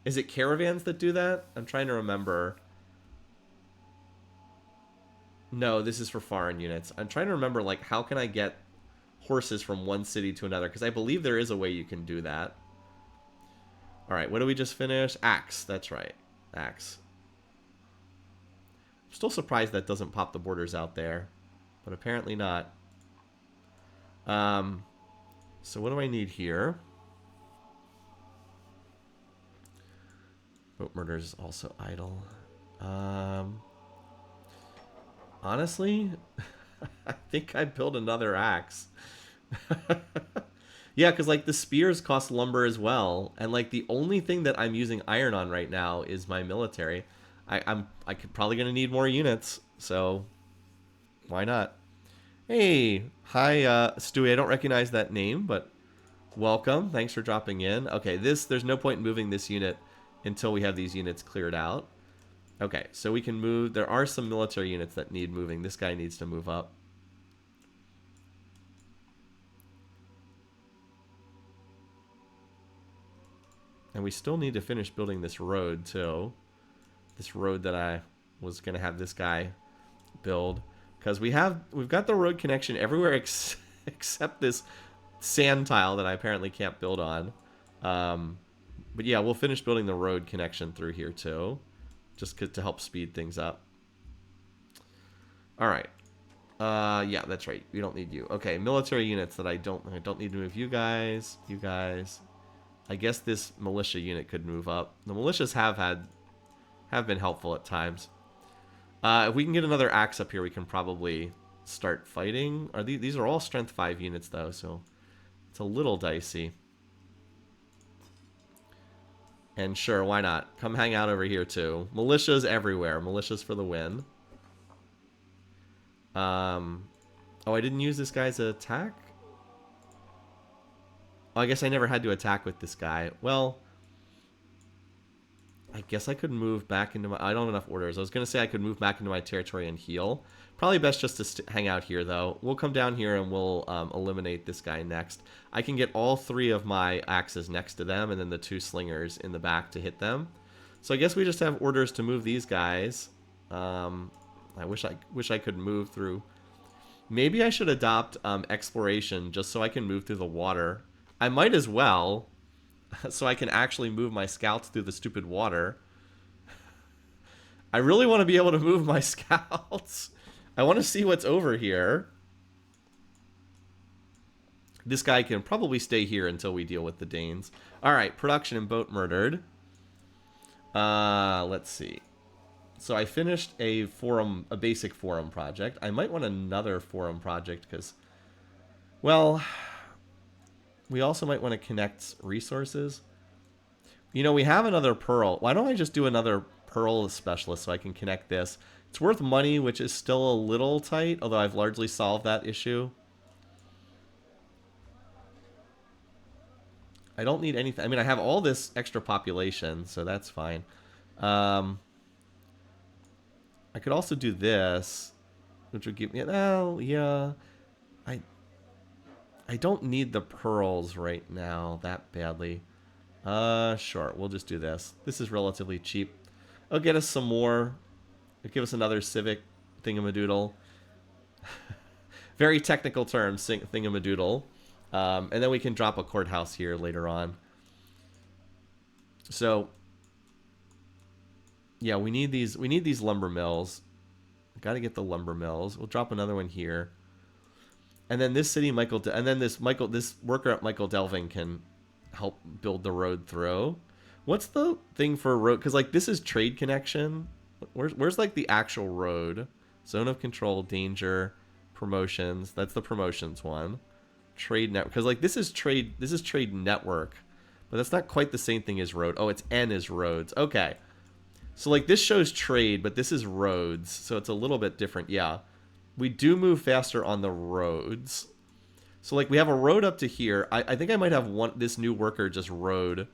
Is it caravans that do that? I'm trying to remember. No, this is for foreign units. I'm trying to remember, like, how can I get horses from one city to another? Because I believe there is a way you can do that. All right, what do we just finish? Axe, that's right. Axe. I'm still surprised that doesn't pop the borders out there. But apparently not. So what do I need here? Boat murder is also idle. Honestly, I think I build another axe. Yeah, because like the spears cost lumber as well, and like the only thing that I'm using iron on right now is my military. I'm probably gonna need more units, so why not? Hey, hi, Stewie. I don't recognize that name, but welcome. Thanks for dropping in. Okay, there's no point in moving this unit until we have these units cleared out. Okay, so we can move. There are some military units that need moving. This guy needs to move up. And we still need to finish building this road, too. This road that I was going to have this guy build. Because we've got the road connection everywhere except this sand tile that I apparently can't build on. But yeah, we'll finish building the road connection through here, too. Just to help speed things up. All right. Yeah, that's right. We don't need you. Okay, military units that I don't need to move. You guys. I guess this militia unit could move up. The militias have been helpful at times. If we can get another axe up here, we can probably start fighting. These are all strength 5 units though, so it's a little dicey. And sure, why not? Come hang out over here too. Militias everywhere. Militias for the win. Oh, I didn't use this guy's attack? Oh, I guess I never had to attack with this guy. Well, I guess I could move back into my... I don't have enough orders. I was going to say I could move back into my territory and heal. Probably best just to hang out here, though. We'll come down here and we'll eliminate this guy next. I can get all 3 of my axes next to them and then the 2 slingers in the back to hit them. So I guess we just have orders to move these guys. I wish I could move through... Maybe I should adopt exploration just so I can move through the water. I might as well... so I can actually move my scouts through the stupid water. I really want to be able to move my scouts. I want to see what's over here. This guy can probably stay here until we deal with the Danes. Alright, production and boat murdered. Let's see. So I finished a basic forum project. I might want another forum project because, well... we also might want to connect resources. You know, we have another pearl. Why don't I just do another pearl specialist so I can connect this? It's worth money, which is still a little tight, although I've largely solved that issue. I don't need anything. I mean, I have all this extra population, so that's fine. I could also do this, which would give me... oh, yeah. I don't need the pearls right now that badly. Sure, we'll just do this. This is relatively cheap. It'll get us some more. It'll give us another civic thingamadoodle. Very technical term, thingamadoodle. And then we can drop a courthouse here later on. So, yeah, we need these lumber mills. Got to get the lumber mills. We'll drop another one here. And then this city, this worker at Michael Delving can help build the road through. What's the thing for road? Because like this is trade connection. Where's like the actual road? Zone of control, danger, promotions. That's the promotions one. Trade network. Because like this is trade network. But that's not quite the same thing as road. Oh, it's N is roads. Okay. So, like, this shows trade, but this is roads. So it's a little bit different. Yeah. We do move faster on the roads. So, like, we have a road up to here. I think I might have this new worker just rode,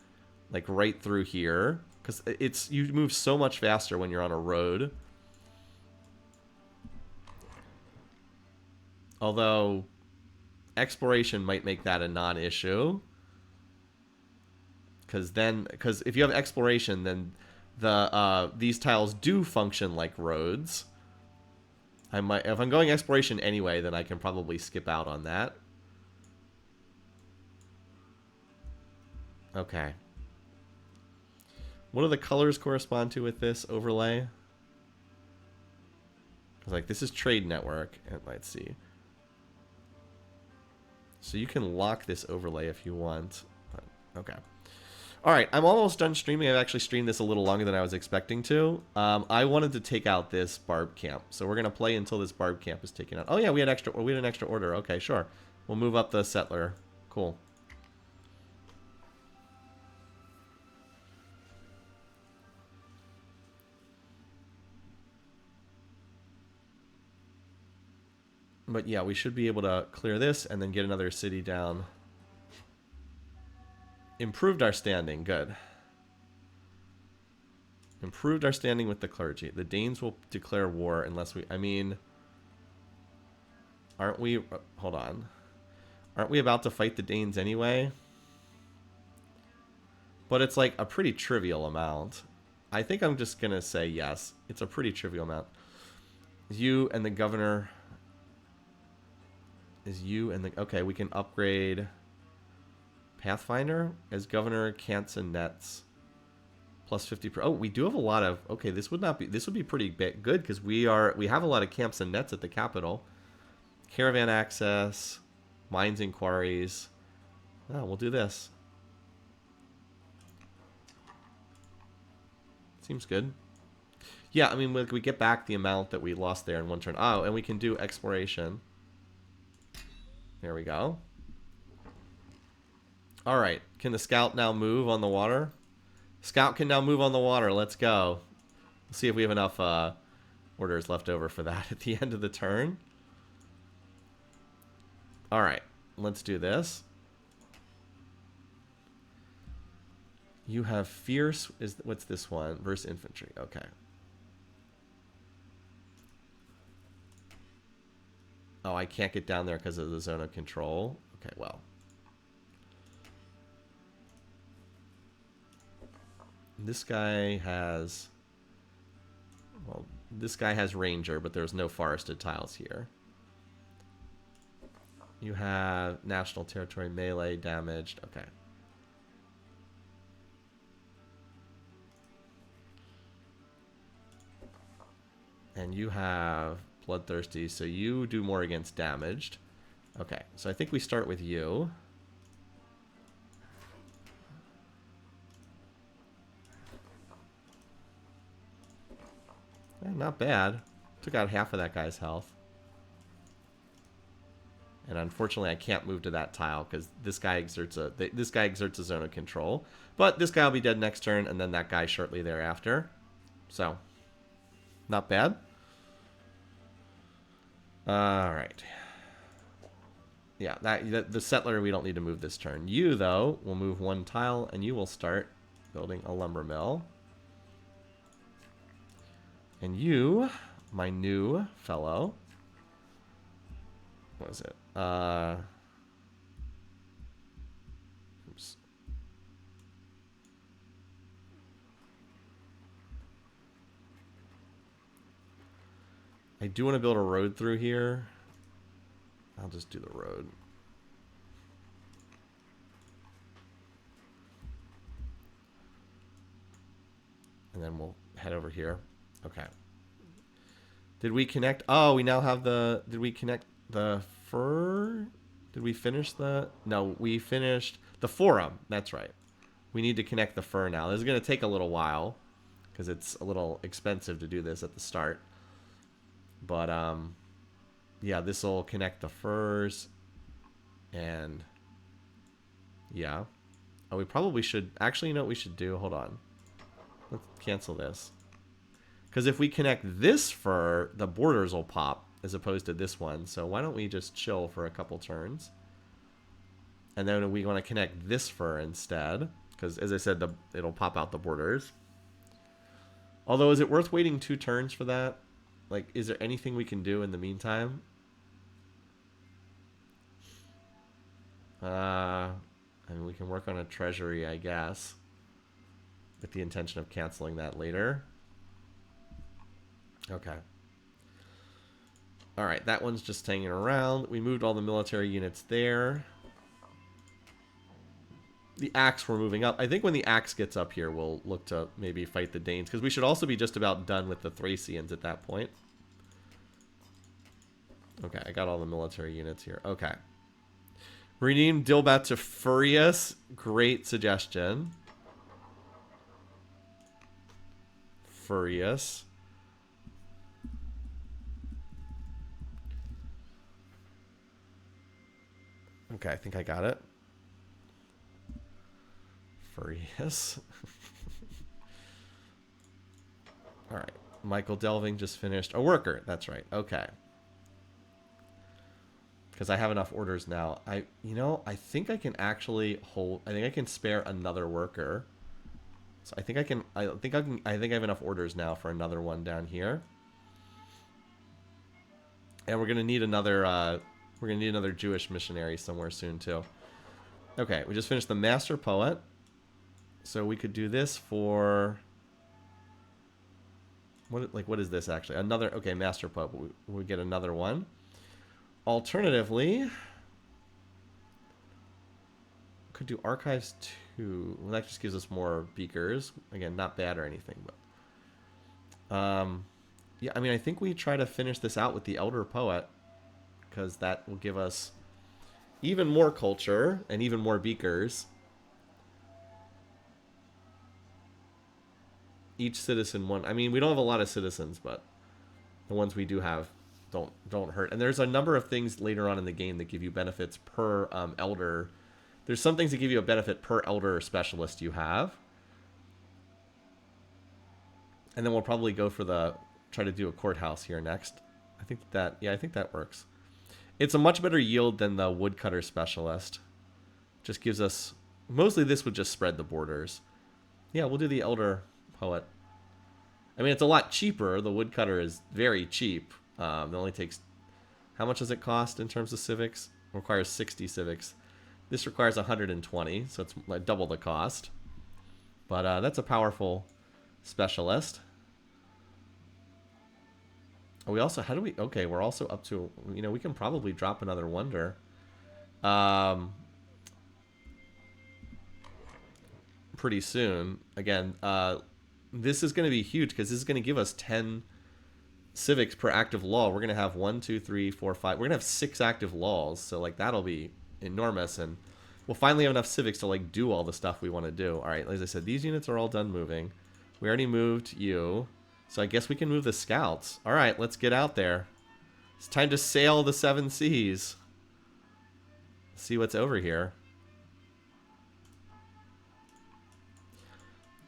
like, right through here. Because you move so much faster when you're on a road. Although, exploration might make that a non-issue. Because if you have exploration, then these tiles do function like roads. If I'm going exploration anyway, then I can probably skip out on that. Okay. What do the colors correspond to with this overlay? Because, like, this is trade network, and let's see. So you can lock this overlay if you want. Okay. All right, I'm almost done streaming. I've actually streamed this a little longer than I was expecting to. I wanted to take out this barb camp, so we're gonna play until this barb camp is taken out. Oh yeah, we had an extra order. Okay, sure. We'll move up the settler. Cool. But yeah, we should be able to clear this and then get another city down. Improved our standing. Good. Improved our standing with the clergy. The Danes will declare war unless we... I mean... Aren't we... Hold on. Aren't we about to fight the Danes anyway? But it's like a pretty trivial amount. I think I'm just going to say yes. It's a pretty trivial amount. You and the governor... Okay, we can upgrade Pathfinder as governor, Cants and Nets. Plus 50 per... Oh, we do have a lot of... Okay, this would be pretty good because we have a lot of camps and nets at the capital. Caravan access, mines and quarries. Oh, we'll do this. Seems good. Yeah, I mean, we get back the amount that we lost there in one turn. Oh, and we can do exploration. There we go. All right. Can the scout now move on the water? Scout can now move on the water. Let's go. Let's see if we have enough orders left over for that at the end of the turn. All right. Let's do this. You have fierce. What's this one? Versus infantry. Okay. Oh, I can't get down there because of the zone of control. Okay, well. This guy has... Well, this guy has ranger, but there's no forested tiles here. You have national territory melee damaged. Okay. And you have... bloodthirsty, so you do more against damaged. Okay, so I think we start with you. Not bad. Took out half of that guy's health. And unfortunately, I can't move to that tile because this guy exerts a zone of control. But this guy will be dead next turn, and then that guy shortly thereafter. So, not bad. Alright. Yeah, the settler we don't need to move this turn. You, though, will move one tile, and you will start building a lumber mill. And you, my new fellow... What is it? Oops. I do want to build a road through here. I'll just do the road. And then we'll head over here. Okay. Did we connect? Oh, we now have the... Did we connect the fur? Did we finish the... No, we finished the forum. That's right. We need to connect the fur now. This is going to take a little while because it's a little expensive to do this at the start. But, yeah, this will connect the furs. And, yeah. Oh, we probably should... Actually, you know what we should do? Hold on. Let's cancel this. Because if we connect this fur, the borders will pop as opposed to this one. So why don't we just chill for a couple turns? And then we want to connect this fur instead. Because, as I said, it'll pop out the borders. Although, is it worth waiting 2 turns for that? Like, is there anything we can do in the meantime? I mean, we can work on a treasury, I guess. With the intention of canceling that later. Okay. Alright, that one's just hanging around. We moved all the military units there. The axe we're moving up. I think when the axe gets up here, we'll look to maybe fight the Danes. Because we should also be just about done with the Thracians at that point. Okay, I got all the military units here. Okay. Rename Dilbat to Furious. Great suggestion. Furious. Okay, I think I got it. Furious. Alright. Michael Delving just finished. A worker. That's right. Okay. Because I have enough orders now. I think I can actually hold... I think I can spare another worker. So I think I can... I think I have enough orders now for another one down here. And we're going to need another... we're going to need another Jewish missionary somewhere soon, too. Okay, we just finished the Master Poet. So we could do this for... What is this, actually? Another... Okay, Master Poet. We get another one. Alternatively... Could do Archives 2. Well, that just gives us more beakers. Again, not bad or anything, but... yeah, I mean, I think we try to finish this out with the Elder Poet. Because that will give us even more culture and even more beakers. Each citizen one. I mean, we don't have a lot of citizens, but the ones we do have don't hurt. And there's a number of things later on in the game that give you benefits per elder. There's some things that give you a benefit per elder specialist you have. And then we'll probably go for try to do a courthouse here next. I think that works. It's a much better yield than the woodcutter specialist. Just gives us... Mostly this would just spread the borders. Yeah, we'll do the Elder Poet. I mean, it's a lot cheaper. The woodcutter is very cheap. It only takes... How much does it cost in terms of civics? It requires 60 civics. This requires 120, so it's like double the cost. But that's a powerful specialist. We also, how do we, okay, we're also up to, we can probably drop another wonder. Pretty soon. Again, this is going to be huge because this is going to give us 10 civics per active law. We're going to have 1, 2, 3, 4, 5. We're going to have 6 active laws. So, like, that'll be enormous. And we'll finally have enough civics to, like, do all the stuff we want to do. All right, as I said, these units are all done moving. We already moved you. So I guess we can move the scouts. All right, let's get out there. It's time to sail the 7 seas. See what's over here.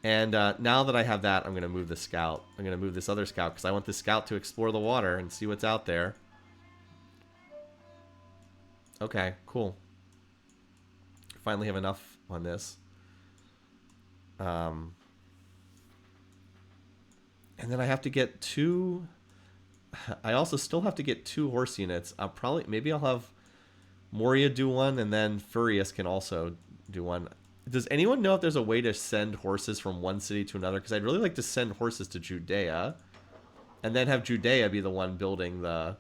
And now that I have that, I'm going to move the scout. I'm going to move this other scout because I want the scout to explore the water and see what's out there. Okay, cool. Finally have enough on this. And then I have to get 2... I also still have to get 2 horse units. Maybe I'll have Moria do one, and then Furious can also do one. Does anyone know if there's a way to send horses from one city to another? Because I'd really like to send horses to Judea, and then have Judea be the one building the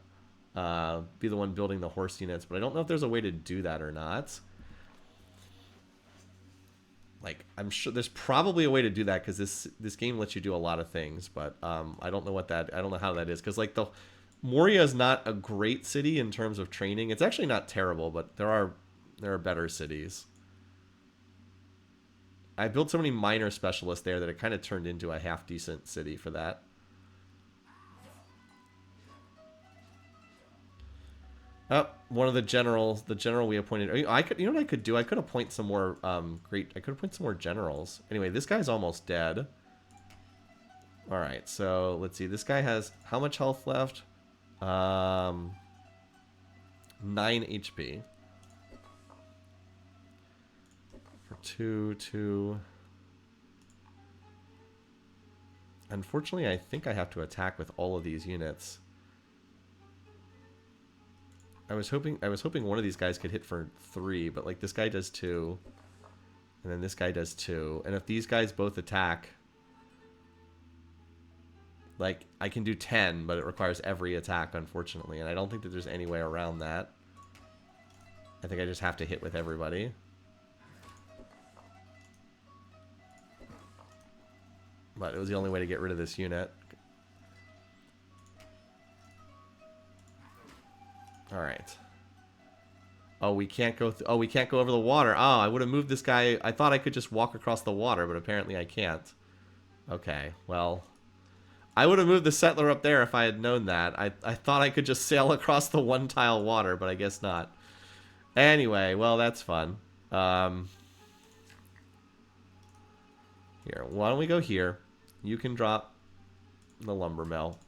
horse units. But I don't know if there's a way to do that or not. Like, I'm sure there's probably a way to do that because this game lets you do a lot of things, but I don't know how that is because like Moria is not a great city in terms of training. It's actually not terrible, but there are better cities. I built so many minor specialists there that it kind of turned into a half decent city for that. Oh, one of the generals, the general we appointed. I could, you know what I could do? I could appoint some more I could appoint some more generals. Anyway, this guy's almost dead. All right, so let's see. This guy has how much health left? 9 HP. For 2. Unfortunately, I think I have to attack with all of these units. I was hoping one of these guys could hit for 3, but like this guy does 2, and then this guy does 2, and if these guys both attack, like I can do 10, but it requires every attack, unfortunately, and I don't think that there's any way around that. I think I just have to hit with everybody. But it was the only way to get rid of this unit. All right. Oh, we can't go. We can't go over the water. Oh, I would have moved this guy. I thought I could just walk across the water, but apparently I can't. Okay, well, I would have moved the settler up there if I had known that. I thought I could just sail across the 1-tile water, but I guess not. Anyway, well, that's fun. Here, why don't we go here? You can drop the lumber mill,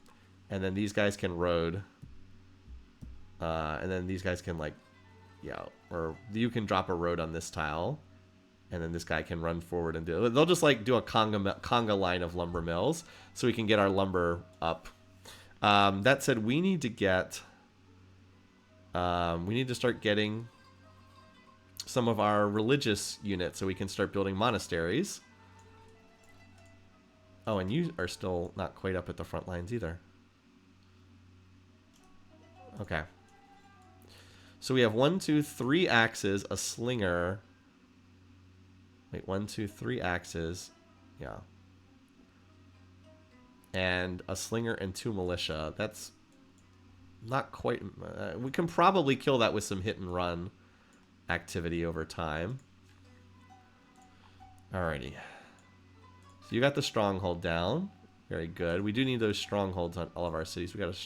and then these guys can road. And then these guys can, like, yeah, or you can drop a road on this tile, and then this guy can run forward and do. They'll just like do a conga line of lumber mills, so we can get our lumber up. That said, we need to get. We need to start getting some of our religious units, so we can start building monasteries. Oh, and you are still not quite up at the front lines either. Okay. So we have 1, 2, 3 axes, a slinger. Wait, 1, 2, 3 axes. Yeah. And a slinger and 2 militia. That's not quite... we can probably kill that with some hit and run activity over time. Alrighty. So you got the stronghold down. Very good. We do need those strongholds on all of our cities. We got a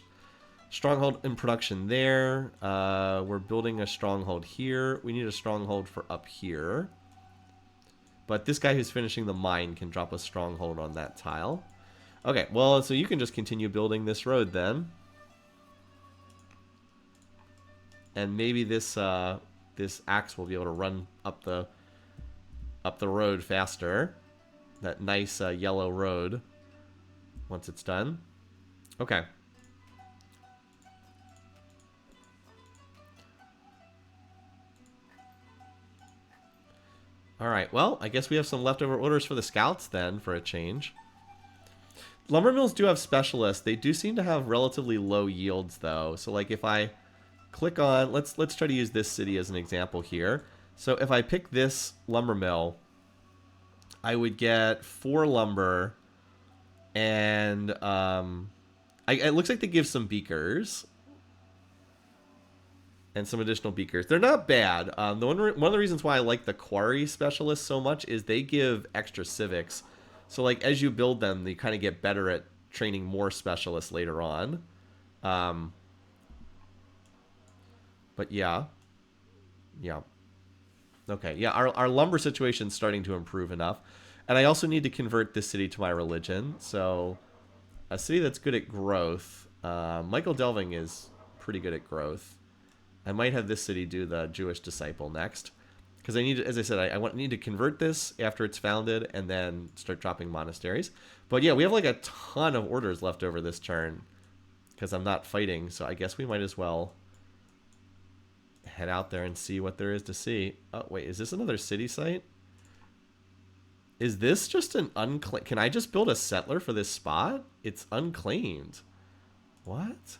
stronghold in production there. We're building a stronghold here. We need a stronghold for up here. But this guy who's finishing the mine can drop a stronghold on that tile. Okay, well, so you can just continue building this road then. And maybe this this axe will be able to run up the road faster. That nice yellow road once it's done. Okay. Alright, well, I guess we have some leftover orders for the scouts then, for a change. Lumber mills do have specialists. They do seem to have relatively low yields, though. So, like, if I click on... Let's try to use this city as an example here. So, if I pick this lumber mill, I would get 4 lumber, and it looks like they give some beakers. And some additional beakers. They're not bad. One of the reasons why I like the quarry specialists so much is they give extra civics. So, like, as you build them, you kind of get better at training more specialists later on. But yeah. Yeah. Okay, yeah, our lumber situation's starting to improve enough. And I also need to convert this city to my religion. So, a city that's good at growth. Michael Delving is pretty good at growth. I might have this city do the Jewish disciple next. Because I need to, as I said, I need to convert this after it's founded and then start dropping monasteries. But yeah, we have like a ton of orders left over this turn. Because I'm not fighting, so I guess we might as well head out there and see what there is to see. Oh, wait, is this another city site? Is this just an unclaimed... Can I just build a settler for this spot? It's unclaimed. What?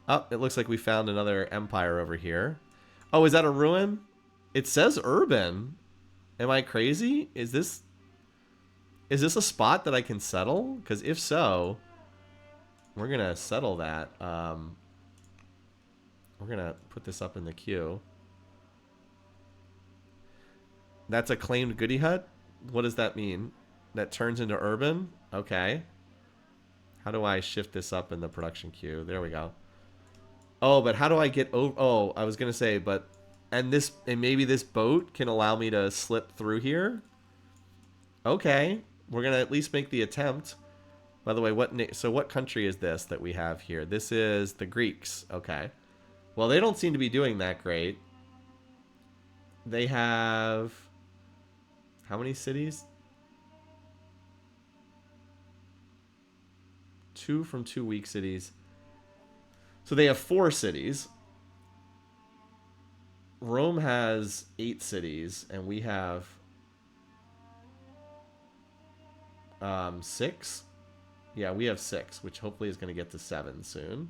Oh, it looks like we found another empire over here. Oh, is that a ruin? It says urban. Am I crazy? Is this a spot that I can settle? Because if so, we're going to settle that. We're going to put this up in the queue. That's a claimed goody hut? What does that mean? that turns into urban. Okay. How do I shift this up in the production queue? There we go. Oh, but how do I get over? Oh, I was gonna say, but and maybe this boat can allow me to slip through here. Okay, we're gonna at least make the attempt. By the way, what country is this that we have here? This is the Greeks. Okay. Well, they don't seem to be doing that great. They have how many cities? 2 from 2 weak cities. So they have 4 cities. Rome has 8 cities, and we have 6. Yeah, we have 6, which hopefully is going to get to 7 soon.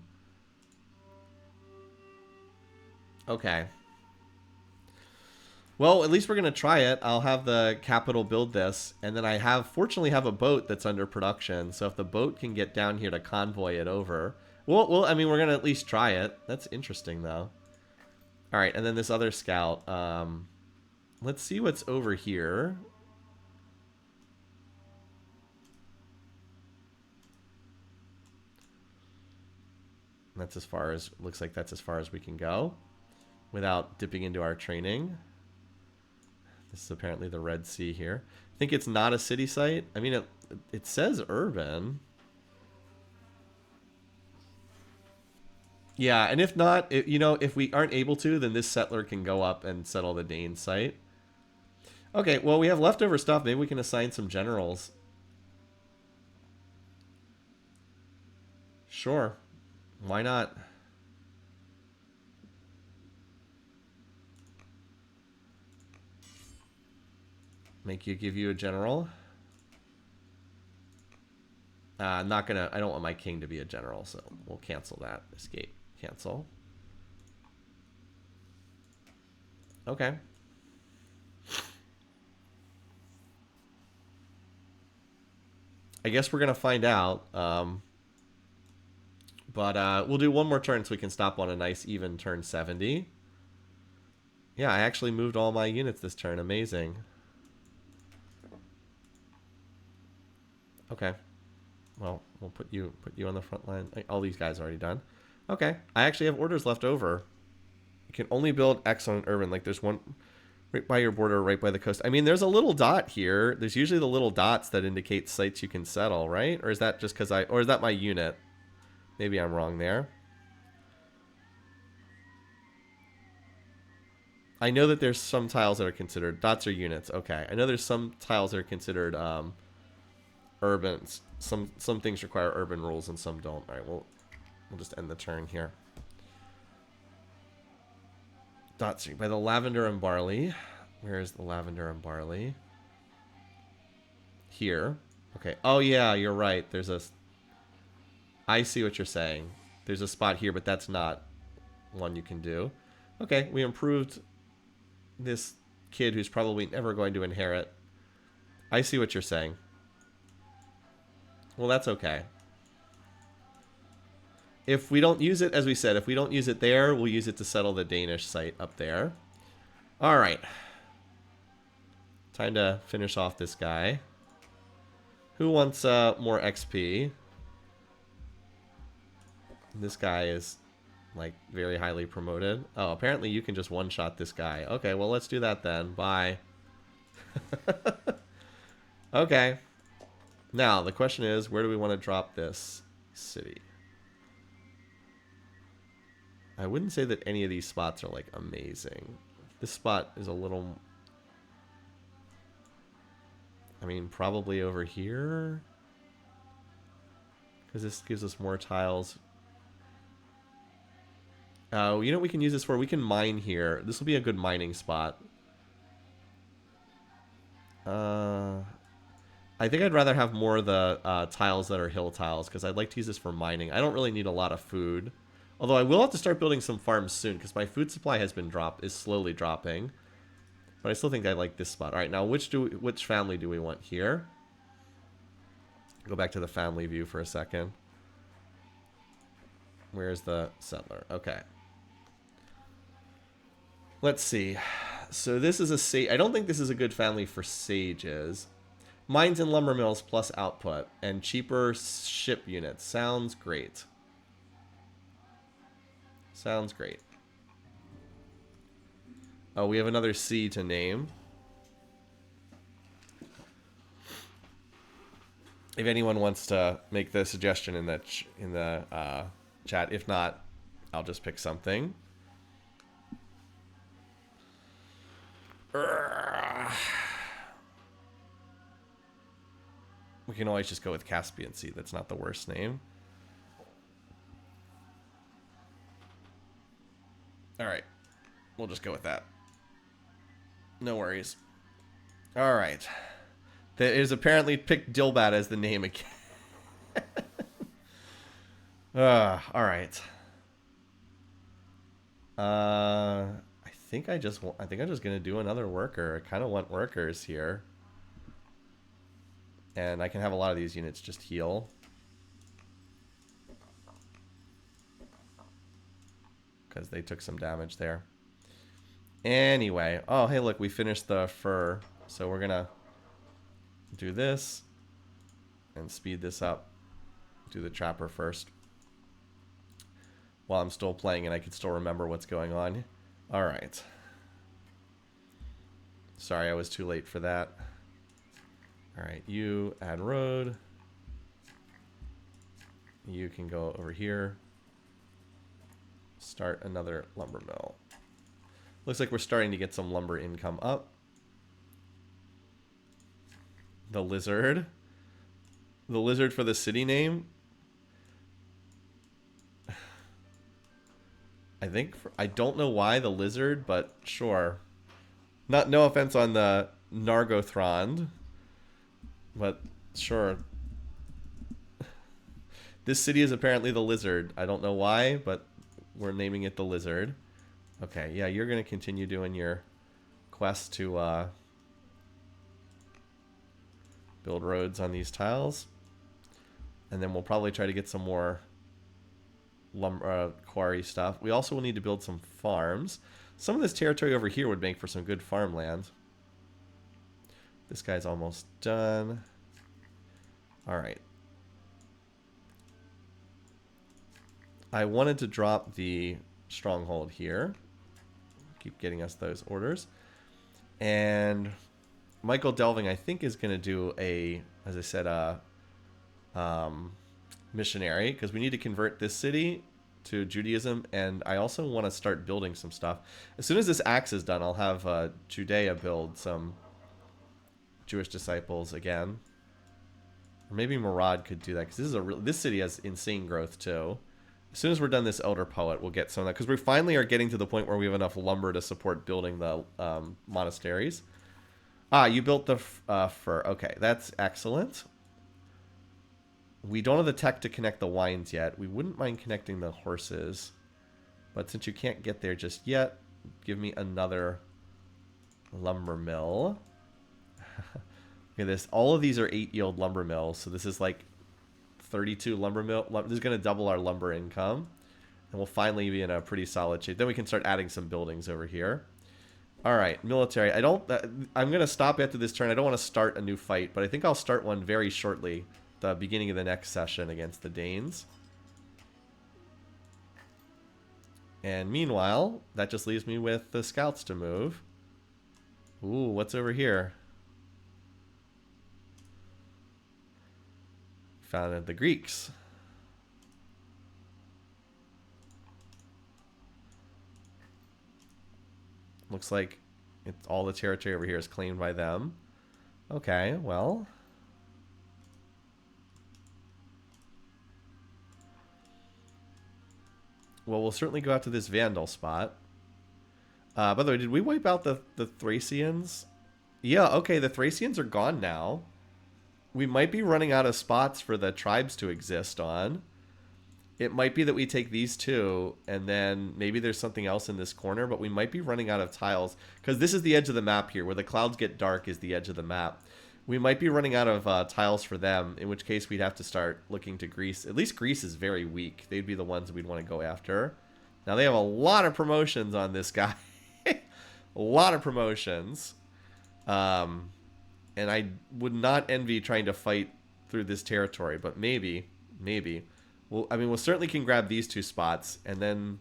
Okay. Well, at least we're going to try it. I'll have the capital build this, and then I fortunately have a boat that's under production, so if the boat can get down here to convoy it over... Well, I mean, we're going to at least try it. That's interesting, though. All right, and then this other scout. Let's see what's over here. That's as far as... Looks like that's as far as we can go without dipping into our training. This is apparently the Red Sea here. I think it's not a city site. I mean, it says urban. Yeah, and if not, if we aren't able to, then this settler can go up and settle the Dane site. Okay, well, we have leftover stuff. Maybe we can assign some generals. Sure. Why not? Give you a general. I don't want my king to be a general, so we'll cancel that. Escape. Cancel. Okay. I guess we're going to find out. But we'll do one more turn so we can stop on a nice even turn 70. Yeah, I actually moved all my units this turn. Amazing. Okay. Well, we'll put you on the front line. All these guys are already done. Okay. I actually have orders left over. You can only build X on urban. Like there's one right by your border, right by the coast. I mean, there's a little dot here. There's usually the little dots that indicate sites you can settle, right? Or is that just because or is that my unit? Maybe I'm wrong there. I know that there's some tiles that are considered dots or units. Okay. I know there's some tiles that are considered urban. Some things require urban rules and some don't. All right, we'll just end the turn here. Dots by the lavender and barley. Where is the lavender and barley? Here. Okay. Oh yeah, you're right. I see what you're saying. There's a spot here, but that's not one you can do. Okay, we improved this kid who's probably never going to inherit. I see what you're saying. Well, that's okay. If we don't use it, as we said, if we don't use it there, we'll use it to settle the Danish site up there. All right. Time to finish off this guy. Who wants more XP? This guy is, like, very highly promoted. Oh, apparently you can just one-shot this guy. Okay, well, let's do that then. Bye. Okay. Now, the question is, where do we want to drop this city? I wouldn't say that any of these spots are, like, amazing. This spot is a little... I mean, probably over here? Because this gives us more tiles. You know what we can use this for? We can mine here. This will be a good mining spot. I think I'd rather have more of the tiles that are hill tiles, because I'd like to use this for mining. I don't really need a lot of food. Although I will have to start building some farms soon, because my food supply has been is slowly dropping. But I still think I like this spot. All right, now which family do we want here? Go back to the family view for a second. Where's the settler? Okay. Let's see. So this is a sage. I don't think this is a good family for sages. Mines and lumber mills plus output and cheaper ship units. Sounds great. Sounds great. Oh, we have another C to name. If anyone wants to make the suggestion in the chat, if not, I'll just pick something. We can always just go with Caspian Sea. That's not the worst name. All right. We'll just go with that. No worries. All right. That is apparently picked Dilbat as the name again. All right. I think I'm just gonna do another worker. I kind of want workers here. And I can have a lot of these units just heal. Because they took some damage there. Anyway. Oh, hey, look. We finished the fur. So we're going to do this. And speed this up. Do the trapper first. While I'm still playing and I can still remember what's going on. Alright. Sorry, I was too late for that. Alright, you add road. You can go over here. Start another lumber mill. Looks like we're starting to get some lumber income up. The lizard. The lizard for the city name. I don't know why the lizard, but sure. No offense on the Nargothrond. But, sure. This city is apparently the lizard. I don't know why, but we're naming it the lizard. Okay, yeah, you're going to continue doing your quest to build roads on these tiles. And then we'll probably try to get some more lumber quarry stuff. We also will need to build some farms. Some of this territory over here would make for some good farmland. This guy's almost done. Alright. I wanted to drop the stronghold here. Keep getting us those orders. And Michael Delving, I think, is going to do a, as I said, missionary. Because we need to convert this city to Judaism. And I also want to start building some stuff. As soon as this axe is done, I'll have Judea build some Jewish disciples again. Or maybe Murad could do that, because this city has insane growth too. As soon as we're done this Elder Poet, we'll get some of that, because we finally are getting to the point where we have enough lumber to support building the monasteries. Ah, you built the fur. Okay, that's excellent. We don't have the tech to connect the wines yet. We wouldn't mind connecting the horses, but since you can't get there just yet, give me another lumber mill. Look at this. All of these are 8-yield lumber mills. So this is like 32 lumber mill. This is going to double our lumber income. And we'll finally be in a pretty solid shape. Then we can start adding some buildings over here. All right, military. I'm going to stop after this turn. I don't want to start a new fight, but I think I'll start one very shortly. The beginning of the next session against the Danes. And meanwhile, that just leaves me with the scouts to move. Ooh, what's over here? Found the Greeks. Looks like all the territory over here is claimed by them. Okay, well. Well, we'll certainly go out to this Vandal spot. By the way, did we wipe out the Thracians? Yeah, okay, the Thracians are gone now. We might be running out of spots for the tribes to exist on. It might be that we take these two, and then maybe there's something else in this corner, but we might be running out of tiles. Because this is the edge of the map here, where the clouds get dark is the edge of the map. We might be running out of tiles for them, in which case we'd have to start looking to Greece. At least Greece is very weak. They'd be the ones we'd want to go after. Now, they have a lot of promotions on this guy. A lot of promotions. And I would not envy trying to fight through this territory, but maybe. Well, I mean, we certainly can grab these 2 spots, and then,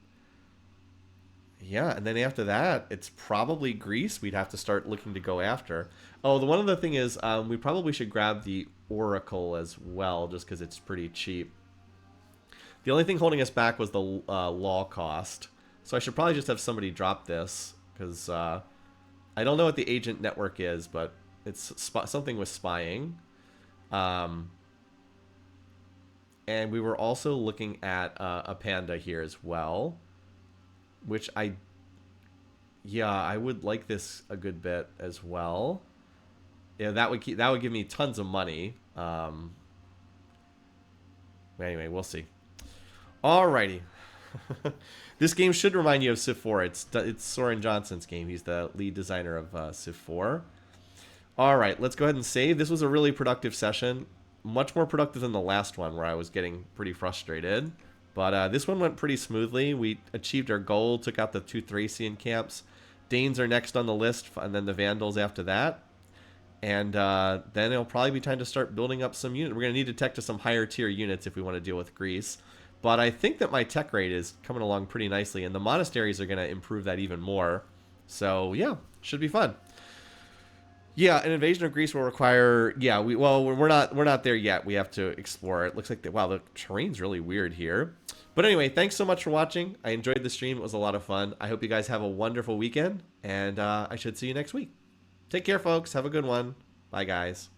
yeah, and then after that, it's probably Greece we'd have to start looking to go after. Oh, the one other thing is, we probably should grab the Oracle as well, just because it's pretty cheap. The only thing holding us back was the law cost. So I should probably just have somebody drop this, because I don't know what the agent network is, but it's something with spying. And we were also looking at a panda here as well, which I would like this a good bit as well. Yeah, that would give me tons of money. Anyway, we'll see. Alrighty. This game should remind you of Civ 4. It's Soren Johnson's game. He's the lead designer of Civ 4. Alright, let's go ahead and save. This was a really productive session. Much more productive than the last one, where I was getting pretty frustrated. But this one went pretty smoothly. We achieved our goal, took out the 2 Thracian camps. Danes are next on the list, and then the Vandals after that. And then it'll probably be time to start building up some units. We're going to need to tech to some higher tier units if we want to deal with Greece. But I think that my tech rate is coming along pretty nicely, and the monasteries are going to improve that even more. So yeah, should be fun. Yeah, an invasion of Greece will require. Yeah, we're not there yet. We have to explore it. Looks like wow, the terrain's really weird here. But anyway, thanks so much for watching. I enjoyed the stream. It was a lot of fun. I hope you guys have a wonderful weekend, and I should see you next week. Take care, folks. Have a good one. Bye, guys.